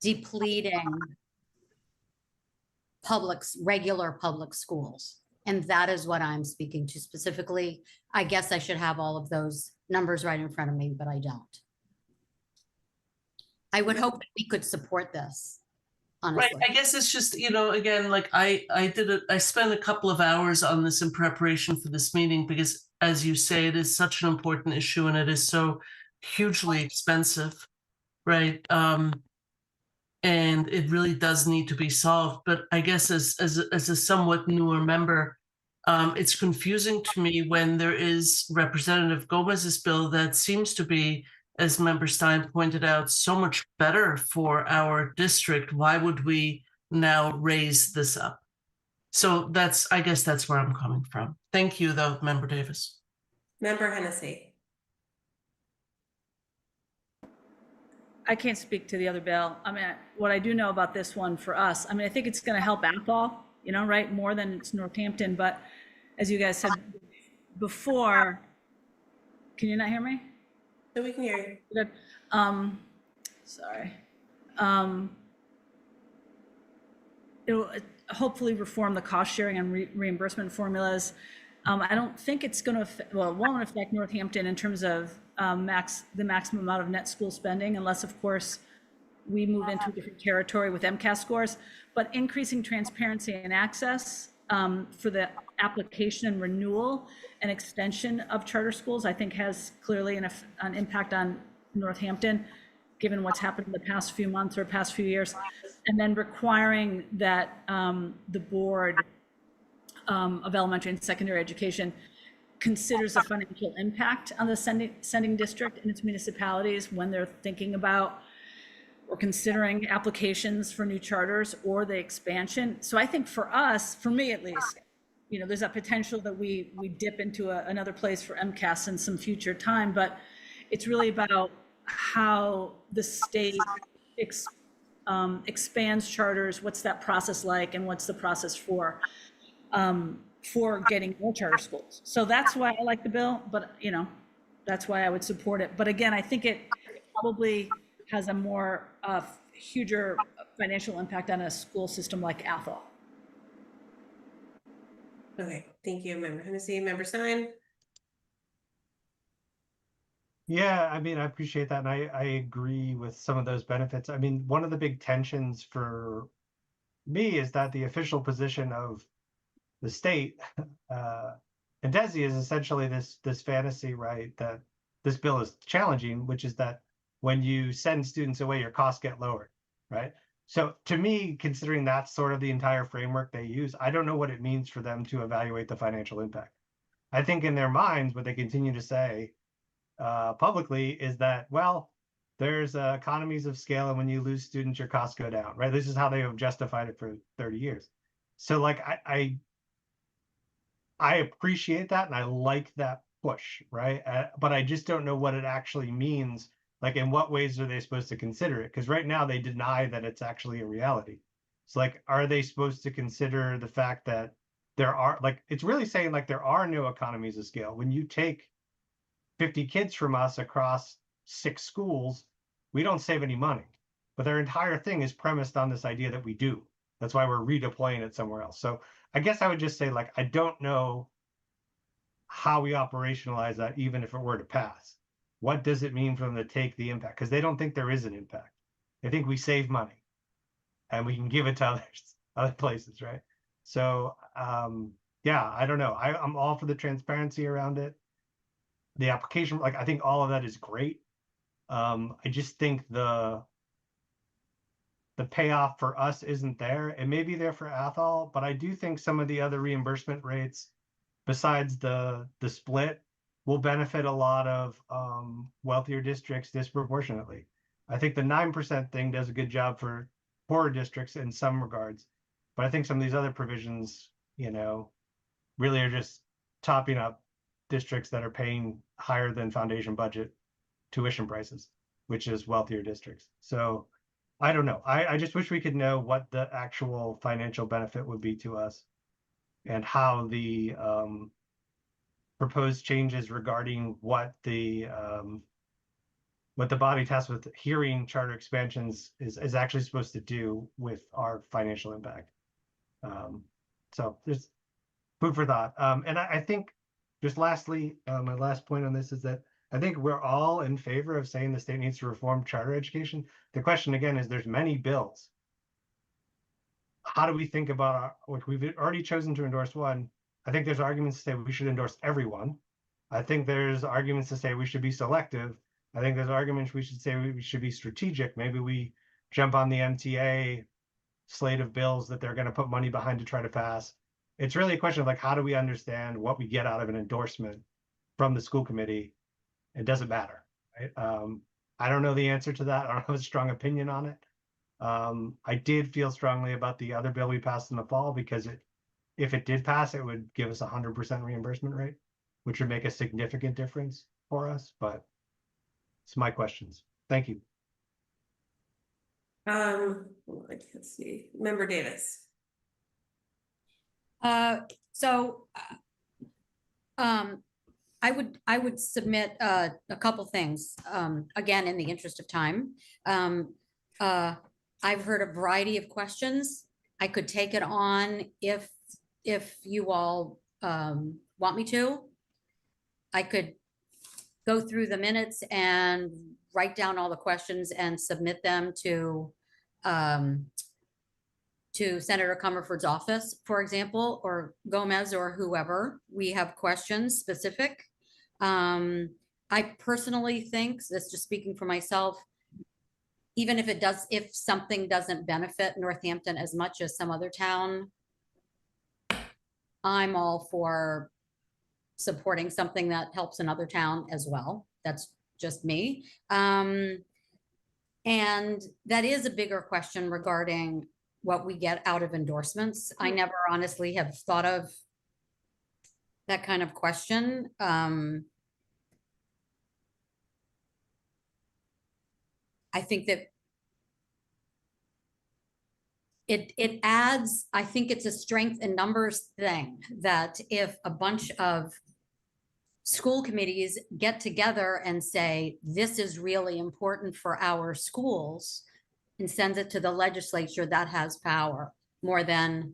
depleting regular public schools. And that is what I'm speaking to specifically. I guess I should have all of those numbers right in front of me, but I don't. I would hope that we could support this, honestly. Right, I guess it's just, again, like I spent a couple of hours on this in preparation for this meeting because, as you say, it is such an important issue and it is so hugely expensive, right? And it really does need to be solved. But I guess as a somewhat newer member, it's confusing to me when there is Representative Gomez's bill that seems to be, as Member Stein pointed out, so much better for our district. Why would we now raise this up? So I guess that's where I'm coming from. Thank you, though, Member Davis. Member Hennessy. I can't speak to the other bill. I mean, what I do know about this one for us, I mean, I think it's going to help Athol, right, more than it's Northampton. But as you guys said before, can you not hear me? So we can hear you. Good. Sorry. It'll hopefully reform the cost sharing and reimbursement formulas. I don't think it's going to, it won't affect Northampton in terms of the maximum amount of net school spending, unless, of course, we move into a different territory with MCAS scores. But increasing transparency and access for the application and renewal and extension of charter schools, I think has clearly an impact on Northampton, given what's happened in the past few months or past few years. And then requiring that the board of elementary and secondary education considers the financial impact on the sending district and its municipalities when they're thinking about or considering applications for new charters or the expansion. So I think for us, for me at least, there's a potential that we dip into another place for MCAS in some future time, but it's really about how the state expands charters, what's that process like, and what's the process for getting more charter schools. So that's why I like the bill, but that's why I would support it. But again, I think it probably has a more huger financial impact on a school system like Athol. Okay, thank you, Member Hennessy. Member Stein. Yeah, I mean, I appreciate that. And I agree with some of those benefits. I mean, one of the big tensions for me is that the official position of the state, and DESE is essentially this fantasy, right, that this bill is challenging, which is that when you send students away, your costs get lowered, right? So to me, considering that's sort of the entire framework they use, I don't know what it means for them to evaluate the financial impact. I think in their minds, what they continue to say publicly is that, well, there's economies of scale, and when you lose students, your costs go down, right? This is how they have justified it for 30 years. So like, I appreciate that, and I like that push, right? But I just don't know what it actually means. Like, in what ways are they supposed to consider it? Because right now they deny that it's actually a reality. So like, are they supposed to consider the fact that there are, like, it's really saying like there are no economies of scale. When you take 50 kids from us across 6 schools, we don't save any money. But their entire thing is premised on this idea that we do. That's why we're redeploying it somewhere else. So I guess I would just say, like, I don't know how we operationalize that, even if it were to pass. What does it mean for them to take the impact? Because they don't think there is an impact. They think we save money and we can give it to others, other places, right? So yeah, I don't know. I'm all for the transparency around it. The application, like, I think all of that is great. I just think the payoff for us isn't there. It may be there for Athol, but I do think some of the other reimbursement rates, besides the split, will benefit a lot of wealthier districts disproportionately. I think the 9% thing does a good job for poorer districts in some regards, but I think some of these other provisions, you know, really are just topping up districts that are paying higher than foundation budget tuition prices, which is wealthier districts. So I don't know. I just wish we could know what the actual financial benefit would be to us, and how the proposed changes regarding what the body tasked with hearing charter expansions is actually supposed to do with our financial impact. So there's food for thought. And I think, just lastly, my last point on this is that I think we're all in favor of saying the state needs to reform charter education. The question again is, there's many bills. How do we think about which we've already chosen to endorse one? I think there's arguments to say we should endorse everyone. I think there's arguments to say we should be selective. I think there's arguments we should say we should be strategic. Maybe we jump on the MTA slate of bills that they're going to put money behind to try to pass. It's really a question of, like, how do we understand what we get out of an endorsement from the school committee? It doesn't matter, right? I don't know the answer to that. I don't have a strong opinion on it. I did feel strongly about the other bill we passed in the fall, because if it did pass, it would give us 100% reimbursement rate, which would make a significant difference for us. But it's my questions. Thank you. I can't see. Member Davis. I would submit a couple things, again, in the interest of time. I've heard a variety of questions. I could take it on if you all want me to. I could go through the minutes and write down all the questions and submit them to Senator Comerford's office, for example, or Gomez, or whoever we have questions specific. I personally think, this just speaking for myself, even if something doesn't benefit Northampton as much as some other town, I'm all for supporting something that helps another town as well. That's just me. And that is a bigger question regarding what we get out of endorsements. I never honestly have thought of that kind of question. I think that it adds, I think it's a strength in numbers thing, that if a bunch of school committees get together and say, this is really important for our schools, and sends it to the legislature, that has power more than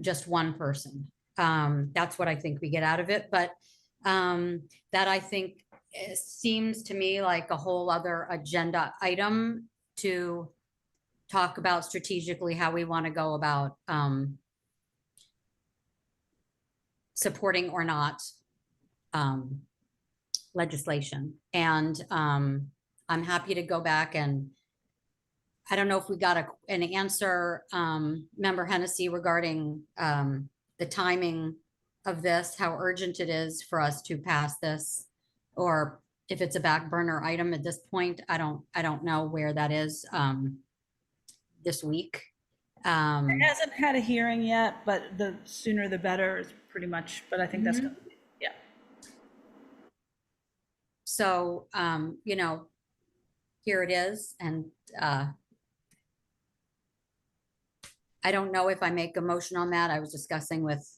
just one person. That's what I think we get out of it. But that, I think, seems to me like a whole other agenda item to talk about strategically how we want to go about supporting or not legislation. And I'm happy to go back, and I don't know if we got an answer, Member Hennessy, regarding the timing of this, how urgent it is for us to pass this, or if it's a back burner item at this point. I don't know where that is this week. It hasn't had a hearing yet, but the sooner the better is pretty much, but I think that's gonna be, yeah. So, you know, here it is. And I don't know if I make a motion on that. I was discussing with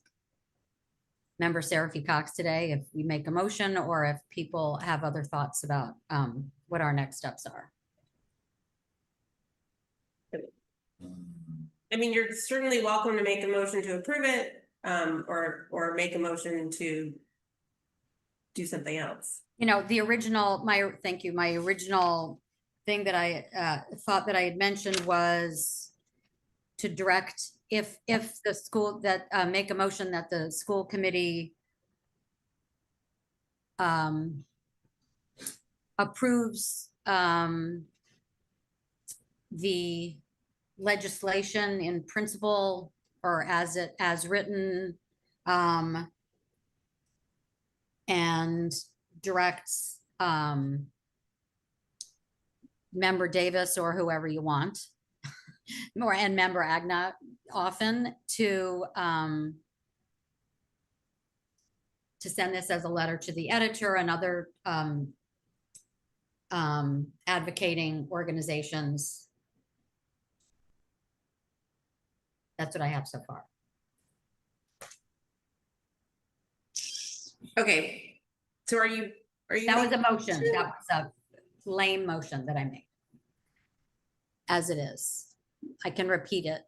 Member Seraphy Cox today, if we make a motion or if people have other thoughts about what our next steps are. I mean, you're certainly welcome to make a motion to approve it, or make a motion to do something else. You know, the original, thank you. My original thing that I thought that I had mentioned was to direct, if the school, that make a motion that the school committee approves the legislation in principle, or as written, and directs Member Davis, or whoever you want, and Member Agna often, to send this as a letter to the editor and other advocating organizations. That's what I have so far. Okay, so are you? That was a motion. That was a lame motion that I made. As it is. I can repeat it.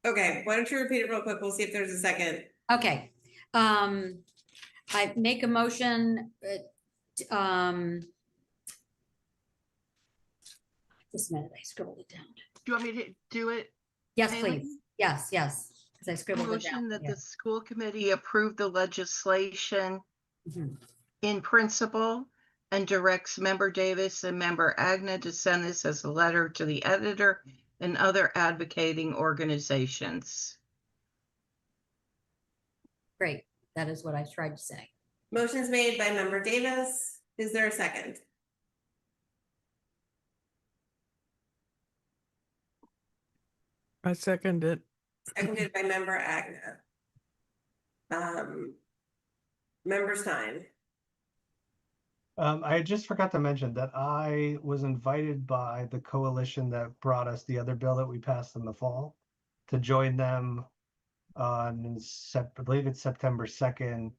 Okay, why don't you repeat it real quick? We'll see if there's a second. Okay. I make a motion. Just a minute, I scribbled it down. Do you want me to do it? Yes, Haley? please. Yes, yes. Because I scribbled it down. Motion that the school committee approve the legislation in principle and directs Member Davis and Member Agna to send this as a letter to the editor and other advocating organizations. Great. That is what I tried to say. Motion's made by Member Davis. Is there a second? I second it. Seconded by Member Agna. Member Stein. I just forgot to mention that I was invited by the coalition that brought us the other bill that we passed in the fall to join them on, I believe it's September 2nd,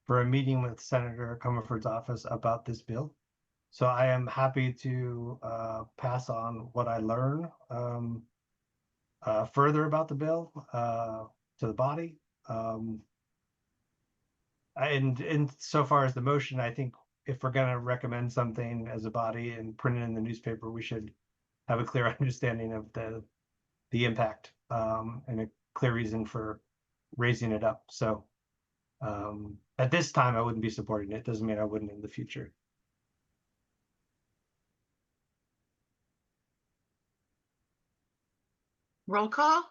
for a meeting with Senator Comerford's office about this bill. So I am happy to pass on what I learn further about the bill to the body. And so far as the motion, I think if we're going to recommend something as a body and print it in the newspaper, we should have a clear understanding of the impact and a clear reason for raising it up. So at this time, I wouldn't be supporting it. Doesn't mean I wouldn't in the future. Roll call?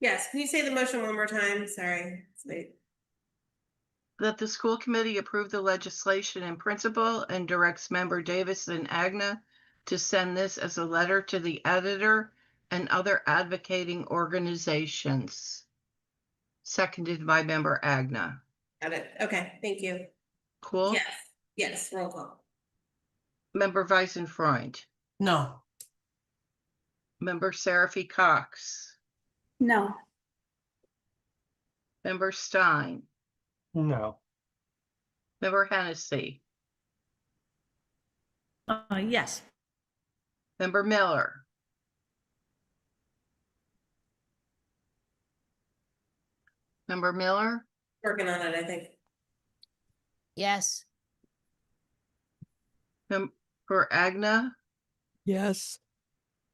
Yes, can you say the motion one more time? Sorry, it's late. That the school committee approve the legislation in principle and directs Member Davis and Agna to send this as a letter to the editor and other advocating organizations. Seconded by Member Agna. Got it. Okay, thank you. Cool? Yes, yes, roll call. Member Weisenfreund. No. Member Seraphy Cox. No. Member Stein. No. Member Hennessy. Yes. Member Miller. Member Miller. Working on it, I think. Yes. Member Agna. Yes.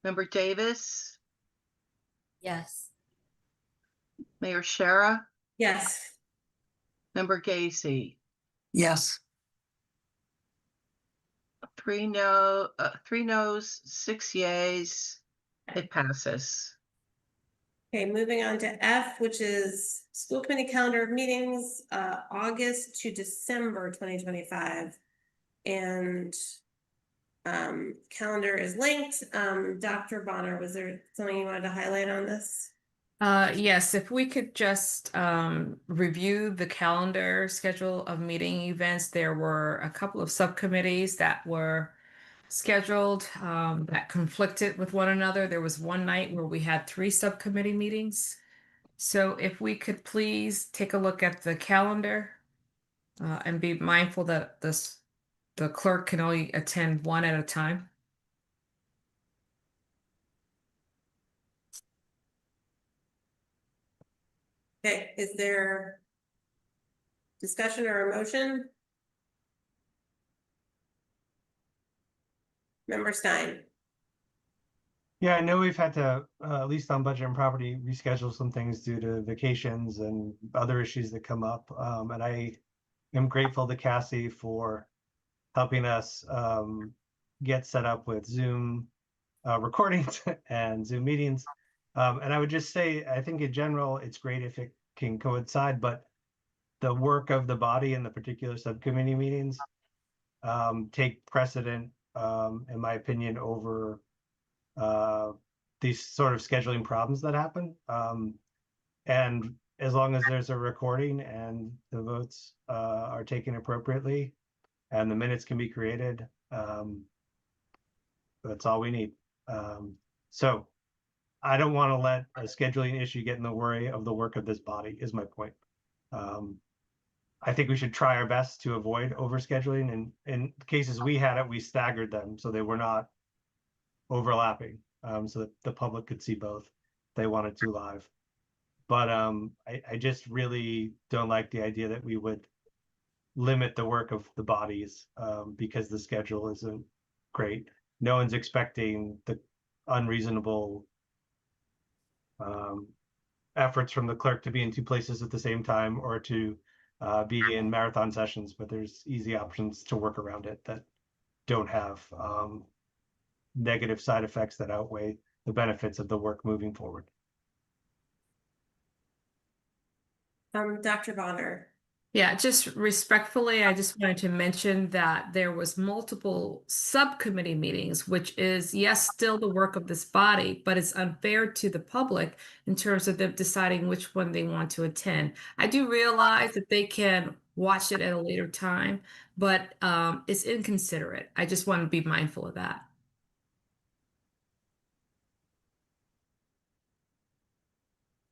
Member Davis. Yes. Mayor Shara. Yes. Member Gacy, Yes. 3 noes, 6 yays. It passes. Okay, moving on to F, which is school committee calendar of meetings, August to December 2025. And calendar is linked. Dr. Bonner, was there something you wanted to highlight on this? Yes, if we could just review the calendar schedule of meeting events. There were a couple of subcommittees that were scheduled that conflicted with one another. There was one night where we had 3 subcommittee meetings. So if we could please take a look at the calendar and be mindful that the clerk can only attend one at a time. Okay, is there discussion or a motion? Member Stein. Yeah, I know we've had to, at least on budget and property, reschedule some things due to vacations and other issues that come up. And I am grateful to Cassie for helping us get set up with Zoom recordings and Zoom meetings. And I would just say, I think in general, it's great if it can coincide, but the work of the body and the particular subcommittee meetings take precedent, in my opinion, over these sort of scheduling problems that happen. And as long as there's a recording and the votes are taken appropriately and the minutes can be created, that's all we need. So I don't want to let a scheduling issue get in the way of the work of this body, is my point. I think we should try our best to avoid overscheduling. And in cases we had it, we staggered them so they were not overlapping, so that the public could see both. They wanted to live. But I just really don't like the idea that we would limit the work of the bodies because the schedule isn't great. No one's expecting the unreasonable efforts from the clerk to be in 2 places at the same time or to be in marathon sessions, but there's easy options to work around it that don't have negative side effects that outweigh the benefits of the work moving forward. Dr. Bonner. Yeah, just respectfully, I just wanted to mention that there was multiple subcommittee meetings, which is, yes, still the work of this body, but it's unfair to the public in terms of them deciding which one they want to attend. I do realize that they can watch it at a later time, but it's inconsiderate. I just want to be mindful of that.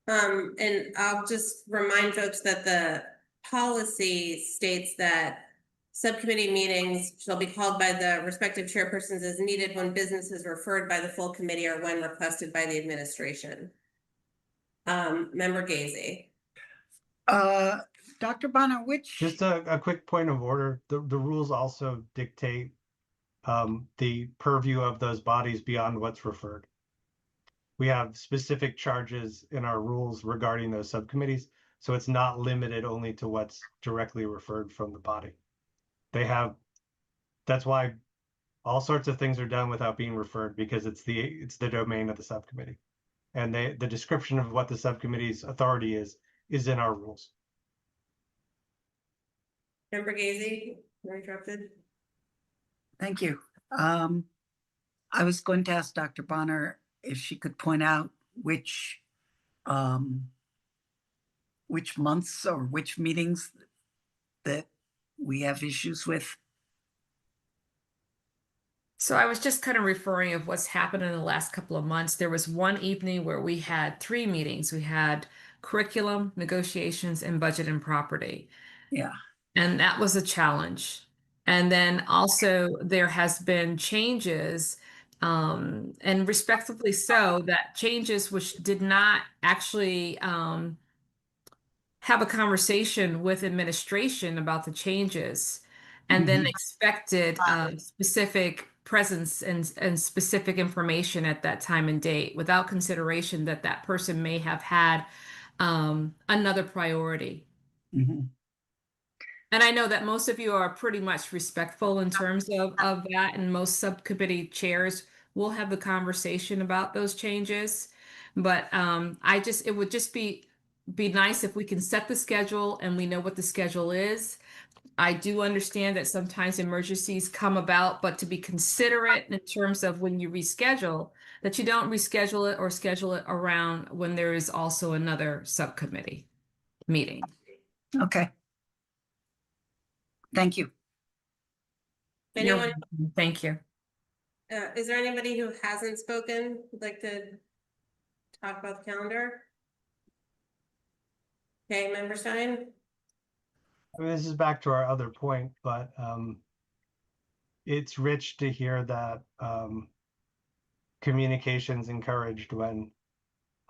And I'll just remind folks that the policy states that subcommittee meetings shall be called by the respective chairpersons as needed when business is referred by the full committee or when requested by the administration. Member Gazy. Dr. Bonner, which? Just a quick point of order. The rules also dictate the purview of those bodies beyond what's referred. We have specific charges in our rules regarding those subcommittees, so it's not limited only to what's directly referred from the body. That's why all sorts of things are done without being referred, because it's the domain of the subcommittee. And the description of what the subcommittee's authority is in our rules. Member Gazy, you're interrupted. Thank you. I was going to ask Dr. Bonner if she could point out which months or which meetings that we have issues with. So I was just kind of referring of what's happened in the last couple of months. There was one evening where we had 3 meetings. We had curriculum, negotiations, and budget and property. Yeah. And that was a challenge. And then also there has been changes, and respectively so, that changes which did not actually have a conversation with administration about the changes, and then expected specific presence and specific information at that time and date without consideration that that person may have had another priority. And I know that most of you are pretty much respectful in terms of that, and most subcommittee chairs will have the conversation about those changes. But it would just be nice if we can set the schedule and we know what the schedule is. I do understand that sometimes emergencies come about, but to be considerate in terms of when you reschedule, that you don't reschedule it or schedule it around when there is also another subcommittee meeting. Okay. Thank you. You're Anyone, welcome. Thank you. is there anybody who hasn't spoken who'd like to talk about the calendar? Okay, Member Stein? I mean, this is back to our other point, but it's rich to hear that communication's encouraged when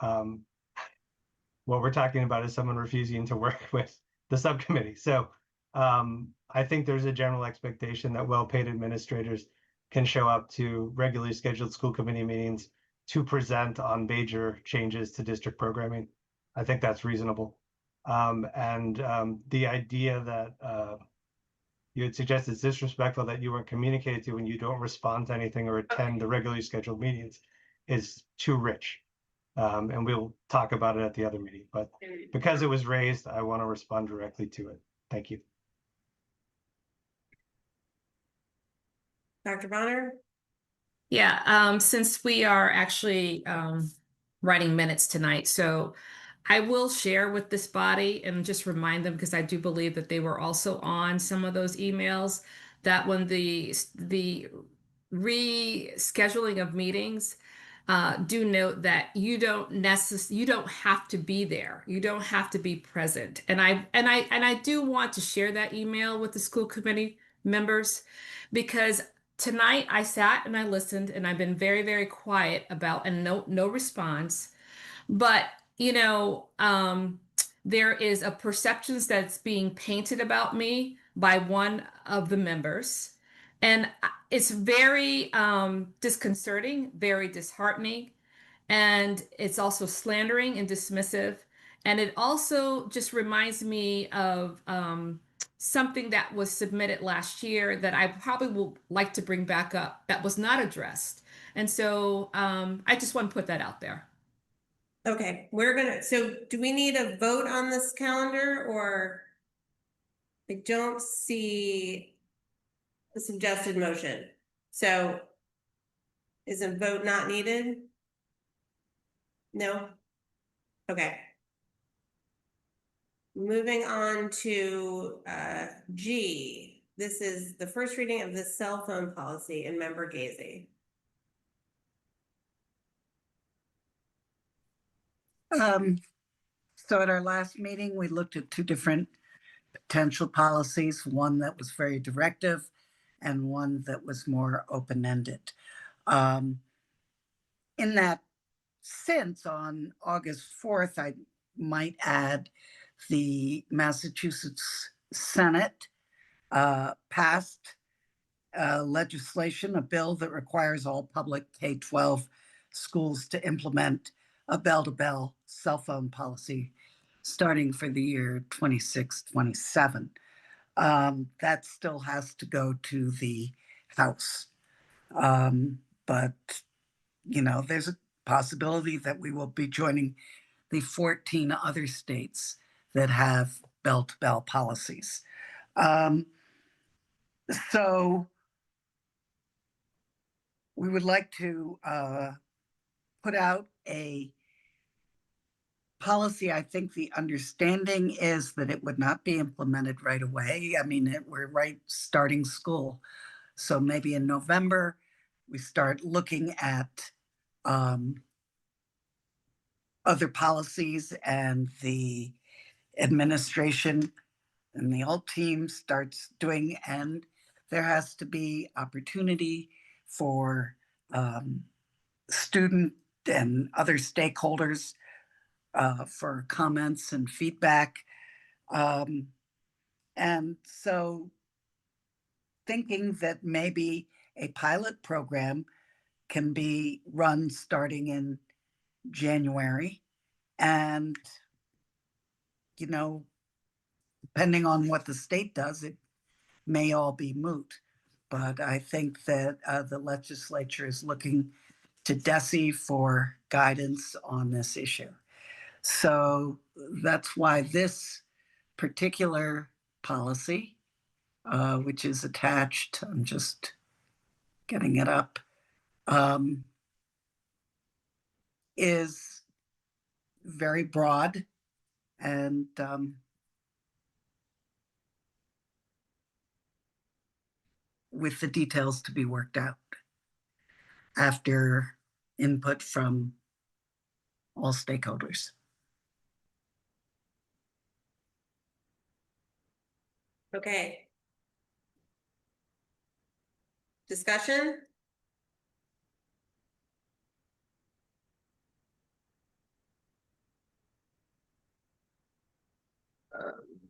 what we're talking about is someone refusing to work with the subcommittee. So I think there's a general expectation that well-paid administrators can show up to regularly scheduled school committee meetings to present on major changes to district programming. I think that's reasonable. The idea that you had suggested it's disrespectful that you weren't communicated to when you don't respond to anything or attend the regularly scheduled meetings is too rich. And we'll talk about it at the other meeting, but because it was raised, I want to respond directly to it. Thank you. Dr. Bonner? Yeah, since we are actually writing minutes tonight, so I will share with this body and just remind them, because I do believe that they were also on some of those emails, that when the rescheduling of meetings, do note that you don't have to be there. You don't have to be present. And I do want to share that email with the school committee members, because tonight I sat and I listened, and I've been very, very quiet about, and no response. But there is a perceptions that's being painted about me by one of the members, and it's very disconcerting, very disheartening, and it's also slandering and dismissive. And it also just reminds me of something that was submitted last year that I probably will like to bring back up that was not addressed. And so I just want to put that out there. Okay, so do we need a vote on this calendar, or I don't see the suggested motion? So is a vote not needed? No? Okay. Moving on to G. This is the first reading of the cell phone policy in Member Gazy. So at our last meeting, we looked at two different potential policies, one that was very directive and one that was more open-ended. In that sense, on August 4th, I might add the Massachusetts Senate passed legislation, a bill that requires all public K-12 schools to implement a bell-to-bell cell phone policy starting for the year 26-27. That still has to go to the House. But, there's a possibility that we will be joining the 14 other states that have bell-to-bell policies. So we would like to put out a policy. I think the understanding is that it would not be implemented right away. I mean, we're starting school. So maybe in November, we start looking at other policies, and the administration and the whole team starts doing, and there has to be opportunity for student and other stakeholders for comments and feedback. And so thinking that maybe a pilot program can be run starting in January, and depending on what the state does, it may all be moot. But I think that the legislature is looking to DESE for guidance on this issue. So that's why this particular policy, which is attached, I'm just getting it up, is very broad and with the details to be worked out after input from all stakeholders. Okay. Discussion?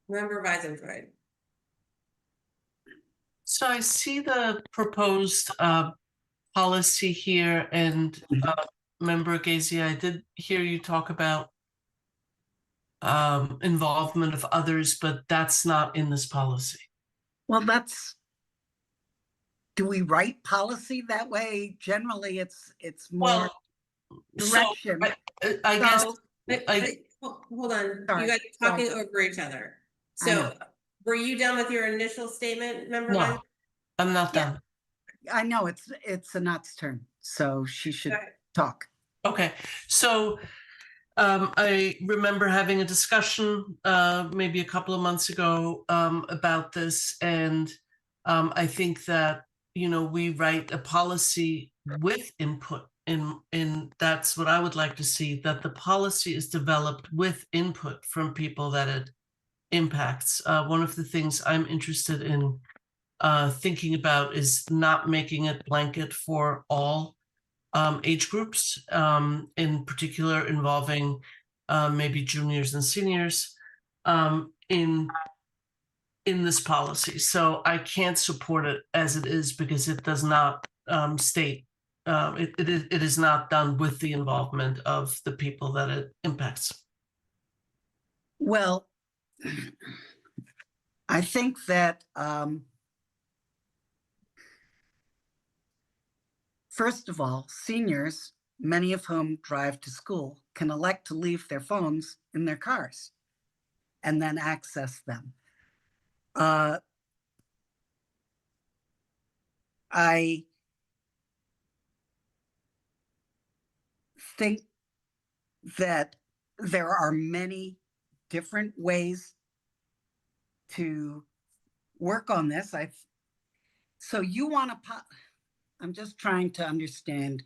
Member Weisenfreud. So I see the proposed policy here, and Member Gazy, I did hear you talk about involvement of others, but that's not in this policy. Well, do we write policy that way? Generally, it's more direction. So I guess. Hold on, Sorry, you guys are talking over each other. So were you done with your initial statement, Member Weisenfreud? No, I'm not done. I know it's Anat's turn, so she should talk. Okay, so I remember having a discussion maybe a couple of months ago about this, and I think that, you know, we write a policy with input, and that's what I would like to see, that the policy is developed with input from people that it impacts. One of the things I'm interested in thinking about is not making it blanket for all age groups, in particular involving maybe juniors and seniors in this policy. So I can't support it as it is because it does not state, it is not done with the involvement of the people that it impacts. Well, I think that first of all, seniors, many of whom drive to school, can elect to leave their phones in their cars and then access them. I think that there are many different ways to work on this. So you want to, I'm just trying to understand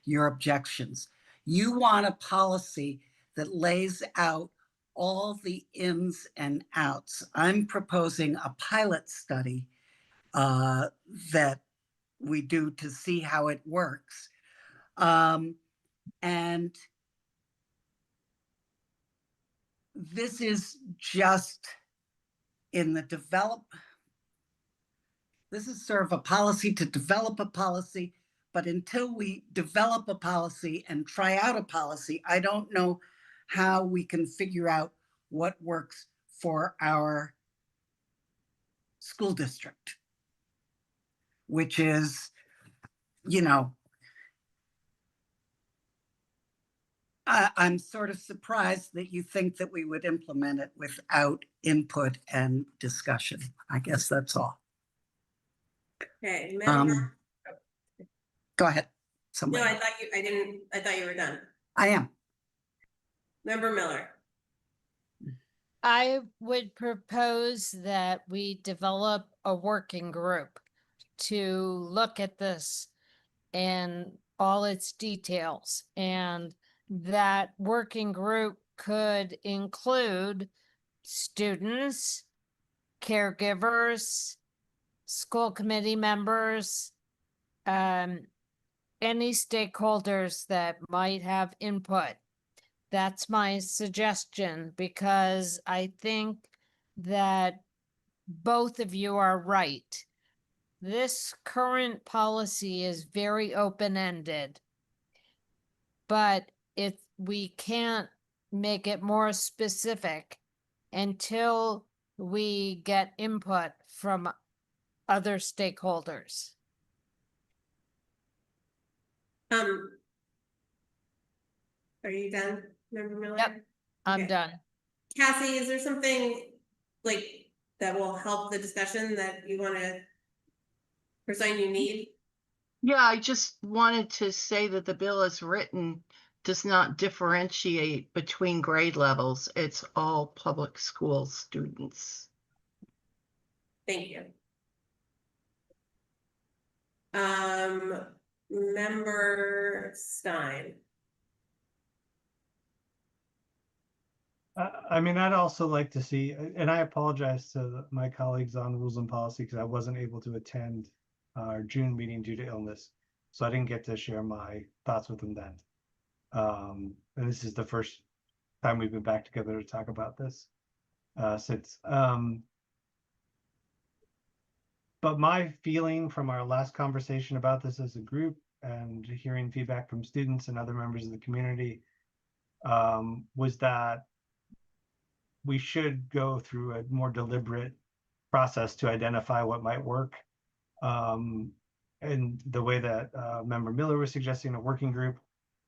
your objections. You want a policy that lays out all the ins and outs. I'm proposing a pilot study that we do to see how it works. And this is just in the this is sort of a policy to develop a policy, but until we develop a policy and try out a policy, I don't know how we can figure out what works for our school district, which is, you know, I'm sort of surprised that you think that we would implement it without input and discussion. I guess that's all. Okay, member. Go ahead. No, I thought you were done. I am. Member Miller. I would propose that we develop a working group to look at this and all its details. And that working group could include students, caregivers, school committee members, any stakeholders that might have input. That's my suggestion, because I think that both of you are right. This current policy is very open-ended, but we can't make it more specific until we get input from other stakeholders. Are you done, Member Miller? Yep, I'm Okay. done. Cassie, is there something like that will help the discussion that you want to, or something you need? Yeah, I just wanted to say that the bill as written does not differentiate between grade levels. It's all public school students. Thank you. Member Stein. I mean, I'd also like to see, and I apologize to my colleagues on Rules and Policy because I wasn't able to attend our June meeting due to illness. So I didn't get to share my thoughts with them then. And this is the first time we've been back together to talk about this since. But my feeling from our last conversation about this as a group and hearing feedback from students and other members of the community was that we should go through a more deliberate process to identify what might work. And the way that Member Miller was suggesting a working group,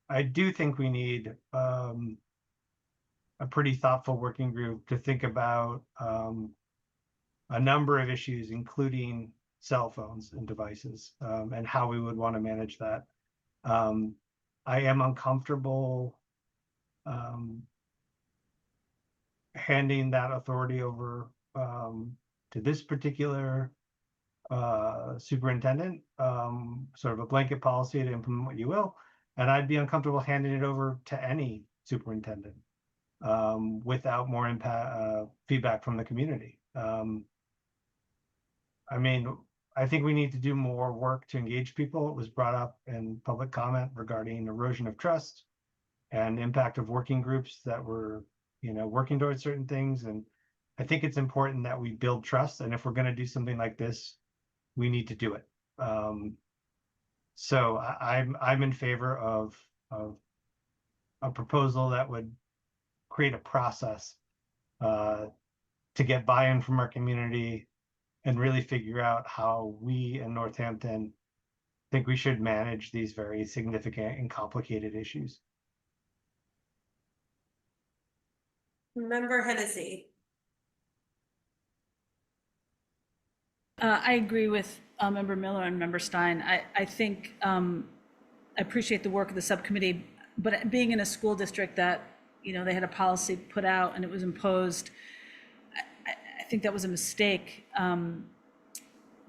I do think we need a pretty thoughtful working group to think about a number of issues, including cell phones and devices, and how we would want to manage that. I am uncomfortable handing that authority over to this particular superintendent, sort of a blanket policy to implement what you will, and I'd be uncomfortable handing it over to any superintendent without more feedback from the community. I mean, I think we need to do more work to engage people. It was brought up in public comment regarding erosion of trust and impact of working groups that were, working towards certain things. And I think it's important that we build trust. And if we're going to do something like this, we need to do it. So I'm in favor of a proposal that would create a process to get buy-in from our community and really figure out how we in Northampton think we should manage these very significant and complicated issues. Member Hennessy. I agree with Member Miller and Member Stein. I think I appreciate the work of the subcommittee, but being in a school district that, they had a policy put out and it was imposed, I think that was a mistake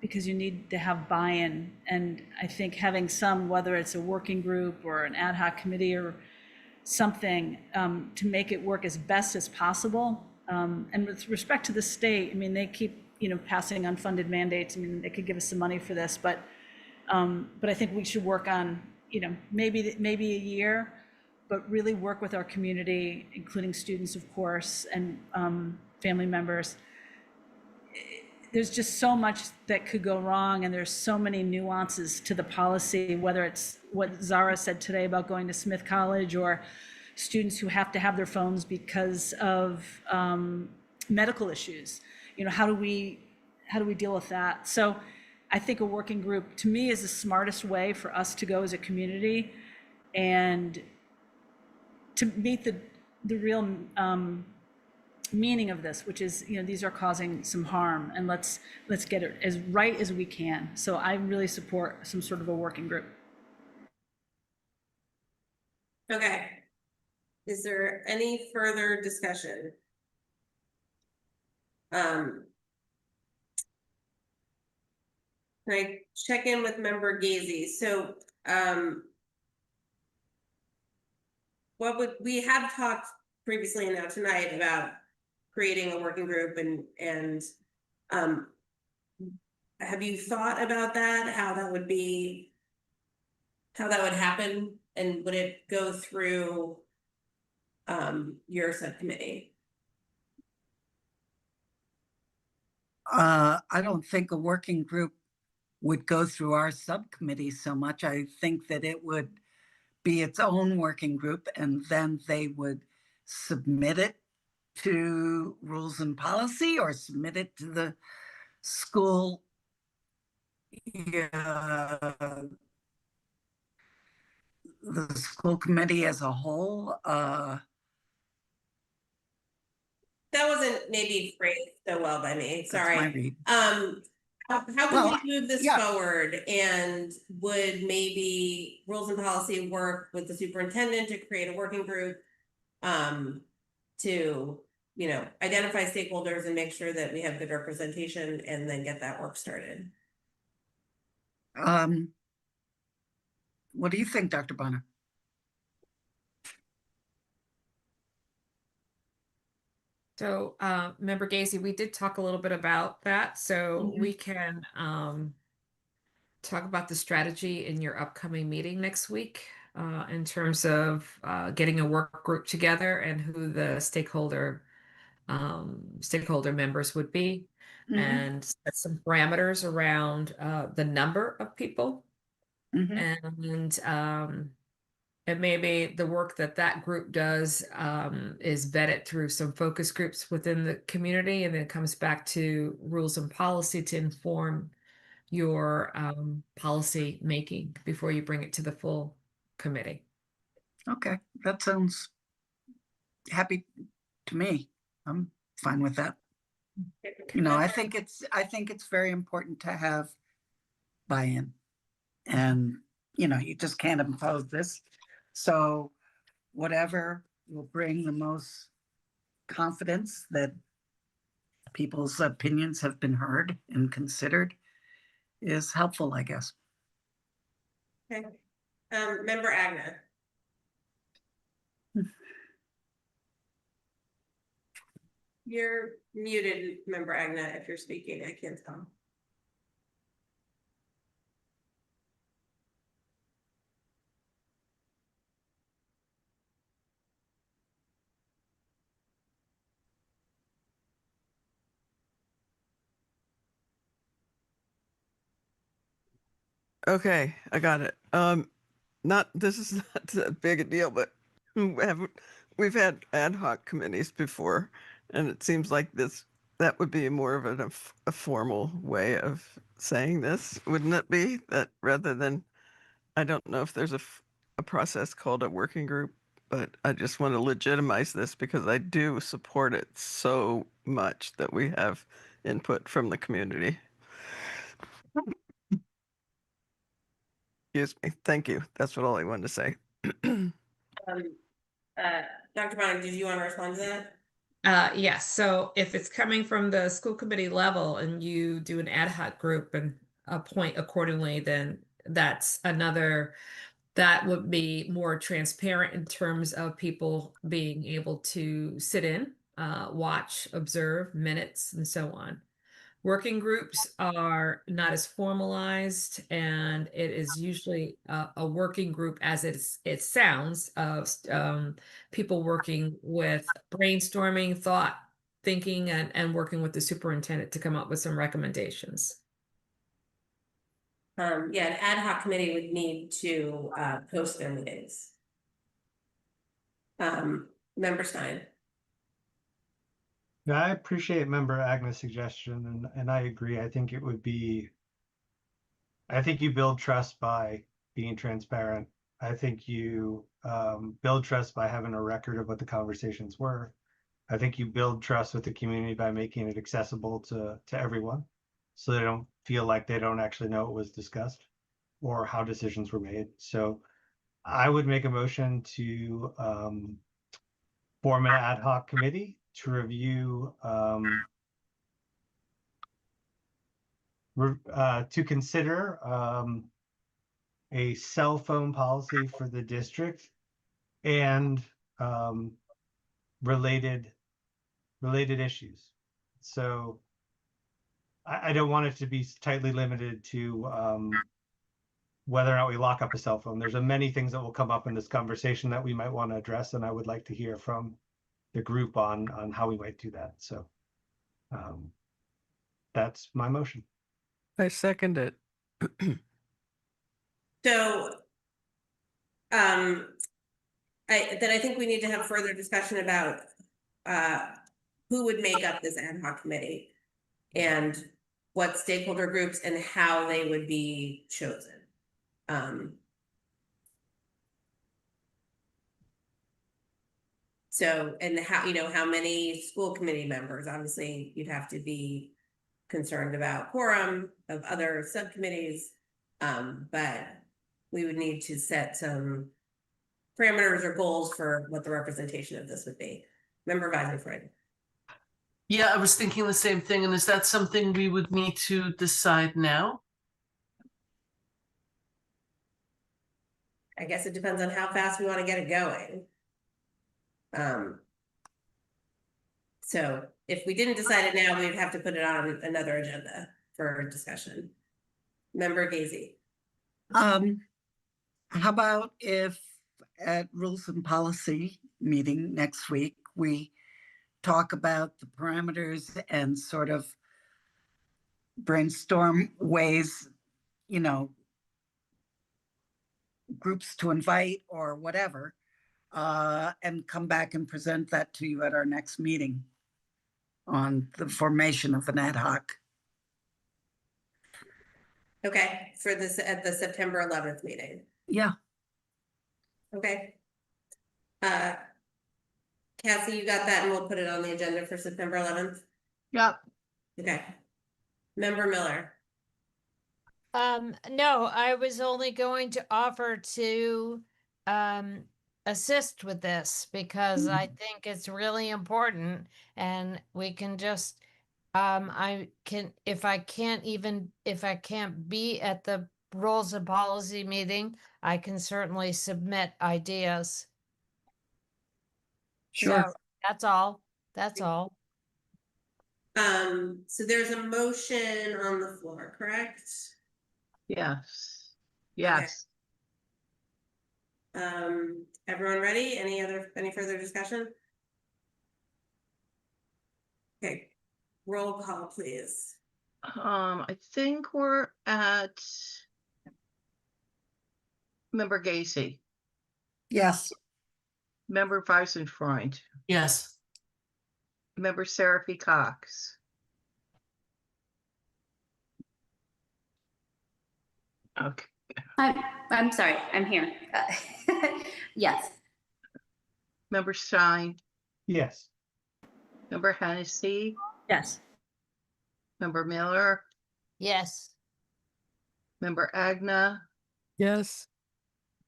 because you need to have buy-in. And I think having some, whether it's a working group or an ad hoc committee or something to make it work as best as possible. And with respect to the state, I mean, they keep, passing unfunded mandates. I mean, they could give us some money for this, but I think we should work on, maybe a year, but really work with our community, including students, of course, and family members. There's just so much that could go wrong, and there's so many nuances to the policy, whether it's what Zara said today about going to Smith College or students who have to have their phones because of medical issues. How do we deal with that? So I think a working group, to me, is the smartest way for us to go as a community and to meet the real meaning of this, which is, these are causing some harm, and let's get it as right as we can. So I really support some sort of a working group. Okay. Is there any further discussion? Can I check in with Member Gazy? So we have talked previously and now tonight about creating a working group, and have you thought about that? How that would happen, and would it go through your subcommittee? I don't think a working group would go through our subcommittee so much. I think that it would be its own working group, and then they would submit it to rules and policy or submit it to the school? The school committee as a whole? That wasn't maybe phrased so well by me. Sorry. That's my read. How can Well, we move this yeah. forward? And would maybe rules and policy work with the superintendent to create a working group to, you know, identify stakeholders and make sure that we have good representation and then get that work started? What do you think, Dr. Bonner? So, Member Gacy, we did talk a little bit about that, so we can talk about the strategy in your upcoming meeting next week in terms of getting a work group together and who the stakeholder members would be, and set some parameters around the number of people, and maybe the work that that group does is vetted through some focus groups within the community, and then it comes back to rules and policy to inform your policy making before you bring it to the full committee. Okay, that sounds happy to me. I'm fine with that. You know, I think it's very important to have buy-in, and you know, you just can't impose this. So whatever will bring the most confidence that people's opinions have been heard and considered is helpful, I guess. Okay. Member Agna. You're muted, Member Agna, if you're speaking. I can't tell. Okay, I got it. This is not that big a deal, but we've had ad hoc committees before, and it seems like that would be more of a formal way of saying this, wouldn't it be? That rather than, I don't know if there's a process called a working group, but I just want to legitimize this because I do support it so much that we have input from the community. Excuse me. Thank you. That's all I wanted to say. Dr. Bonner, did you want to respond to that? Yes. So if it's coming from the school committee level and you do an ad hoc group and appoint accordingly, then that would be more transparent in terms of people being able to sit in, watch, observe minutes, and so on. Working groups are not as formalized, and it is usually a working group as it sounds, of people working with brainstorming, thought, thinking, and working with the superintendent to come up with some recommendations. Yeah, an ad hoc committee would need to post their meetings. Member Stein. Yeah, I appreciate Member Agnes' suggestion, and I agree. I think you build trust by being transparent. I think you build trust by having a record of what the conversations were. I think you build trust with the community by making it accessible to everyone, so they don't feel like they don't actually know what was discussed or how decisions were made. So I would make a motion to form an ad hoc committee to review to consider a cell phone policy for the district and related issues. So I don't want it to be tightly limited to whether or not we lock up a cell phone. There's many things that will come up in this conversation that we might want to address, and I would like to hear from the group on how we might do that. So that's my motion. I second it. So I think we need to have further discussion about who would make up this ad hoc committee and what stakeholder groups and how they would be chosen. So, and how, you know, how many school committee members, obviously you'd have to be concerned about quorum of other subcommittees. But we would need to set some parameters or goals for what the representation of this would be. Member Weisenfried. Yeah, I was thinking the same thing. And is that something we would need to decide now? I guess it depends on how fast we want to get it going. So if we didn't decide it now, we'd have to put it on another agenda for discussion. Member Gazy. How about if at Rules and Policy meeting next week, we talk about the parameters and sort of brainstorm ways, you know, groups to invite or whatever, and come back and present that to you at our next meeting on the formation of an ad hoc. Okay, for this at the September 11th meeting. Yeah. Okay. Cassie, you got that, and we'll put it on the agenda for September 11th. Yep. Okay. Member Miller. No, I was only going to offer to assist with this because I think it's really important, and we can just if I can't be at the Rules and Policy meeting, I can certainly submit ideas. Sure. So that's all. That's all. So there's a motion on the floor, correct? Yes. Yes. Everyone ready? Any further discussion? Okay, roll call, please. I think we're at Member Gacy. Yes. Member Weisenfreund. Yes. Member Seraphy Cox. Okay. I'm sorry, I'm here. Yes. Member Stein. Yes. Member Hennessy. Yes. Member Miller. Yes. Member Agna. Yes.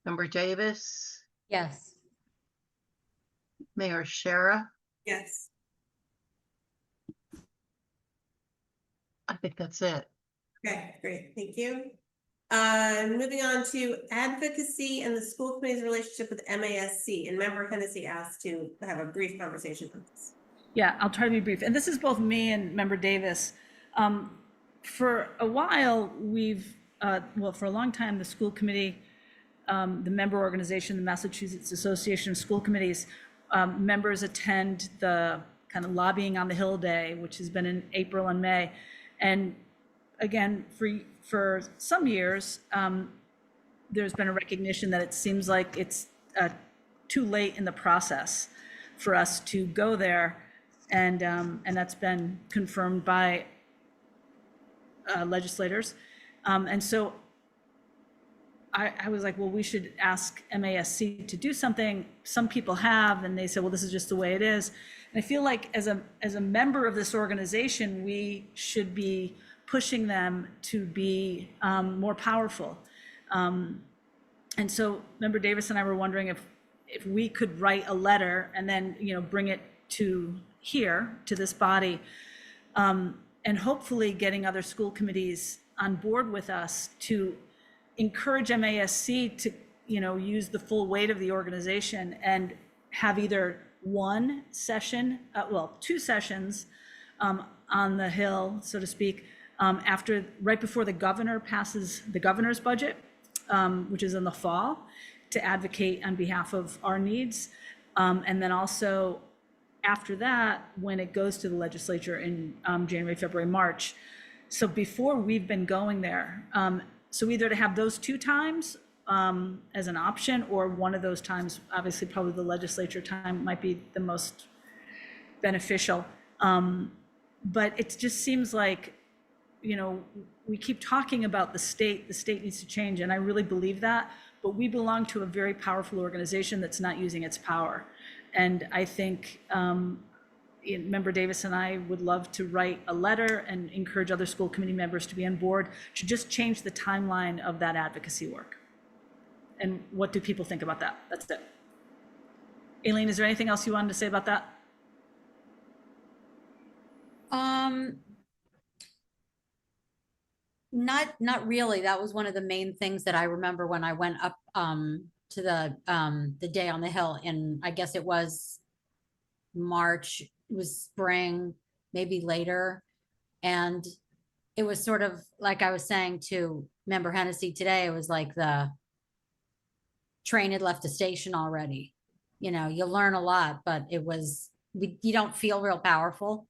Member Davis. Yes. Mayor Shara. Yes. I think that's it. Okay, great, thank you. Moving on to advocacy and the school committee's relationship with MASC, and Member Hennessy asked to have a brief conversation on this. Yeah, I'll try to be brief. And this is both me and Member Davis. For a while, for a long time, the school committee, the member organization, the Massachusetts Association of School Committees, members attend the kind of lobbying on the Hill Day, which has been in April and May. And again, for some years, there's been a recognition that it seems like it's too late in the process for us to go there. And that's been confirmed by legislators. And so I was like, well, we should ask MASC to do something. Some people have, and they said, well, this is just the way it is. And I feel like as a member of this organization, we should be pushing them to be more powerful. And so Member Davis and I were wondering if we could write a letter and then, bring it to here, to this body, and hopefully getting other school committees on board with us to encourage MASC to, use the full weight of the organization and have either one session, two sessions on the Hill, so to speak, right before the governor passes the governor's budget, which is in the fall, to advocate on behalf of our needs. And then also after that, when it goes to the legislature in January, February, March. So before we've been going there. So either to have those two times as an option, or one of those times, obviously probably the legislature time might be the most beneficial. But it just seems like, you know, we keep talking about the state needs to change, and I really believe that, but we belong to a very powerful organization that's not using its power. And I think Member Davis and I would love to write a letter and encourage other school committee members to be on board to just change the timeline of that advocacy work. And what do people think about that? That's it. Aileen, is there anything else you wanted to say about that? Not really. That was one of the main things that I remember when I went up to the day on the Hill, and I guess it was March, it was spring, maybe later. And it was sort of like I was saying to Member Hennessy today, it was like the train had left the station already. You know, you learn a lot, but it was, you don't feel real powerful.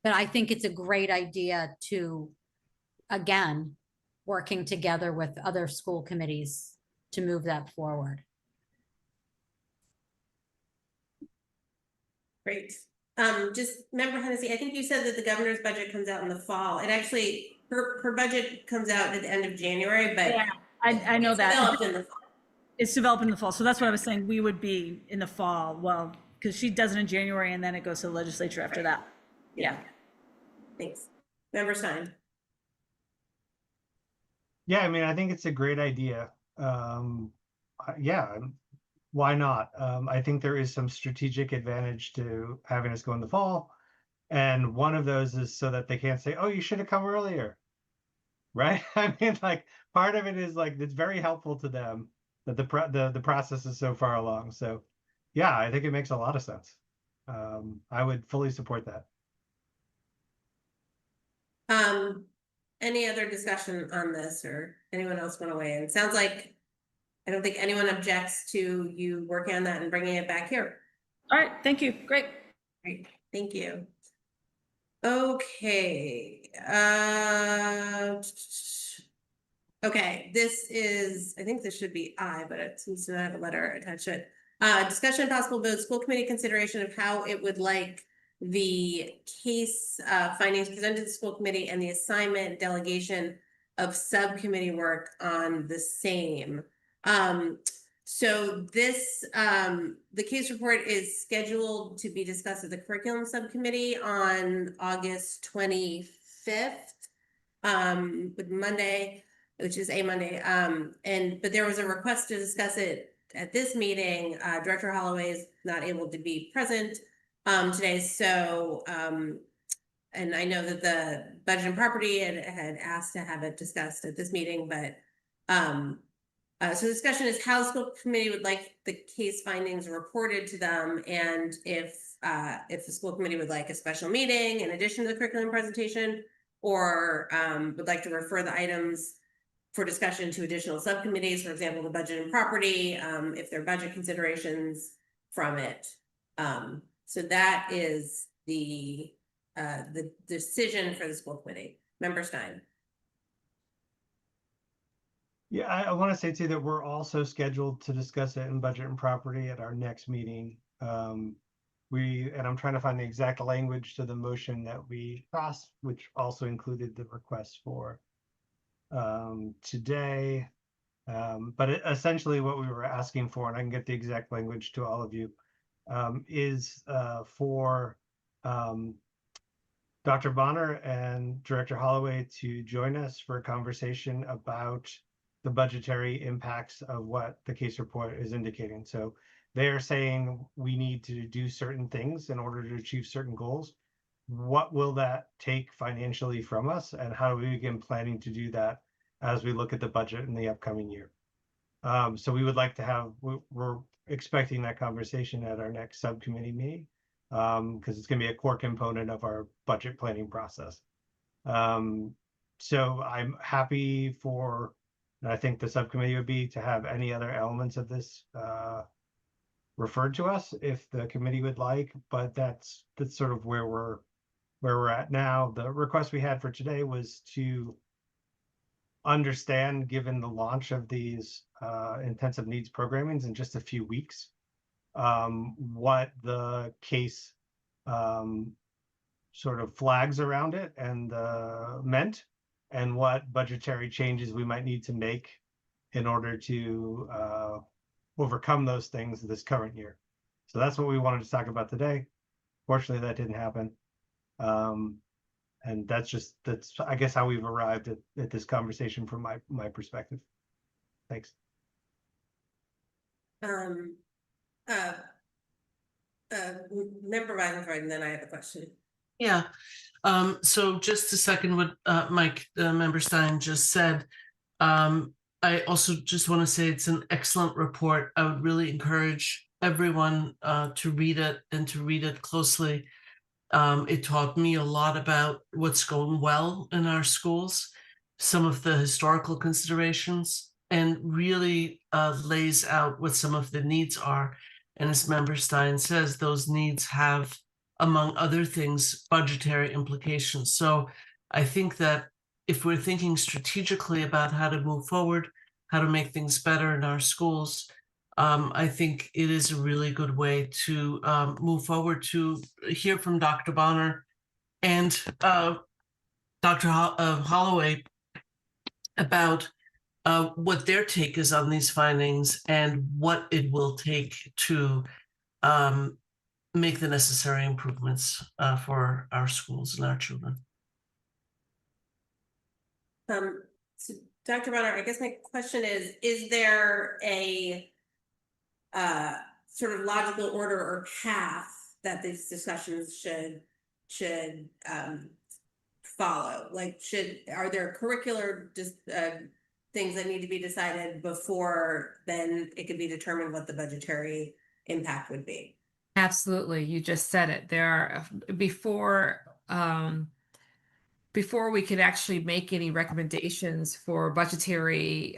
But I think it's a great idea to, again, working together with other school committees to move that forward. Great. Just Member Hennessy, I think you said that the governor's budget comes out in the fall. It actually, her budget comes out at the end of January, but yeah, I know that. Developed in the fall. It's developed in the fall. So that's what I was saying. We would be in the fall. Well, because she does it in January and then it goes to the legislature after that. Yeah. Thanks. Member Stein. Yeah, I mean, I think it's a great idea. Yeah, why not? I think there is some strategic advantage to having us go in the fall. And one of those is so that they can't say, oh, you should have come earlier. Right? I mean, like, part of it is like, it's very helpful to them that the process is so far along. So yeah, I think it makes a lot of sense. I would fully support that. Any other discussion on this, or anyone else want to weigh in? Sounds like I don't think anyone objects to you working on that and bringing it back here. All right, thank you. Great. Great, thank you. Okay. Okay, this is, I think this should be I, but it seems to not have a letter attached to it. Discussion and possible vote, school committee consideration of how it would like the case findings presented to the school committee and the assignment delegation of subcommittee work on the same. So this, the case report is scheduled to be discussed at the curriculum subcommittee on August 25th, with Monday, which is a Monday. But there was a request to discuss it at this meeting. Director Holloway is not able to be present today. So, and I know that the budget and property had asked to have it discussed at this meeting, but so the discussion is how the school committee would like the case findings reported to them, and if the school committee would like a special meeting in addition to the curriculum presentation, or would like to refer the items for discussion to additional subcommittees, for example, the budget and property, if there are budget considerations from it. So that is the decision for the school committee. Member Stein. Yeah, I want to say too that we're also scheduled to discuss it in budget and property at our next meeting. And I'm trying to find the exact language to the motion that we passed, which also included the request for today. But essentially what we were asking for, and I can get the exact language to all of you, is for Dr. Bonner and Director Holloway to join us for a conversation about the budgetary impacts of what the case report is indicating. So they are saying we need to do certain things in order to achieve certain goals. What will that take financially from us, and how do we begin planning to do that as we look at the budget in the upcoming year? So we would like to have, we're expecting that conversation at our next subcommittee meeting, because it's going to be a core component of our budget planning process. So I'm happy for, and I think the subcommittee would be, to have any other elements of this referred to us if the committee would like, but that's sort of where we're at now. The request we had for today was to understand, given the launch of these intensive needs programmings in just a few weeks, what the case sort of flags around it and meant, and what budgetary changes we might need to make in order to overcome those things this current year. So that's what we wanted to talk about today. Fortunately, that didn't happen. And that's I guess how we've arrived at this conversation from my perspective. Thanks. Member Weisenfeld, and then I have a question. Yeah. So just to second what Mike, Member Stein just said, I also just want to say it's an excellent report. I would really encourage everyone to read it and to read it closely. It taught me a lot about what's going well in our schools, some of the historical considerations, and really lays out what some of the needs are. And as Member Stein says, those needs have, among other things, budgetary implications. So I think that if we're thinking strategically about how to move forward, how to make things better in our schools, I think it is a really good way to move forward, to hear from Dr. Bonner and Dr. Holloway about what their take is on these findings and what it will take to make the necessary improvements for our schools and our children. So Dr. Bonner, I guess my question is there a sort of logical order or path that these discussions should follow? Like, are there curricular things that need to be decided before then it could be determined what the budgetary impact would be? Absolutely. You just said it. There are, before we could actually make any recommendations for budgetary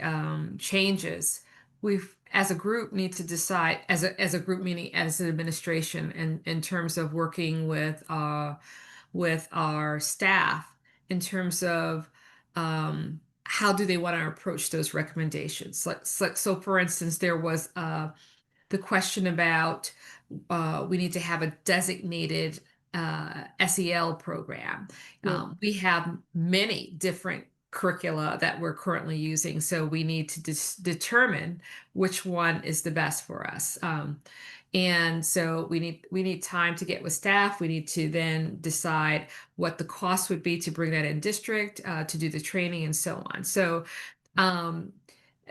changes, we've, as a group, need to decide, as a group, meaning as an administration, and in terms of working with our staff, in terms of how do they want to approach those recommendations. So for instance, there was the question about we need to have a designated SEL program. We have many different curricula that we're currently using, so we need to determine which one is the best for us. And so we need time to get with staff. We need to then decide what the cost would be to bring that in district, to do the training and so on. So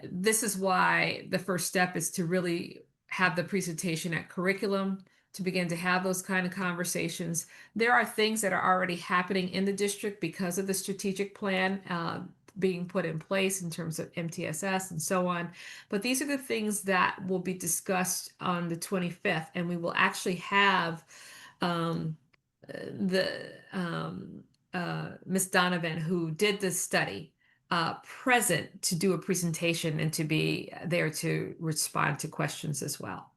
this is why the first step is to really have the presentation at curriculum, to begin to have those kind of conversations. There are things that are already happening in the district because of the strategic plan being put in place in terms of MTSS and so on. But these are the things that will be discussed on the 25th, and we will actually have Ms. Donovan, who did this study, present to do a presentation and to be there to respond to questions as well.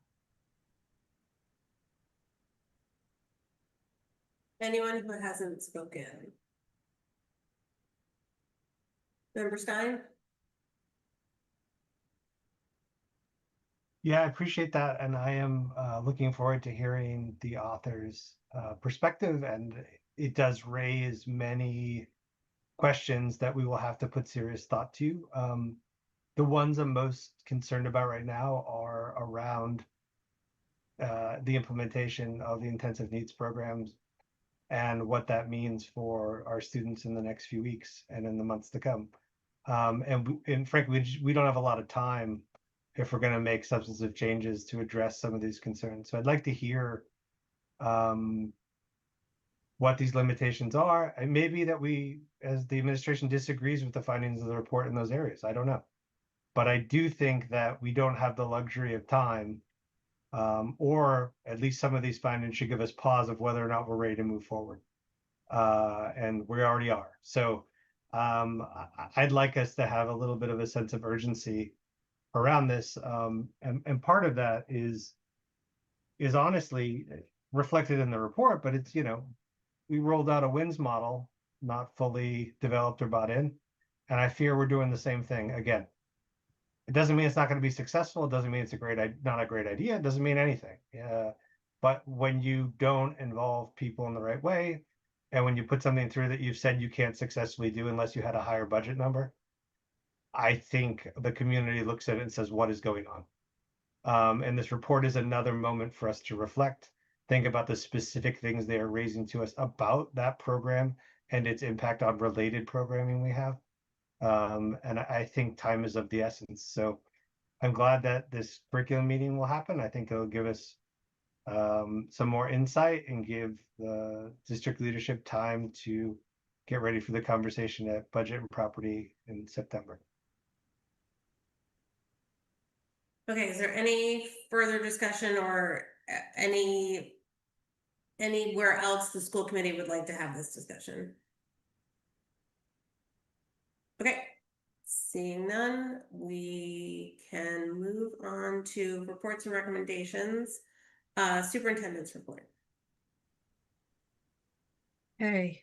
Anyone who hasn't spoken? Member Stein? Yeah, I appreciate that. And I am looking forward to hearing the author's perspective. And it does raise many questions that we will have to put serious thought to. The ones I'm most concerned about right now are around the implementation of the intensive needs programs and what that means for our students in the next few weeks and in the months to come. And frankly, we don't have a lot of time if we're going to make substantive changes to address some of these concerns. So I'd like to hear what these limitations are. It may be that we, as the administration, disagrees with the findings of the report in those areas. I don't know. But I do think that we don't have the luxury of time, or at least some of these findings should give us pause of whether or not we're ready to move forward. And we already are. So I'd like us to have a little bit of a sense of urgency around this. And part of that is honestly reflected in the report, but it's, we rolled out a WINS model, not fully developed or bought in. And I fear we're doing the same thing again. It doesn't mean it's not going to be successful. It doesn't mean it's not a great idea. It doesn't mean anything. But when you don't involve people in the right way, and when you put something through that you've said you can't successfully do unless you had a higher budget number, I think the community looks at it and says, what is going on? And this report is another moment for us to reflect, think about the specific things they are raising to us about that program and its impact on related programming we have. And I think time is of the essence. So I'm glad that this curriculum meeting will happen. I think it'll give us some more insight and give the district leadership time to get ready for the conversation at budget and property in September. Okay, is there any further discussion or anywhere else the school committee would like to have this discussion? Okay, seeing none, we can move on to reports and recommendations. Superintendent's report. Okay.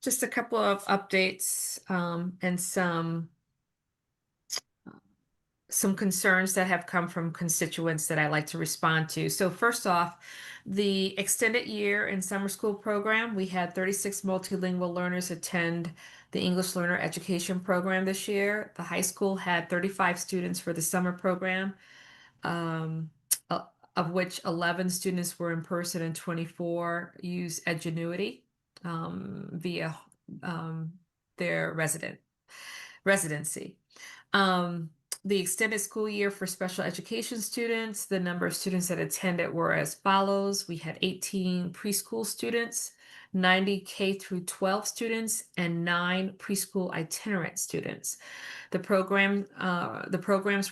Just a couple of updates and some concerns that have come from constituents that I like to respond to. So first off, the extended year and summer school program, we had 36 multilingual learners attend the English Learner Education Program this year. The high school had 35 students for the summer program, of which 11 students were in person and 24 used Edgenuity via their residency. The extended school year for special education students, the number of students that attended were as follows. We had 18 preschool students, 90 K through 12 students, and 9 preschool itinerant students. The programs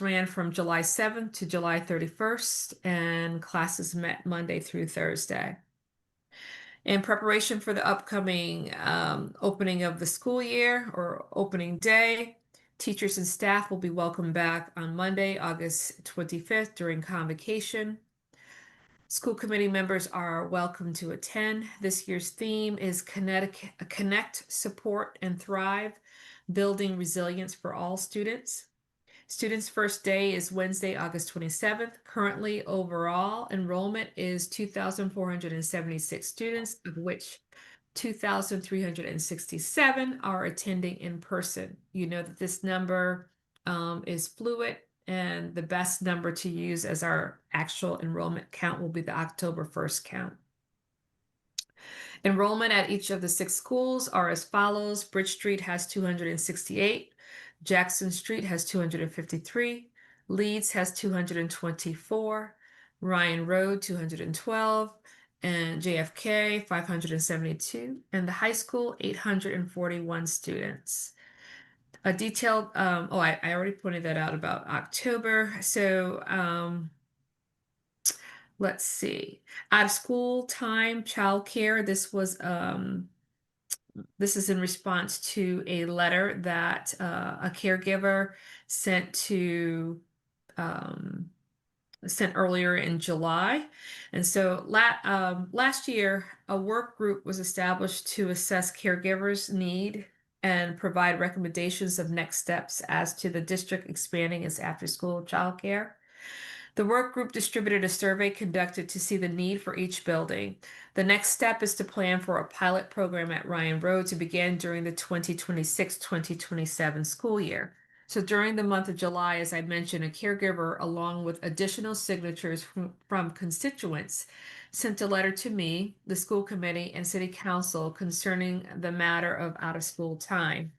ran from July 7th to July 31st, and classes met Monday through Thursday. In preparation for the upcoming opening of the school year or opening day, teachers and staff will be welcomed back on Monday, August 25th during convocation. School committee members are welcome to attend. This year's theme is Connect, Support, and Thrive, Building Resilience for All Students. Students' first day is Wednesday, August 27th. Currently, overall enrollment is 2,476 students, of which 2,367 are attending in person. You know that this number is fluid, and the best number to use as our actual enrollment count will be the October 1st count. Enrollment at each of the 6 schools are as follows. Bridge Street has 268. Jackson Street has 253. Leeds has 224. Ryan Road 212. And JFK 572. And the high school 841 students. A detailed, I already pointed that out about October. So let's see. Out of school time, childcare. This is in response to a letter that a caregiver sent earlier in July. And so last year, a work group was established to assess caregivers' need and provide recommendations of next steps as to the district expanding its after-school childcare. The work group distributed a survey conducted to see the need for each building. The next step is to plan for a pilot program at Ryan Road to begin during the 2026-2027 school year. So during the month of July, as I mentioned, a caregiver, along with additional signatures from constituents, sent a letter to me, the school committee, and city council concerning the matter of out-of-school time.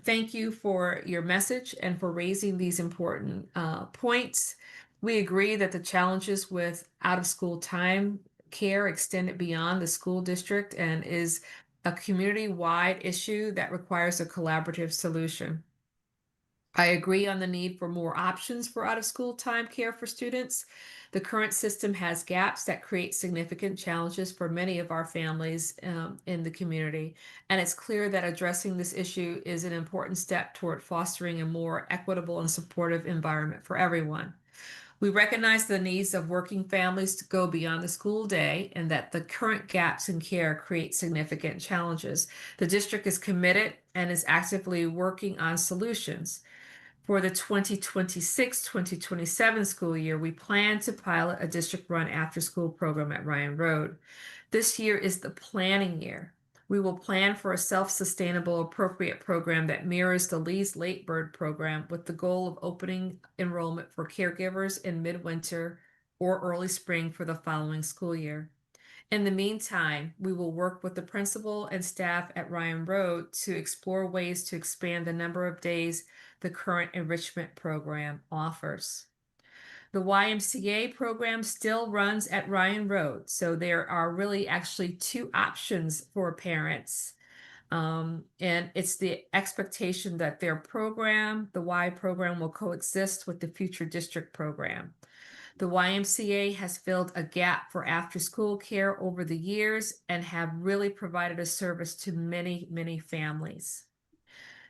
Thank you for your message and for raising these important points. We agree that the challenges with out-of-school time care extended beyond the school district and is a community-wide issue that requires a collaborative solution. I agree on the need for more options for out-of-school time care for students. The current system has gaps that create significant challenges for many of our families in the community. And it's clear that addressing this issue is an important step toward fostering a more equitable and supportive environment for everyone. We recognize the needs of working families to go beyond the school day and that the current gaps in care create significant challenges. The district is committed and is actively working on solutions. For the 2026-2027 school year, we plan to pilot a district-run after-school program at Ryan Road. This year is the planning year. We will plan for a self-sustainable, appropriate program that mirrors the Lee's Late Bird program with the goal of opening enrollment for caregivers in midwinter or early spring for the following school year. In the meantime, we will work with the principal and staff at Ryan Road to explore ways to expand the number of days the current enrichment program offers. The YMCA program still runs at Ryan Road, so there are really actually two options for parents. And it's the expectation that their program, the Y program, will coexist with the future district program. The YMCA has filled a gap for after-school care over the years and have really provided a service to many, many families.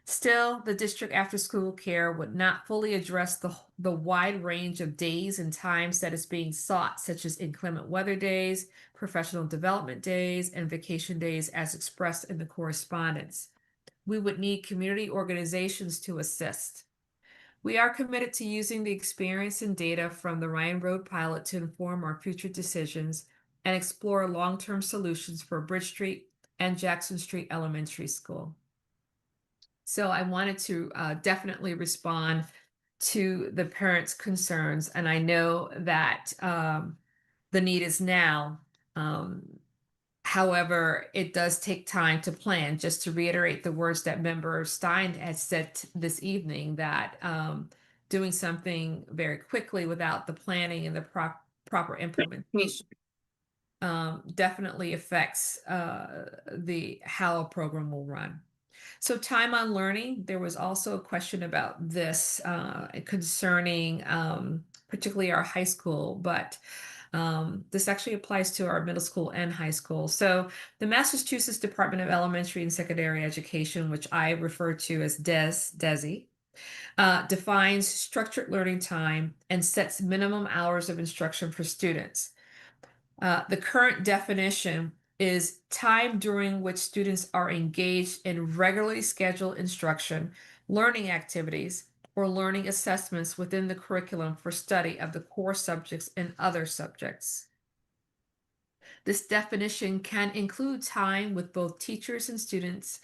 Still, the district after-school care would not fully address the wide range of days and times that is being sought, such as inclement weather days, professional development days, and vacation days as expressed in the correspondence. We would need community organizations to assist. We are committed to using the experience and data from the Ryan Road pilot to inform our future decisions and explore long-term solutions for Bridge Street and Jackson Street Elementary School. So I wanted to definitely respond to the parents' concerns, and I know that the need is now. However, it does take time to plan. Just to reiterate the words that Member Stein has said this evening, that doing something very quickly without the planning and the proper implementation definitely affects how a program will run. So time on learning, there was also a question about this concerning particularly our high school, but this actually applies to our middle school and high school. So the Massachusetts Department of Elementary and Secondary Education, which I refer to as DESE, defines structured learning time and sets minimum hours of instruction for students. The current definition is time during which students are engaged in regularly scheduled instruction, learning activities, or learning assessments within the curriculum for study of the core subjects and other subjects. This definition can include time with both teachers and students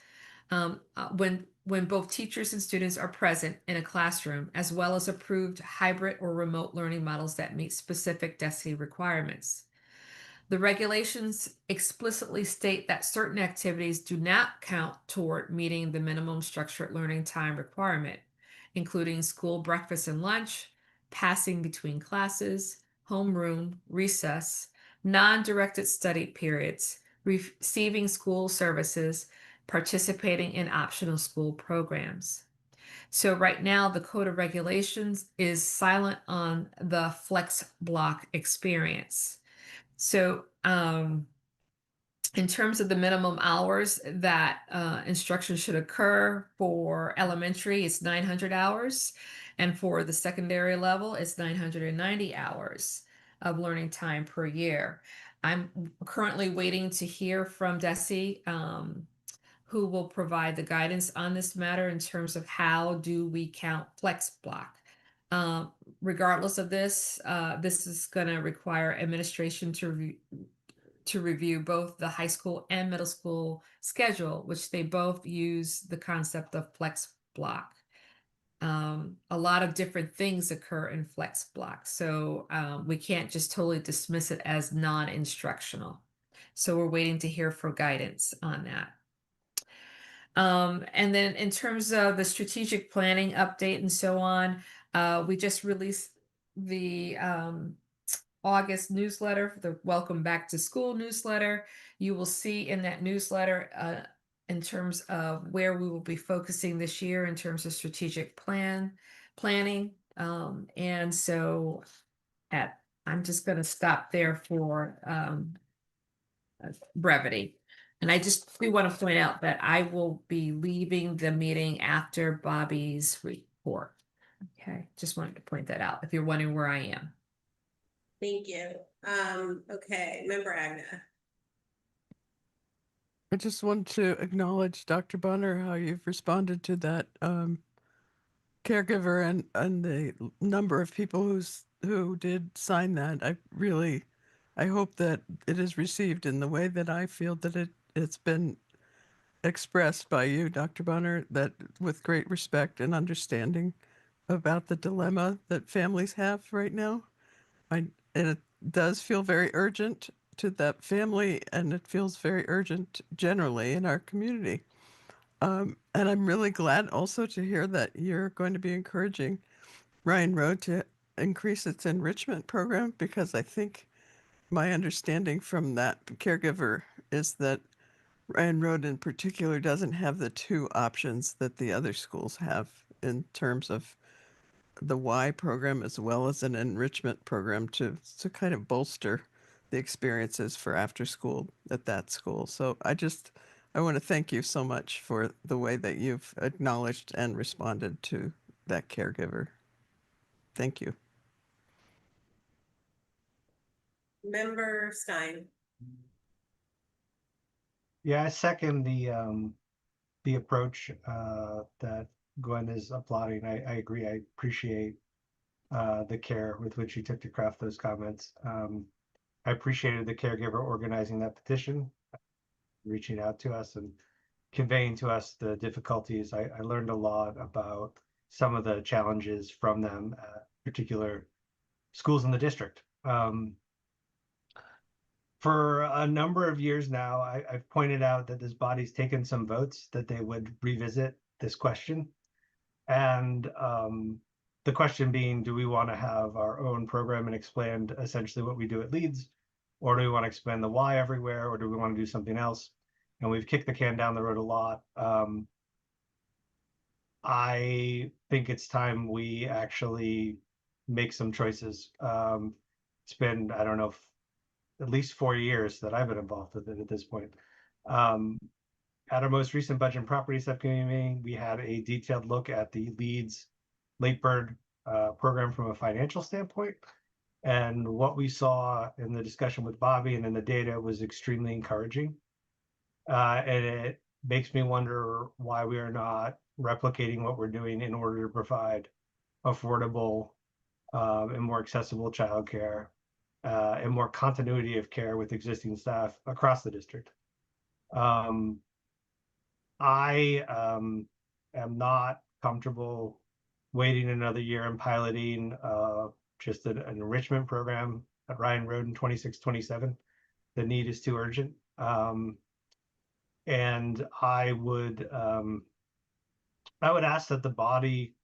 when both teachers and students are present in a classroom, as well as approved hybrid or remote learning models that meet specific DESE requirements. The regulations explicitly state that certain activities do not count toward meeting the minimum structured learning time requirement, including school breakfast and lunch, passing between classes, homeroom, recess, non-directed study periods, receiving school services, participating in optional school programs. So right now, the Code of Regulations is silent on the flex block experience. So in terms of the minimum hours that instruction should occur for elementary, it's 900 hours. And for the secondary level, it's 990 hours of learning time per year. I'm currently waiting to hear from DESE, who will provide the guidance on this matter in terms of how do we count flex block. Regardless of this, this is going to require administration to review both the high school and middle school schedule, which they both use the concept of flex block. A lot of different things occur in flex block, so we can't just totally dismiss it as non-instructional. So we're waiting to hear for guidance on that. And then in terms of the strategic planning update and so on, we just released the August newsletter, the Welcome Back to School newsletter. You will see in that newsletter in terms of where we will be focusing this year in terms of strategic planning. And so I'm just going to stop there for brevity. And I just do want to point out that I will be leaving the meeting after Bobby's report. Okay, just wanted to point that out if you're wondering where I am. Thank you. Okay, Member Agnew. I just want to acknowledge, Dr. Bonner, how you've responded to that caregiver and the number of people who did sign that. I hope that it is received in the way that I feel that it's been expressed by you, Dr. Bonner, that with great respect and understanding about the dilemma that families have right now. And it does feel very urgent to that family, and it feels very urgent generally in our community. And I'm really glad also to hear that you're going to be encouraging Ryan Road to increase its enrichment program, because I think my understanding from that caregiver is that Ryan Road in particular doesn't have the two options that the other schools have in terms of the Y program as well as an enrichment program to kind of bolster the experiences for after school at that school. So I want to thank you so much for the way that you've acknowledged and responded to that caregiver. Thank you. Member Stein. Yeah, I second the approach that Gwen is applauding. I agree. I appreciate the care with which you took to craft those comments. I appreciated the caregiver organizing that petition, reaching out to us and conveying to us the difficulties. I learned a lot about some of the challenges from them, particular schools in the district. For a number of years now, I've pointed out that this body's taken some votes that they would revisit this question. And the question being, do we want to have our own program and expand essentially what we do at Leeds? Or do we want to expand the Y everywhere? Or do we want to do something else? And we've kicked the can down the road a lot. I think it's time we actually make some choices. It's been, I don't know, at least 4 years that I've been involved with it at this point. At our most recent budget and property subcommittee meeting, we had a detailed look at the Leeds Late Bird program from a financial standpoint. And what we saw in the discussion with Bobby and in the data was extremely encouraging. And it makes me wonder why we are not replicating what we're doing in order to provide affordable and more accessible childcare and more continuity of care with existing staff across the district. I am not comfortable waiting another year and piloting just an enrichment program at Ryan Road in 26-27. The need is too urgent. And I would ask that the body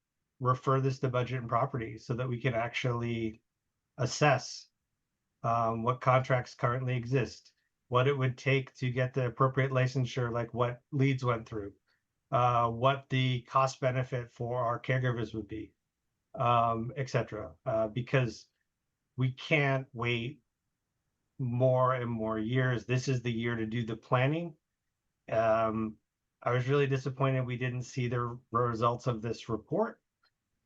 refer this to budget and property so that we can actually assess what contracts currently exist, what it would take to get the appropriate licensure, like what Leeds went through, what the cost benefit for our caregivers would be, et cetera, because we can't wait more and more years. This is the year to do the planning. I was really disappointed we didn't see the results of this report.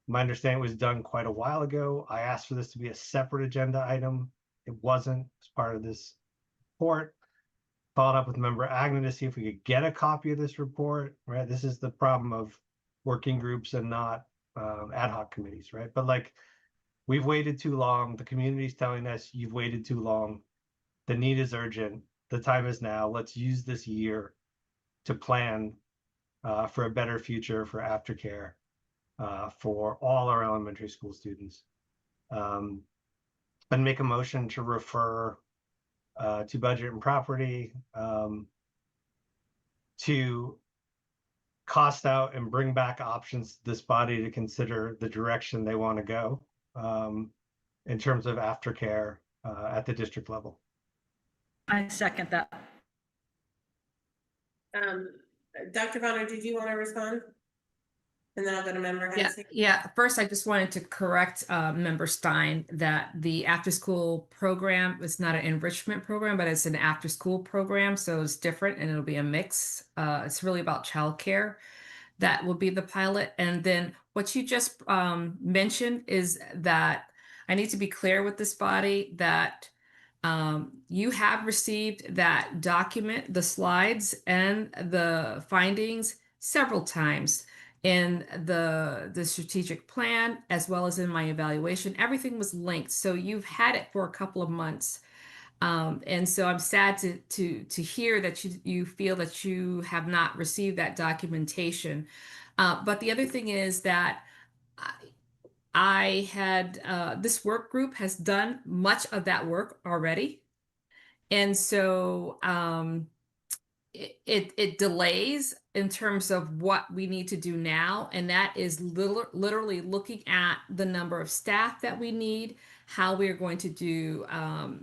My understanding was done quite a while ago. I asked for this to be a separate agenda item. It wasn't as part of this report. Followed up with member Agnew to see if we could get a copy of this report, right? This is the problem of working groups and not ad hoc committees, right? But like, we've waited too long. The community's telling us you've waited too long. The need is urgent. The time is now. Let's use this year to plan for a better future for aftercare for all our elementary school students. And make a motion to refer to budget and property to cost out and bring back options to this body to consider the direction they want to go in terms of aftercare at the district level. I second that. Dr. Bonner, did you want to respond? And then I'll go to member Hennessy. Yeah. First, I just wanted to correct member Stein that the after-school program is not an enrichment program, but it's an after-school program. So it's different and it'll be a mix. It's really about childcare. That will be the pilot. And then what you just mentioned is that I need to be clear with this body that you have received that document, the slides and the findings several times. in the strategic plan, as well as in my evaluation. Everything was linked. So you've had it for a couple of months. And so I'm sad to hear that you feel that you have not received that documentation. But the other thing is that I had this work group has done much of that work already. And so it delays in terms of what we need to do now. And that is literally looking at the number of staff that we need, how we are going to do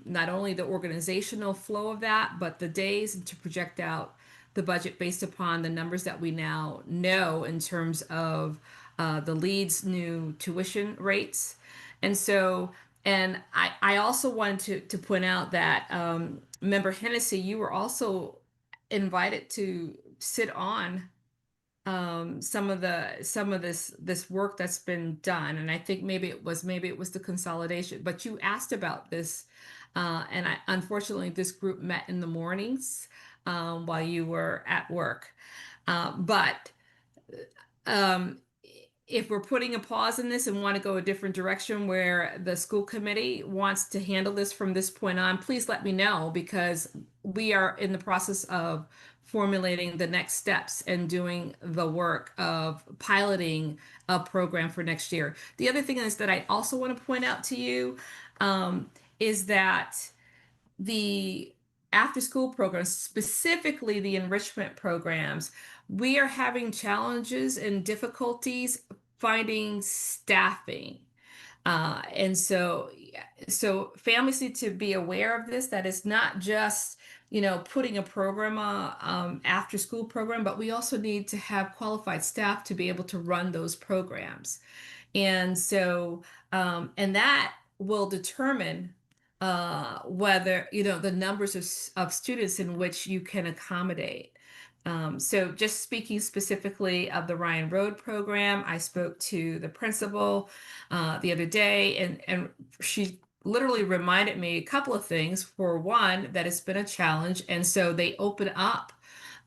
not only the organizational flow of that, but the days, and to project out the budget based upon the numbers that we now know in terms of the lead's new tuition rates. And so, and I also wanted to point out that Member Hennessy, you were also invited to sit on some of this work that's been done. And I think maybe it was the consolidation, but you asked about this. And unfortunately, this group met in the mornings while you were at work. But if we're putting a pause in this and want to go a different direction where the school committee wants to handle this from this point on, please let me know, because we are in the process of formulating the next steps and doing the work of piloting a program for next year. The other thing is that I also want to point out to you is that the after school programs, specifically the enrichment programs, we are having challenges and difficulties finding staffing. And so families need to be aware of this, that it's not just, putting a program, after school program, but we also need to have qualified staff to be able to run those programs. And so, and that will determine whether, the numbers of students in which you can accommodate. So just speaking specifically of the Ryan Road program, I spoke to the principal the other day, and she literally reminded me a couple of things. For one, that it's been a challenge, and so they open up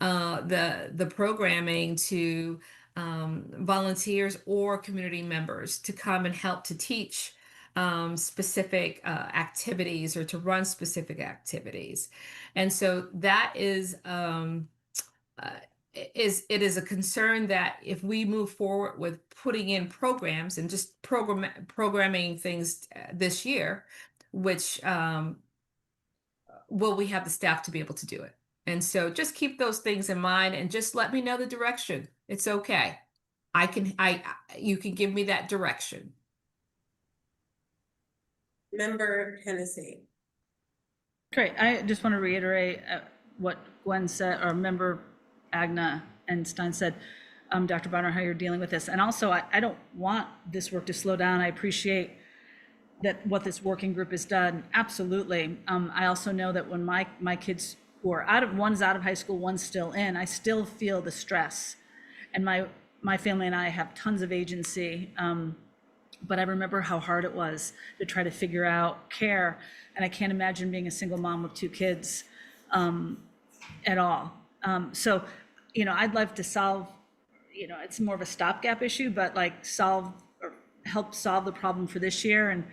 the programming to volunteers or community members to come and help to teach specific activities or to run specific activities. And so that is it is a concern that if we move forward with putting in programs and just programming things this year, which will we have the staff to be able to do it? And so just keep those things in mind and just let me know the direction. It's okay. You can give me that direction. Member Hennessy. Great. I just want to reiterate what Gwen said, or Member Agna and Stein said, Dr. Bonner, how you're dealing with this. And also, I don't want this work to slow down. I appreciate that what this working group has done. Absolutely. I also know that when my kids who are one's out of high school, one's still in, I still feel the stress. And my family and I have tons of agency. But I remember how hard it was to try to figure out care. And I can't imagine being a single mom with 2 kids at all. So, I'd love to solve, it's more of a stopgap issue, but like help solve the problem for this year.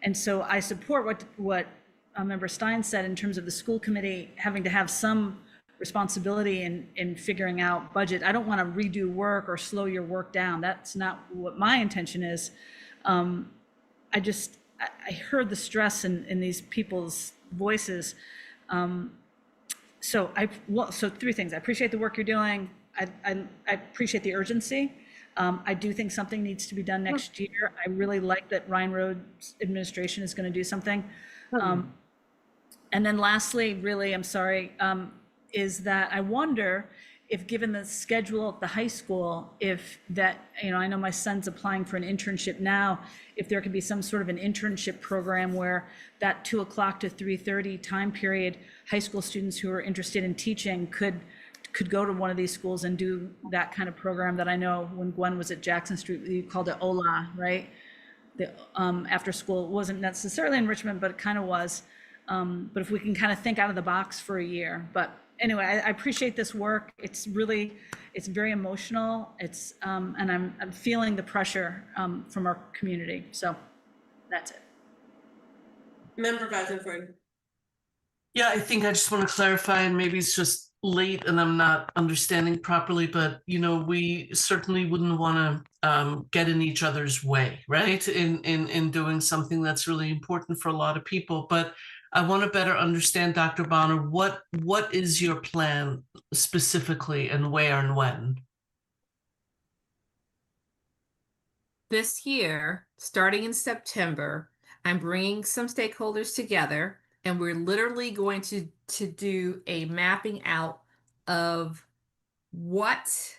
And so I support what Member Stein said in terms of the school committee having to have some responsibility in figuring out budget. I don't want to redo work or slow your work down. That's not what my intention is. I heard the stress in these people's voices. So 3 things. I appreciate the work you're doing. I appreciate the urgency. I do think something needs to be done next year. I really like that Ryan Road's administration is going to do something. And then lastly, really, I'm sorry, is that I wonder if, given the schedule at the high school, if that, I know my son's applying for an internship now, if there could be some sort of an internship program where that 2 o'clock to 3:30 time period, high school students who are interested in teaching could go to one of these schools and do that kind of program that I know when Gwen was at Jackson Street, you called it OLA, right? The after school wasn't necessarily enrichment, but it kind of was. But if we can kind of think out of the box for a year, but anyway, I appreciate this work. It's very emotional. And I'm feeling the pressure from our community. So that's it. Member Vazenford. Yeah, I think I just want to clarify, and maybe it's just late and I'm not understanding properly, but we certainly wouldn't want to get in each other's way, right? In doing something that's really important for a lot of people. But I want to better understand, Dr. Bonner, what is your plan specifically, and where and when? This year, starting in September, I'm bringing some stakeholders together, and we're literally going to do a mapping out of what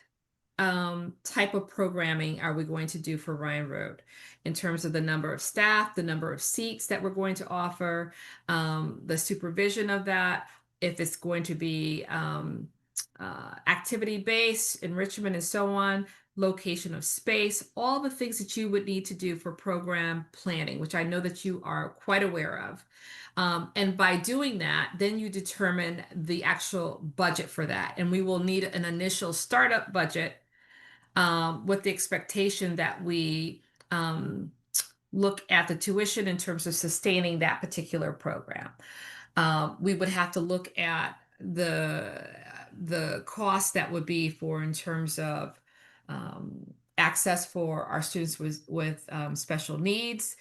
type of programming are we going to do for Ryan Road in terms of the number of staff, the number of seats that we're going to offer, the supervision of that, if it's going to be activity-based, enrichment, and so on, location of space, all the things that you would need to do for program planning, which I know that you are quite aware of. And by doing that, then you determine the actual budget for that. And we will need an initial startup budget with the expectation that we look at the tuition in terms of sustaining that particular program. We would have to look at the cost that would be for in terms of access for our students with special needs,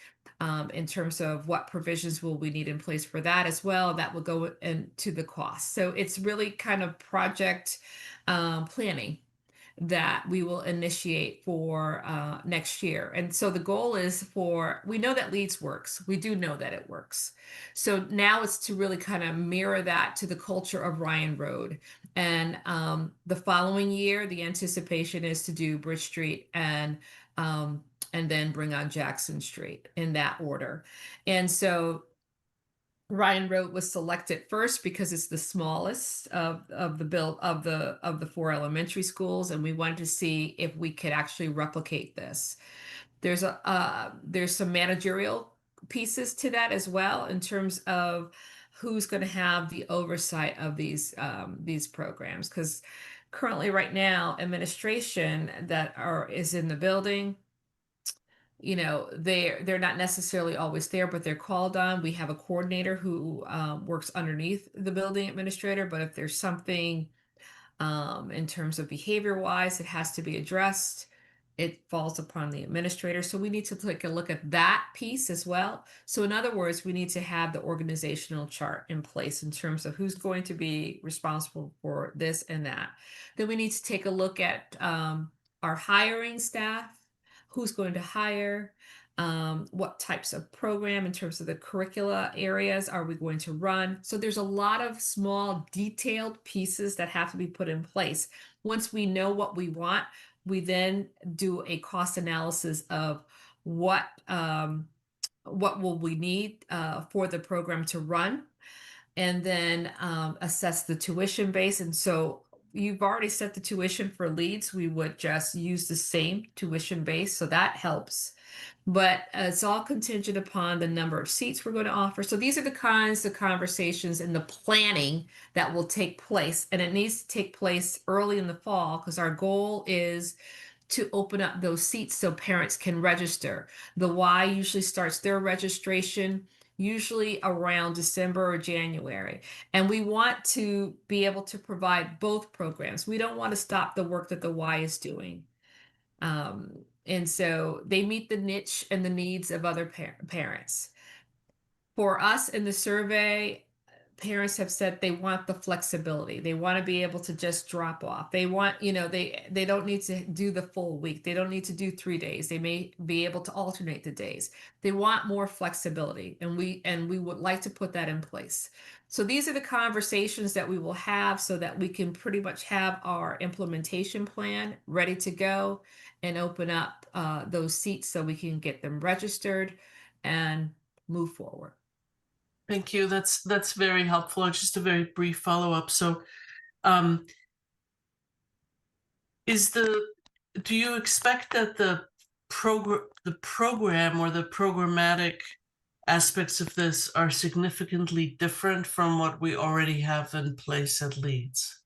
in terms of what provisions will we need in place for that as well. That will go into the cost. So it's really kind of project planning that we will initiate for next year. And so the goal is we know that LEADS works. We do know that it works. So now it's to really kind of mirror that to the culture of Ryan Road. And the following year, the anticipation is to do Bridge Street and then bring on Jackson Street in that order. And so Ryan Road was selected first because it's the smallest of the 4 elementary schools, and we wanted to see if we could actually replicate this. There's some managerial pieces to that as well in terms of who's going to have the oversight of these programs, because currently right now administration that is in the building, they're not necessarily always there, but they're called on. We have a coordinator who works underneath the building administrator, but if there's something in terms of behavior wise, it has to be addressed, it falls upon the administrator. So we need to take a look at that piece as well. So in other words, we need to have the organizational chart in place in terms of who's going to be responsible for this and that. Then we need to take a look at our hiring staff, who's going to hire, what types of program in terms of the curricula areas are we going to run. So there's a lot of small detailed pieces that have to be put in place. Once we know what we want, we then do a cost analysis of what will we need for the program to run, and then assess the tuition base. And so you've already set the tuition for LEADS. We would just use the same tuition base, so that helps. But it's all contingent upon the number of seats we're going to offer. So these are the kinds of conversations and the planning that will take place. And it needs to take place early in the fall, because our goal is to open up those seats so parents can register. The Y usually starts their registration usually around December or January. And we want to be able to provide both programs. We don't want to stop the work that the Y is doing. And so they meet the niche and the needs of other parents. For us in the survey, parents have said they want the flexibility. They want to be able to just drop off. They want, they don't need to do the full week. They don't need to do 3 days. They may be able to alternate the days. They want more flexibility, and we would like to put that in place. So these are the conversations that we will have so that we can pretty much have our implementation plan ready to go and open up those seats so we can get them registered and move forward. Thank you. That's very helpful. Just a very brief follow-up. So, do you expect that the program or the programmatic aspects of this are significantly different from what we already have in place at Leeds.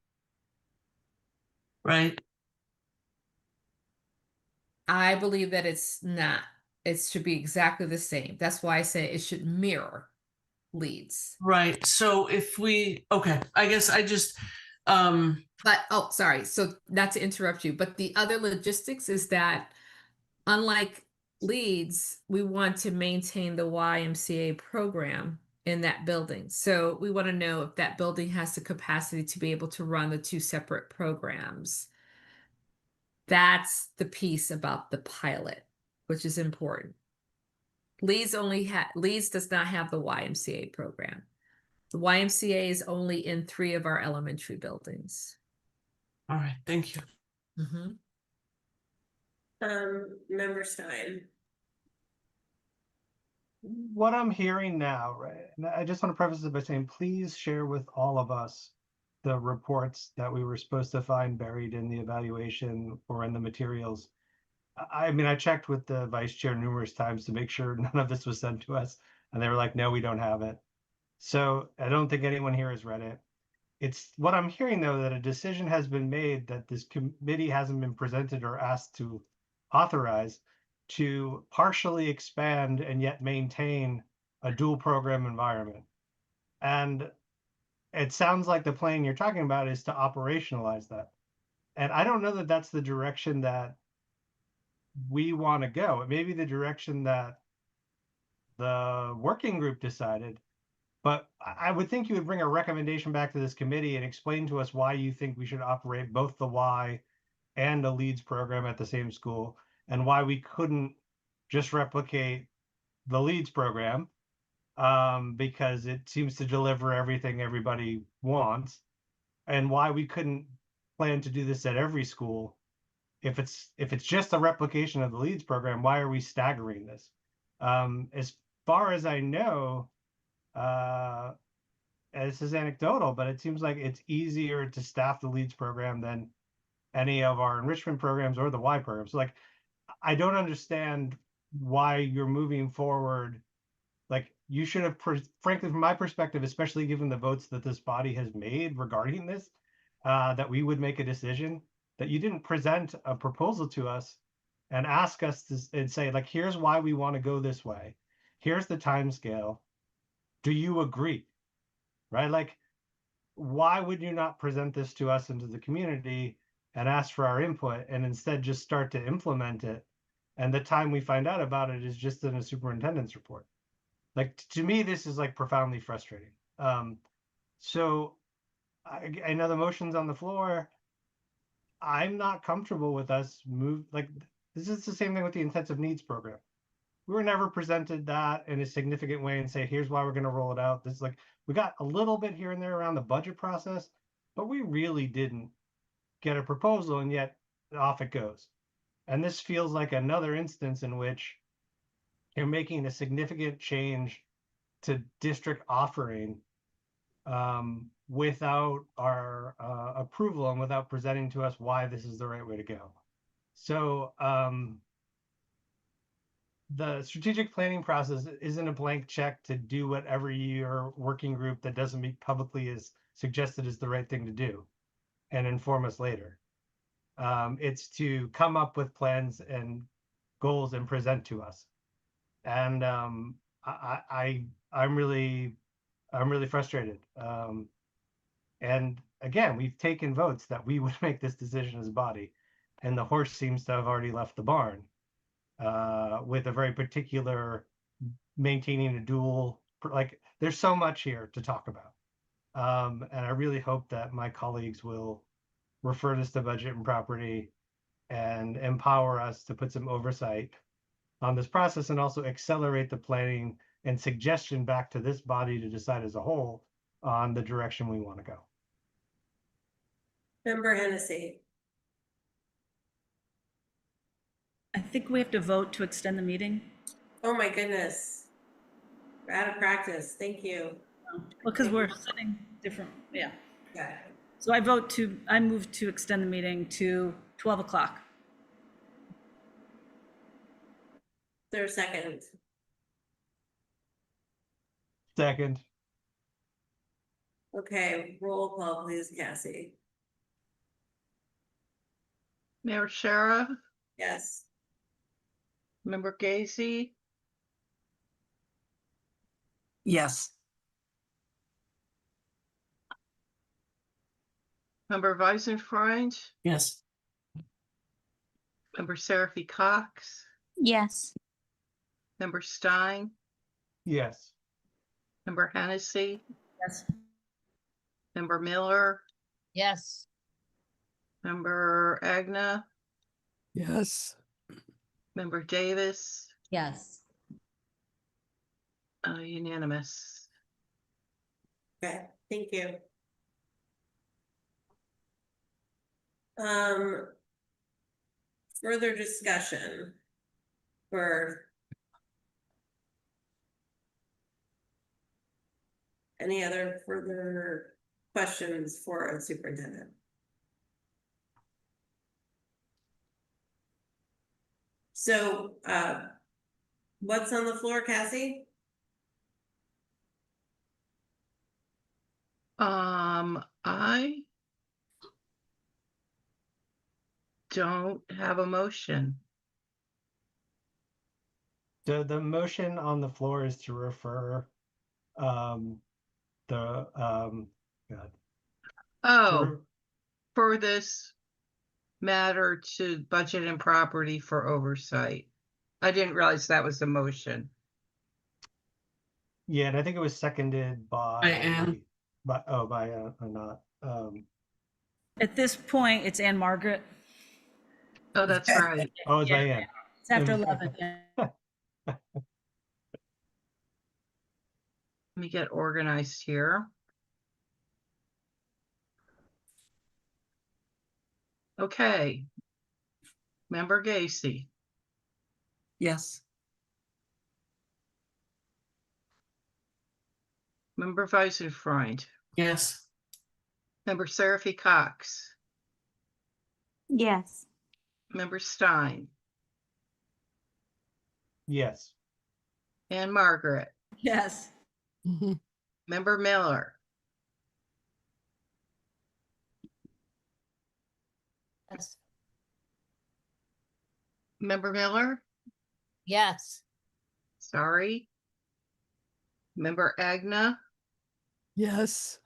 Right? I believe that it's not. It should be exactly the same. That's why I say it should mirror Leeds. Right. So if we, okay, I guess I just, but, oh, sorry. So not to interrupt you, but the other logistics is that unlike Leeds, we want to maintain the YMCA program in that building. So we want to know if that building has the capacity to be able to run the two separate programs. That's the piece about the pilot, which is important. Leeds does not have the YMCA program. The YMCA is only in 3 of our elementary buildings. All right, thank you. Mm-hmm. Member Stein. What I'm hearing now, right? And I just want to preface it by saying, please share with all of us the reports that we were supposed to find buried in the evaluation or in the materials. I mean, I checked with the vice chair numerous times to make sure none of this was sent to us. And they were like, no, we don't have it. So I don't think anyone here has read it. It's what I'm hearing, though, that a decision has been made that this committee hasn't been presented or asked to authorize to partially expand and yet maintain a dual program environment. And it sounds like the plan you're talking about is to operationalize that. And I don't know that that's the direction that we want to go. It may be the direction that the working group decided, but I would think you would bring a recommendation back to this committee and explain to us why you think we should operate both the Y and the Leeds program at the same school, and why we couldn't just replicate the Leeds program because it seems to deliver everything everybody wants, and why we couldn't plan to do this at every school. If it's just a replication of the Leeds program, why are we staggering this? As far as I know, this is anecdotal, but it seems like it's easier to staff the Leeds program than any of our enrichment programs or the Y program. So like, I don't understand why you're moving forward. Like, you should have, frankly, from my perspective, especially given the votes that this body has made regarding this, that we would make a decision, that you didn't present a proposal to us and ask us to and say, like, here's why we want to go this way. Here's the time scale. Do you agree? Right? Like, why would you not present this to us and to the community and ask for our input, and instead just start to implement it? And the time we find out about it is just in a superintendent's report. Like, to me, this is like profoundly frustrating. So I know the motion's on the floor. I'm not comfortable with us move, like, this is the same thing with the intensive needs program. We were never presented that in a significant way and say, here's why we're going to roll it out. This is like, we got a little bit here and there around the budget process, but we really didn't get a proposal, and yet off it goes. And this feels like another instance in which you're making a significant change to district offering without our approval and without presenting to us why this is the right way to go. So the strategic planning process isn't a blank check to do whatever your working group that doesn't meet publicly is suggested is the right thing to do and inform us later. It's to come up with plans and goals and present to us. And I'm really frustrated. And again, we've taken votes that we would make this decision as a body, and the horse seems to have already left the barn with a very particular maintaining a dual, like, there's so much here to talk about. And I really hope that my colleagues will refer this to Budget and Property and empower us to put some oversight on this process, and also accelerate the planning and suggestion back to this body to decide as a whole on the direction we want to go. Member Hennessy. I think we have to vote to extend the meeting. Oh my goodness. We're out of practice. Thank you. Well, because we're sitting different, yeah. Yeah. So I move to extend the meeting to 12 o'clock. Is there a second? Second. Okay, roll call, please, Cassie. Mayor Shara, Yes. Member Gacy, Yes. Member Weisenfreund, Yes. Member Seraphy Cox, Yes. Member Stein, Yes. Member Hennessy, Yes. Member Miller, Yes. Member Agna, Yes. Member Davis, Yes. Unanimous. Okay, thank you. Further discussion for any other further questions for a superintendent? So, what's on the floor, Cassie? I don't have a motion. The motion on the floor is to refer God, Oh, for this matter to budget and property for oversight. I didn't realize that was the motion. yeah, and I think it was seconded by I am. by not. At this point, it's Anne Margaret. Oh, that's right. Oh, it's by Ann. It's after 11. Let me get organized here. Okay. Member Gacy, Yes. Member Weisenfreund, Yes. Member Seraphy Cox, Yes. Member Stein, Yes. and Margaret, Yes. Member Miller, Yes. Member Miller, Yes. sorry. Member Agna, Yes.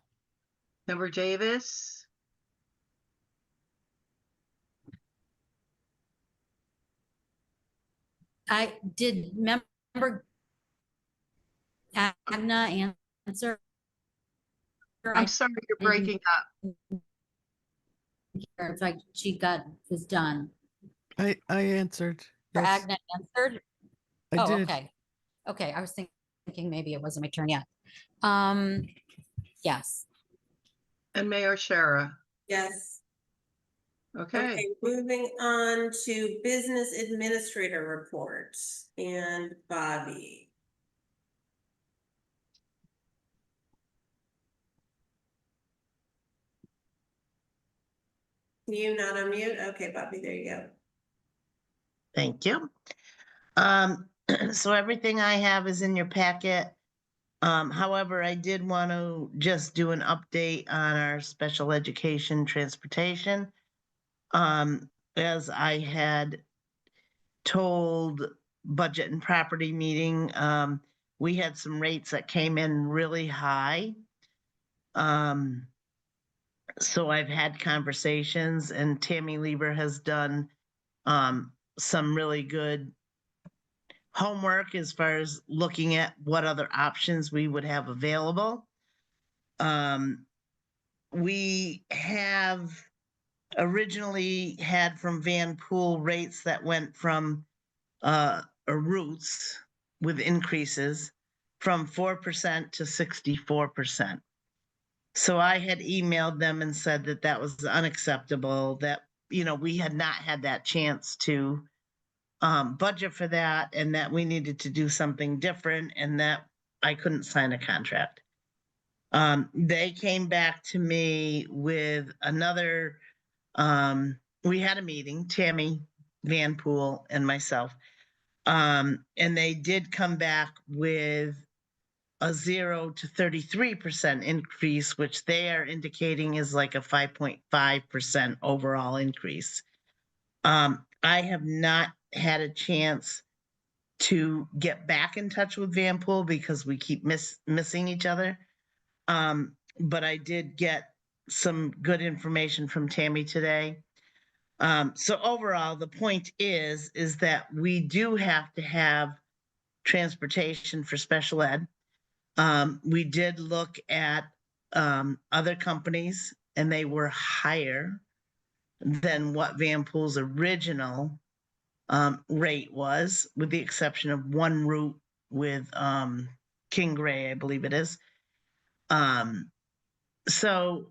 Member Davis, I did member Agna answer. I'm sorry, you're breaking up. It's like she was done. I answered. For Yes. Agna answered? I Oh, did. okay. Okay, I was thinking maybe it wasn't my turn yet. Yes. And Mayor Shara. Yes. Okay. Okay, moving on to business administrator reports and Bobby. You not unmute? Okay, Bobby, there you go. Thank you. So everything I have is in your packet. However, I did want to just do an update on our special education transportation. As I had told budget and property meeting, we had some rates that came in really high. So I've had conversations, and Tammy Lieber has done some really good homework as far as looking at what other options we would have available. We have originally had from Van Pool rates that went from routes with increases from 4% to 64%. So I had emailed them and said that that was unacceptable, that, we had not had that chance to budget for that, and that we needed to do something different, and that I couldn't sign a contract. They came back to me with another, we had a meeting, Tammy Van Pool and myself, and they did come back with a 0 to 33% increase, which they are indicating is like a 5.5% overall increase. I have not had a chance to get back in touch with Vanpool because we keep missing each other. But I did get some good information from Tammy today. So overall, the point is that we do have to have transportation for special ed. We did look at other companies, and they were higher than what Vanpool's original rate was, with the exception of one route with King Gray, I believe it is. So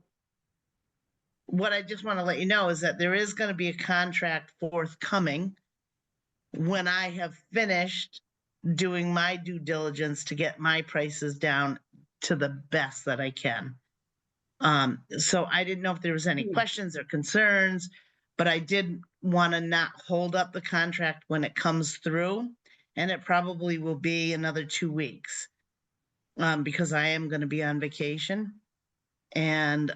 what I just want to let you know is that there is going to be a contract forthcoming when I have finished doing my due diligence to get my prices down to the best that I can. So I didn't know if there was any questions or concerns, but I did want to not hold up the contract when it comes through, and it probably will be another 2 weeks because I am going to be on vacation. And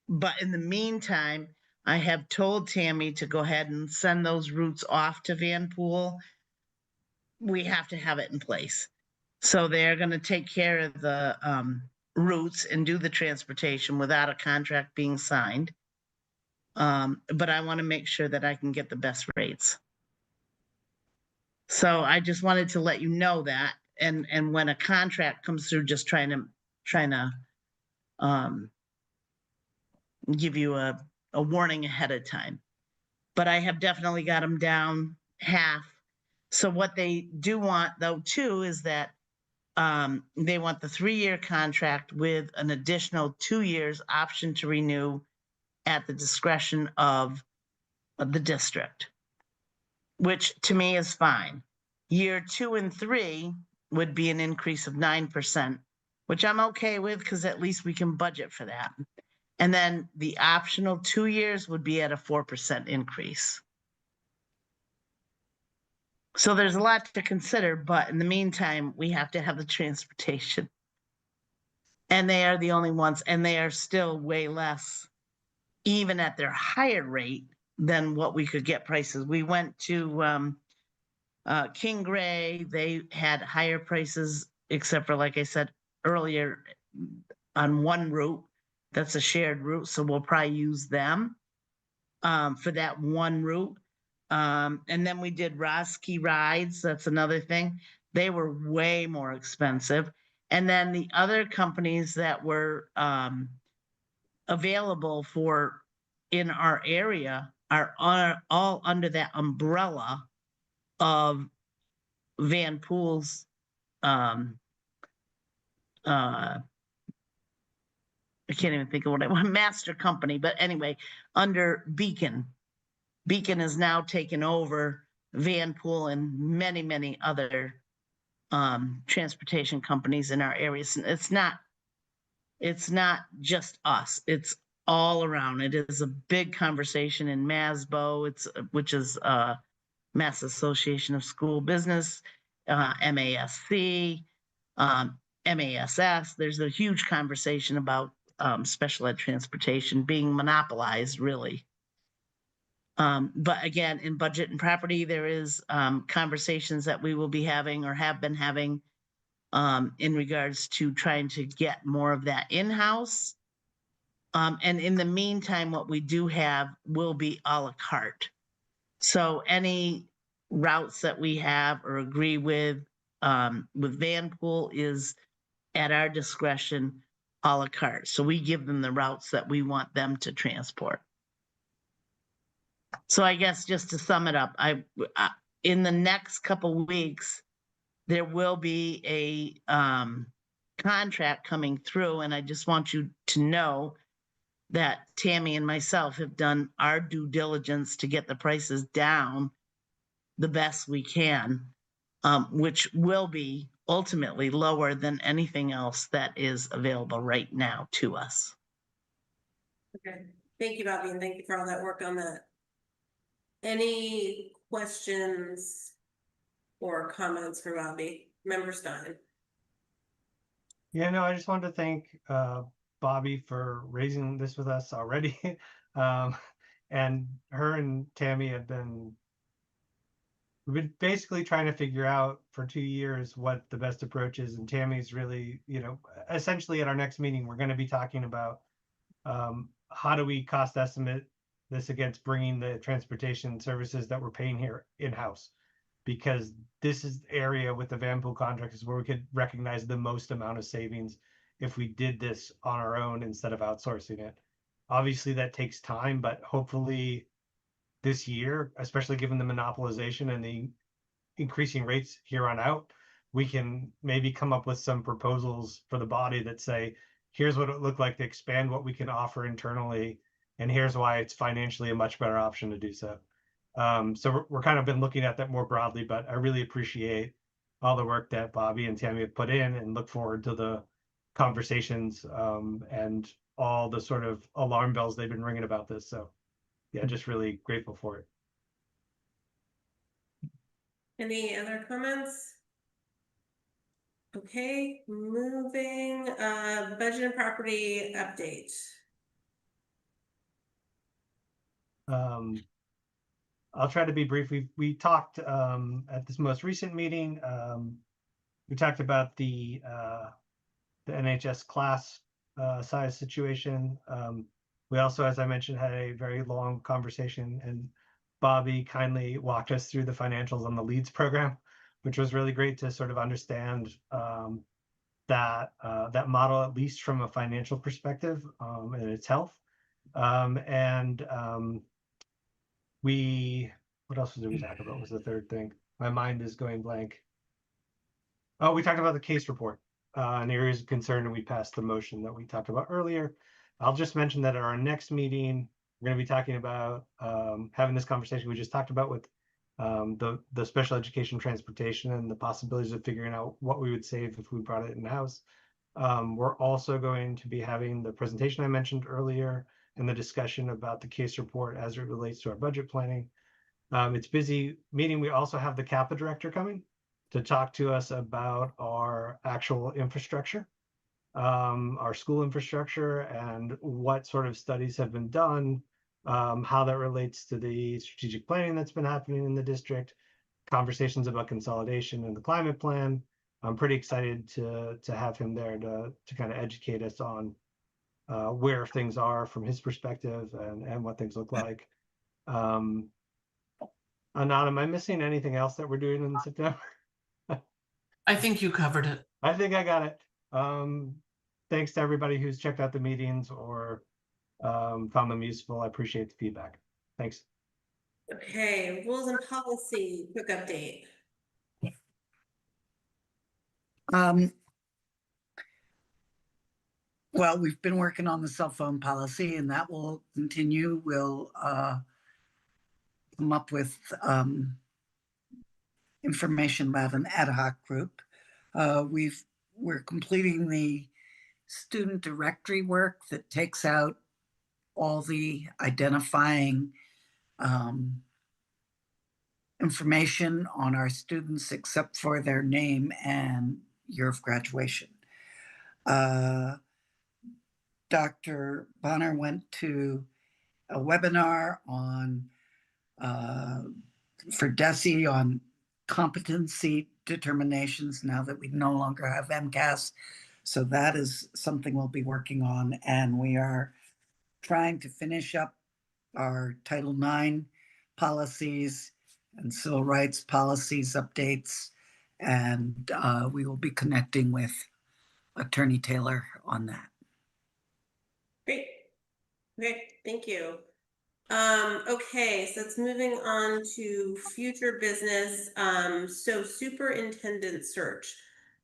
but in the meantime, I have told Tammy to go ahead and send those routes off to Vanpool. We have to have it in place. So they're going to take care of the routes and do the transportation without a contract being signed. But I want to make sure that I can get the best rates. So I just wanted to let you know that. And when a contract comes through, just trying to give you a warning ahead of time. But I have definitely got them down half. So what they do want, though, too, is that they want the 3-year contract with an additional 2 years option to renew at the discretion of the district, which to me is fine. Year 2 and 3 would be an increase of 9%, which I'm okay with because at least we can budget for that. And then the optional 2 years would be at a 4% increase. So there's a lot to consider, but in the meantime, we have to have the transportation. And they are the only ones, and they are still way less, even at their higher rate, than what we could get prices. We went to King Gray. They had higher prices, except for, like I said earlier, on one route. That's a shared route, so we'll probably use them for that one route. And then we did Roski rides. That's another thing. They were way more expensive. And then the other companies that were available for in our area are all under that umbrella of Vanpool's I can't even think of what I want, master company, but anyway, under Beacon. Beacon has now taken over Vanpool and many, many other transportation companies in our areas. And it's not just us, it's all around. It is a big conversation in MASBO, which is Mass Association of School Business, MASC, MASS. There's a huge conversation about special ed transportation being monopolized, really. But again, in budget and property, there is conversations that we will be having or have been having in regards to trying to get more of that in-house. And in the meantime, what we do have will be a la carte. So any routes that we have or agree with Vanpool is at our discretion, a la carte. So we give them the routes that we want them to transport. So I guess just to sum it up, in the next couple weeks, there will be a contract coming through, and I just want you to know that Tammy and myself have done our due diligence to get the prices down the best we can, which will be ultimately lower than anything else that is available right now to us. Okay, thank you, Bobby, and thank you for all that work on that. Any questions or comments for Bobby? Member Stein? Yeah, no, I just wanted to thank Bobby for raising this with us already. And her and Tammy have been, we've been basically trying to figure out for 2 years what the best approach is. And Tammy's really, essentially at our next meeting, we're going to be talking about how do we cost estimate this against bringing the transportation services that we're paying here in-house, because this is the area with the van pool contracts where we could recognize the most amount of savings if we did this on our own instead of outsourcing it. Obviously that takes time, but hopefully this year, especially given the monopolization and the increasing rates here on out, we can maybe come up with some proposals for the body that say, here's what it would look like to expand what we can offer internally, and here's why it's financially a much better option to do so. So we're kind of been looking at that more broadly, but I really appreciate all the work that Bobby and Tammy have put in, and look forward to the conversations and all the sort of alarm bells they've been ringing about this. So yeah, just really grateful for it. Any other comments? Okay, moving, budget and property update. I'll try to be brief. We talked at this most recent meeting. We talked about the NHS class size situation. We also, as I mentioned, had a very long conversation, and Bobby kindly walked us through the financials on the LEADS program, which was really great to sort of understand that model, at least from a financial perspective, and its health. What else did we talk about? Was the third thing? My mind is going blank. Oh, we talked about the case report and areas of concern, and we passed the motion that we talked about earlier. I'll just mention that at our next meeting, we're going to be talking about having this conversation we just talked about with the special education transportation and the possibilities of figuring out what we would save if we brought it in-house. We're also going to be having the presentation I mentioned earlier and the discussion about the case report as it relates to our budget planning. It's busy meeting. We also have the CAPA director coming to talk to us about our actual infrastructure, our school infrastructure, and what sort of studies have been done, how that relates to the strategic planning that's been happening in the district, conversations about consolidation and the climate plan. I'm pretty excited to have him there to kind of educate us on where things are from his perspective and what things look like. Anat, am I missing anything else that we're doing in September? I think you covered it. I think I got it. Thanks to everybody who's checked out the meetings or found them useful. I appreciate the feedback. Thanks. Okay, rules and policy, quick update. Well, we've been working on the cell phone policy, and that will continue. We'll come up with information about an ad hoc group. We're completing the student directory work that takes out all the identifying information on our students except for their name and year of graduation. Dr. Bonner went to a webinar on for DESE on competency determinations now that we no longer have MCAS. So that is something we'll be working on, and we are trying to finish up our Title IX policies and civil rights policies updates, and we will be connecting with Attorney Taylor on that. Great. Okay, thank you. Okay, so it's moving on to future business. So superintendent search.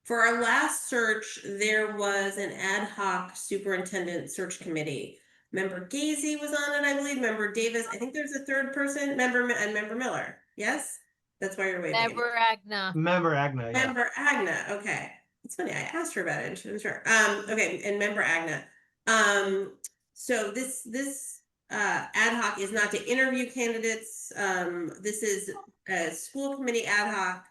For our last search, there was an ad hoc superintendent search committee. Member Gazy was on it, I believe. Member Davis. I think there's a third person. Member Miller. Yes, that's why you're waiting. Member Agna. Member Agna. Yeah. Member Agna. Okay, it's funny. I asked her about it, and she was sure. Okay, and Member Agna. So this ad hoc is not to interview candidates. This is a school committee ad hoc,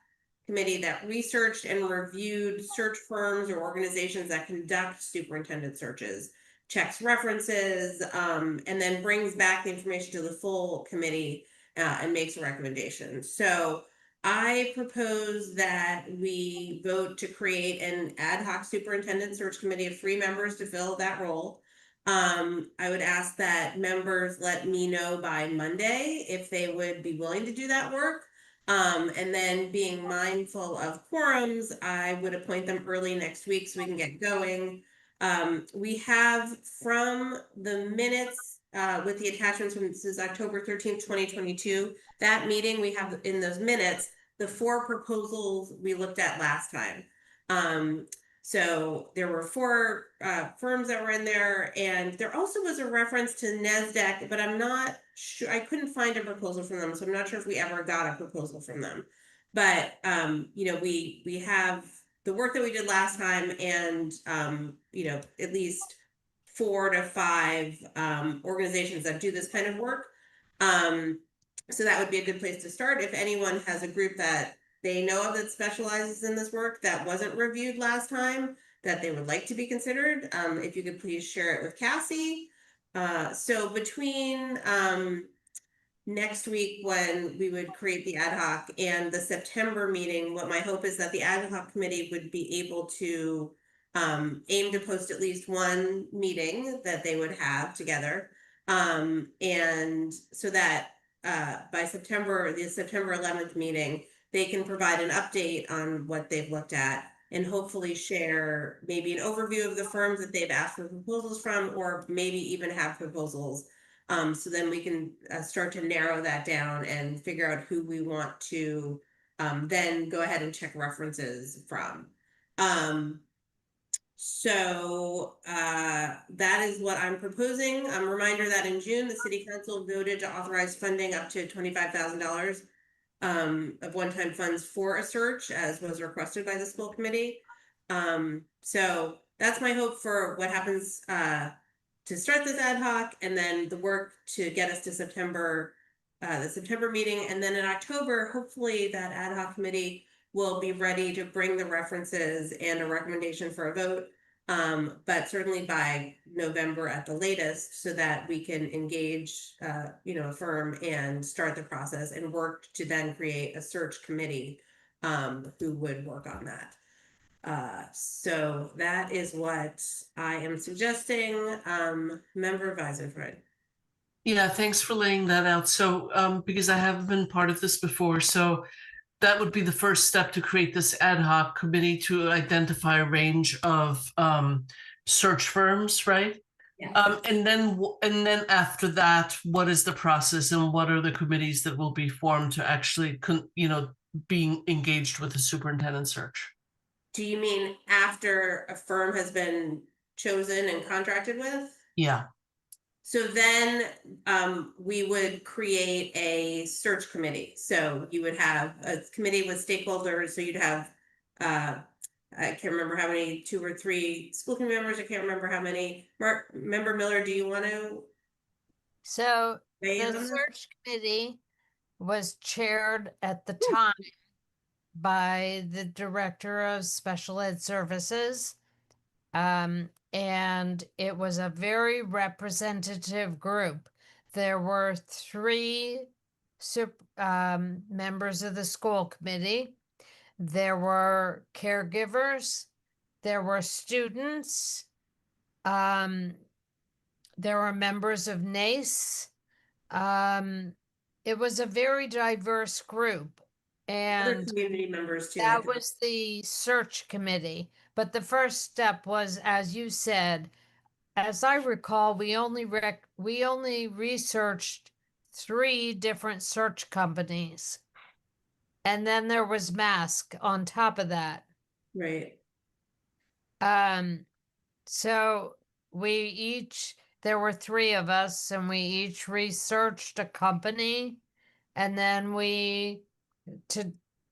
committee that researched and reviewed search firms or organizations that conduct superintendent searches, checks references, and then brings back the information to the full committee and makes a recommendation. So I propose that we vote to create an ad hoc superintendent search committee of 3 members to fill that role. I would ask that members let me know by Monday if they would be willing to do that work. And then being mindful of quorums, I would appoint them early next week so we can get going. We have from the minutes with the attachments from this is October 13th, 2022. That meeting we have in those minutes, the 4 proposals we looked at last time. So there were 4 firms that were in there, and there also was a reference to NASDAQ, but I'm not sure, I couldn't find a proposal from them, so I'm not sure if we ever got a proposal from them. But you know, we have the work that we did last time, and you know, at least 4 to 5 organizations that do this kind of work. So that would be a good place to start. If anyone has a group that they know of that specializes in this work that wasn't reviewed last time, that they would like to be considered, if you could please share it with Cassie. So between next week when we would create the ad hoc and the September meeting, what my hope is that the ad hoc committee would be able to aim to post at least 1 meeting that they would have together. And so that by September, the September 11th meeting, they can provide an update on what they've looked at and hopefully share maybe an overview of the firms that they've asked for proposals from, or maybe even have proposals. So then we can start to narrow that down and figure out who we want to then go ahead and check references from. So that is what I'm proposing. A reminder that in June, the City Council voted to authorize funding up to $25,000 of one-time funds for a search, as was requested by the school committee. So that's my hope for what happens to start this ad hoc, and then the work to get us to September, the September meeting. And then in October, hopefully that ad hoc committee will be ready to bring the references and a recommendation for a vote. But certainly by November at the latest, so that we can engage, you know, a firm and start the process and work to then create a search committee who would work on that. So that is what I am suggesting. Member Weisenfried. Yeah, thanks for laying that out. So, because I haven't been part of this before, so that would be the first step to create this ad hoc committee to identify a range of search firms, right? Yeah. And then after that, what is the process and what are the committees that will be formed to actually, you know, being engaged with the superintendent search? Do you mean after a firm has been chosen and contracted with? Yeah. So then we would create a search committee. So you would have a committee with stakeholders. So you'd have, I can't remember how many, 2 or 3 school committee members. I can't remember how many. Member Miller, do you want to? So weigh in the on this? search committee was chaired at the time by the director of special ed services. And it was a very representative group. There were 3 members of the school committee. There were caregivers. There were students. There were members of NACE. It was a very diverse group. Other And community members too. I that think. was the search committee. But the first step was, as you said, as I recall, we only researched 3 different search companies. And then there was MASC on top of that. Right. So there were 3 of us, and we each researched a company, and then we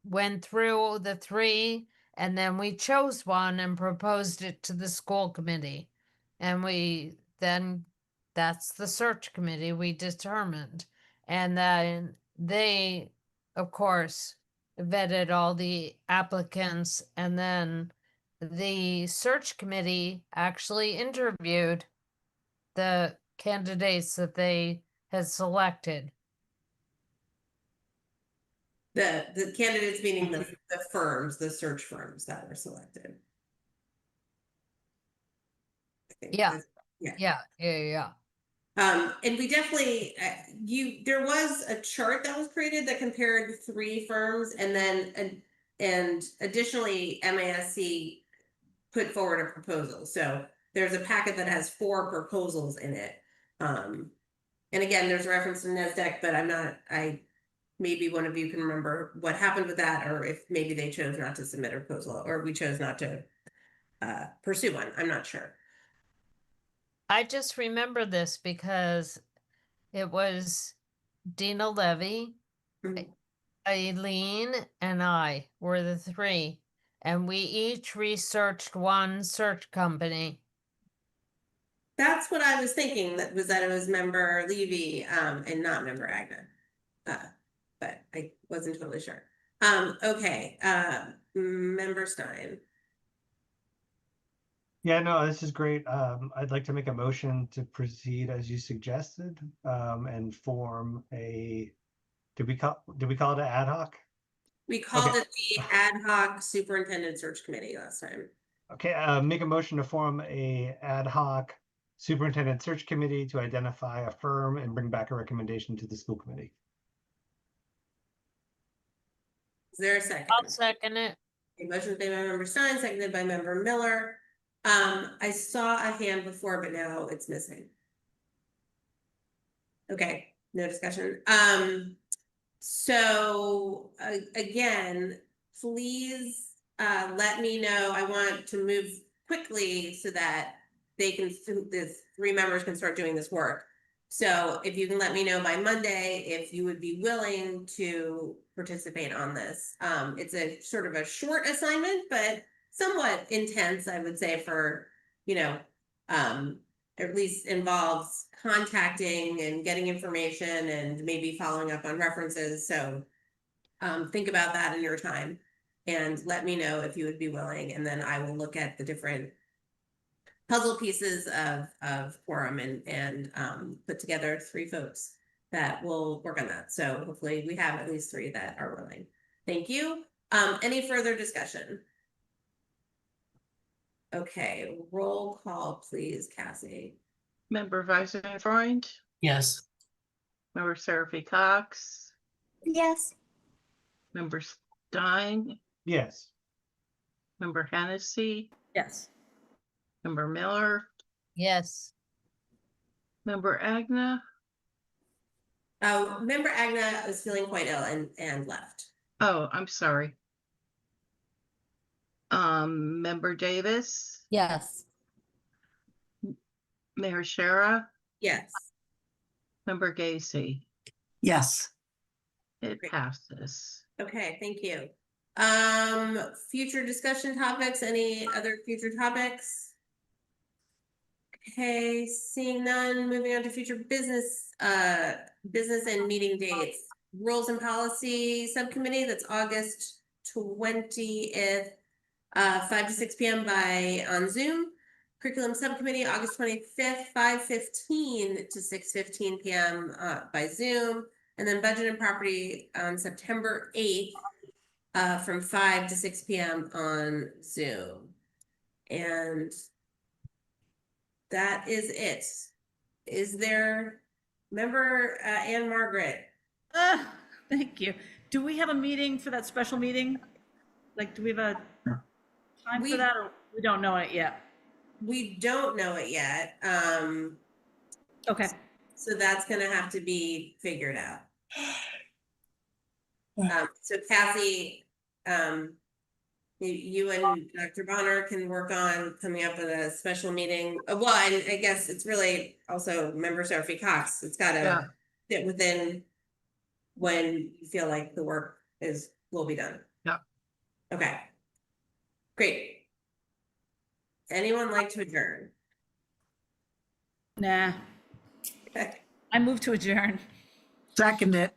went through the 3, and then we chose one and proposed it to the school committee. And that's the search committee we determined. And then they, of course, vetted all the applicants, and then the search committee actually interviewed the candidates that they had selected. The candidates meaning the firms, the search firms that were selected. I think Yeah. that's- Yeah. And we definitely, there was a chart that was created that compared 3 firms, and then, and additionally, MASC put forward a proposal. So there's a packet that has 4 proposals in it. And again, there's a reference to NASDAQ, but maybe one of you can remember what happened with that, or if maybe they chose not to submit a proposal, or we chose not to pursue one. I'm not sure. I just remember this because it was Dina Levy, Eileen, and I were the 3, and we each researched one search company. That's what I was thinking, that it was member Levy and not member Agna. But I wasn't totally sure. Okay, member Stein. Yeah, no, this is great. I'd like to make a motion to proceed as you suggested, and form a, did we call it an ad hoc? We called it the ad hoc superintendent search committee last time. Okay, make a motion to form a ad hoc superintendent search committee to identify a firm and bring back a recommendation to the school committee. Is there a second? I'll second it. A motion made by member Stein, seconded by member Miller. I saw a hand before, but now it's missing. Okay, no discussion. So again, please let me know. I want to move quickly so that the 3 members can start doing this work. So if you can let me know by Monday if you would be willing to participate on this. It's a sort of a short assignment, but somewhat intense, I would say, for, at least involves contacting and getting information and maybe following up on references. So think about that in your time and let me know if you would be willing. And then I will look at the different puzzle pieces of quorum and put together 3 folks that will work on that. So hopefully we have at least 3 that are willing. Thank you. Any further discussion? Okay, roll call, please, Cassie. Member Weisenfreund, Yes. member Seraphy Cox, Yes. member Stein, Yes. member Hennessy, Yes. member Miller, Yes. member Agna. Member Agna was feeling quite ill and left. Oh, I'm sorry. Member Davis, Yes. Mayor Shara, Yes. member Gacy. Yes. It passes. Okay, thank you. Future discussion topics, any other future topics? Okay, seeing none, moving on to future business and meeting dates. Rules and Policy Subcommittee, that's August 20th, 5 to 6 p.m. on Zoom. Curriculum Subcommittee, August 25th, 5:15 to 6:15 p.m. By Zoom. And then Budget and Property on September 8th, from 5 to 6 p.m. on Zoom. And that is it. Is there, member Ann Margaret? Thank you. Do we have a meeting for that special meeting? Like, do we have a time for that, or we don't know it yet? We don't know it yet. Okay. So that's gonna have to be figured out. So Kathy, you and Dr. Bonner can work on coming up with a special meeting. Well, and I guess it's really also member Sophie Cox. It's gotta fit within when you feel like the work will be done. Yeah. Okay. Great. Anyone like to adjourn? Nah. Okay. I move to adjourn. Second it.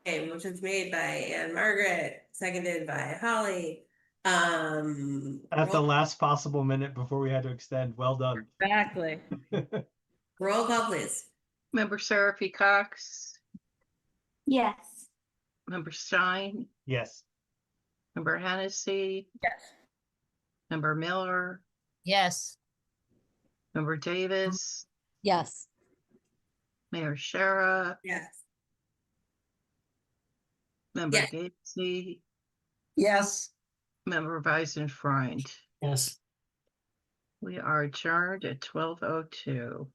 Okay, motion's made by Anne Margaret, seconded by Holly. At the last possible minute before we had to extend. Well done. Exactly. Roll call, please. Member Seraphy Cox, Yes. Member Stein, Yes. Member Hennessy, Yes. Member Miller, Yes. Member Davis, Yes. Mayor Shara, Yes. Member Yes. Gacy, Yes. Member Weisenfreund. Yes. We are adjourned at 12:02.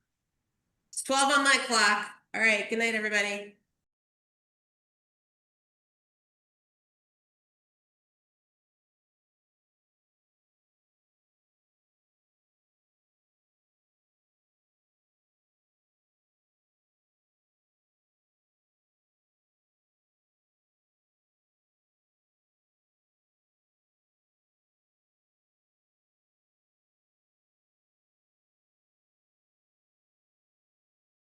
It's 12 on my clock. All right. Good night, everybody.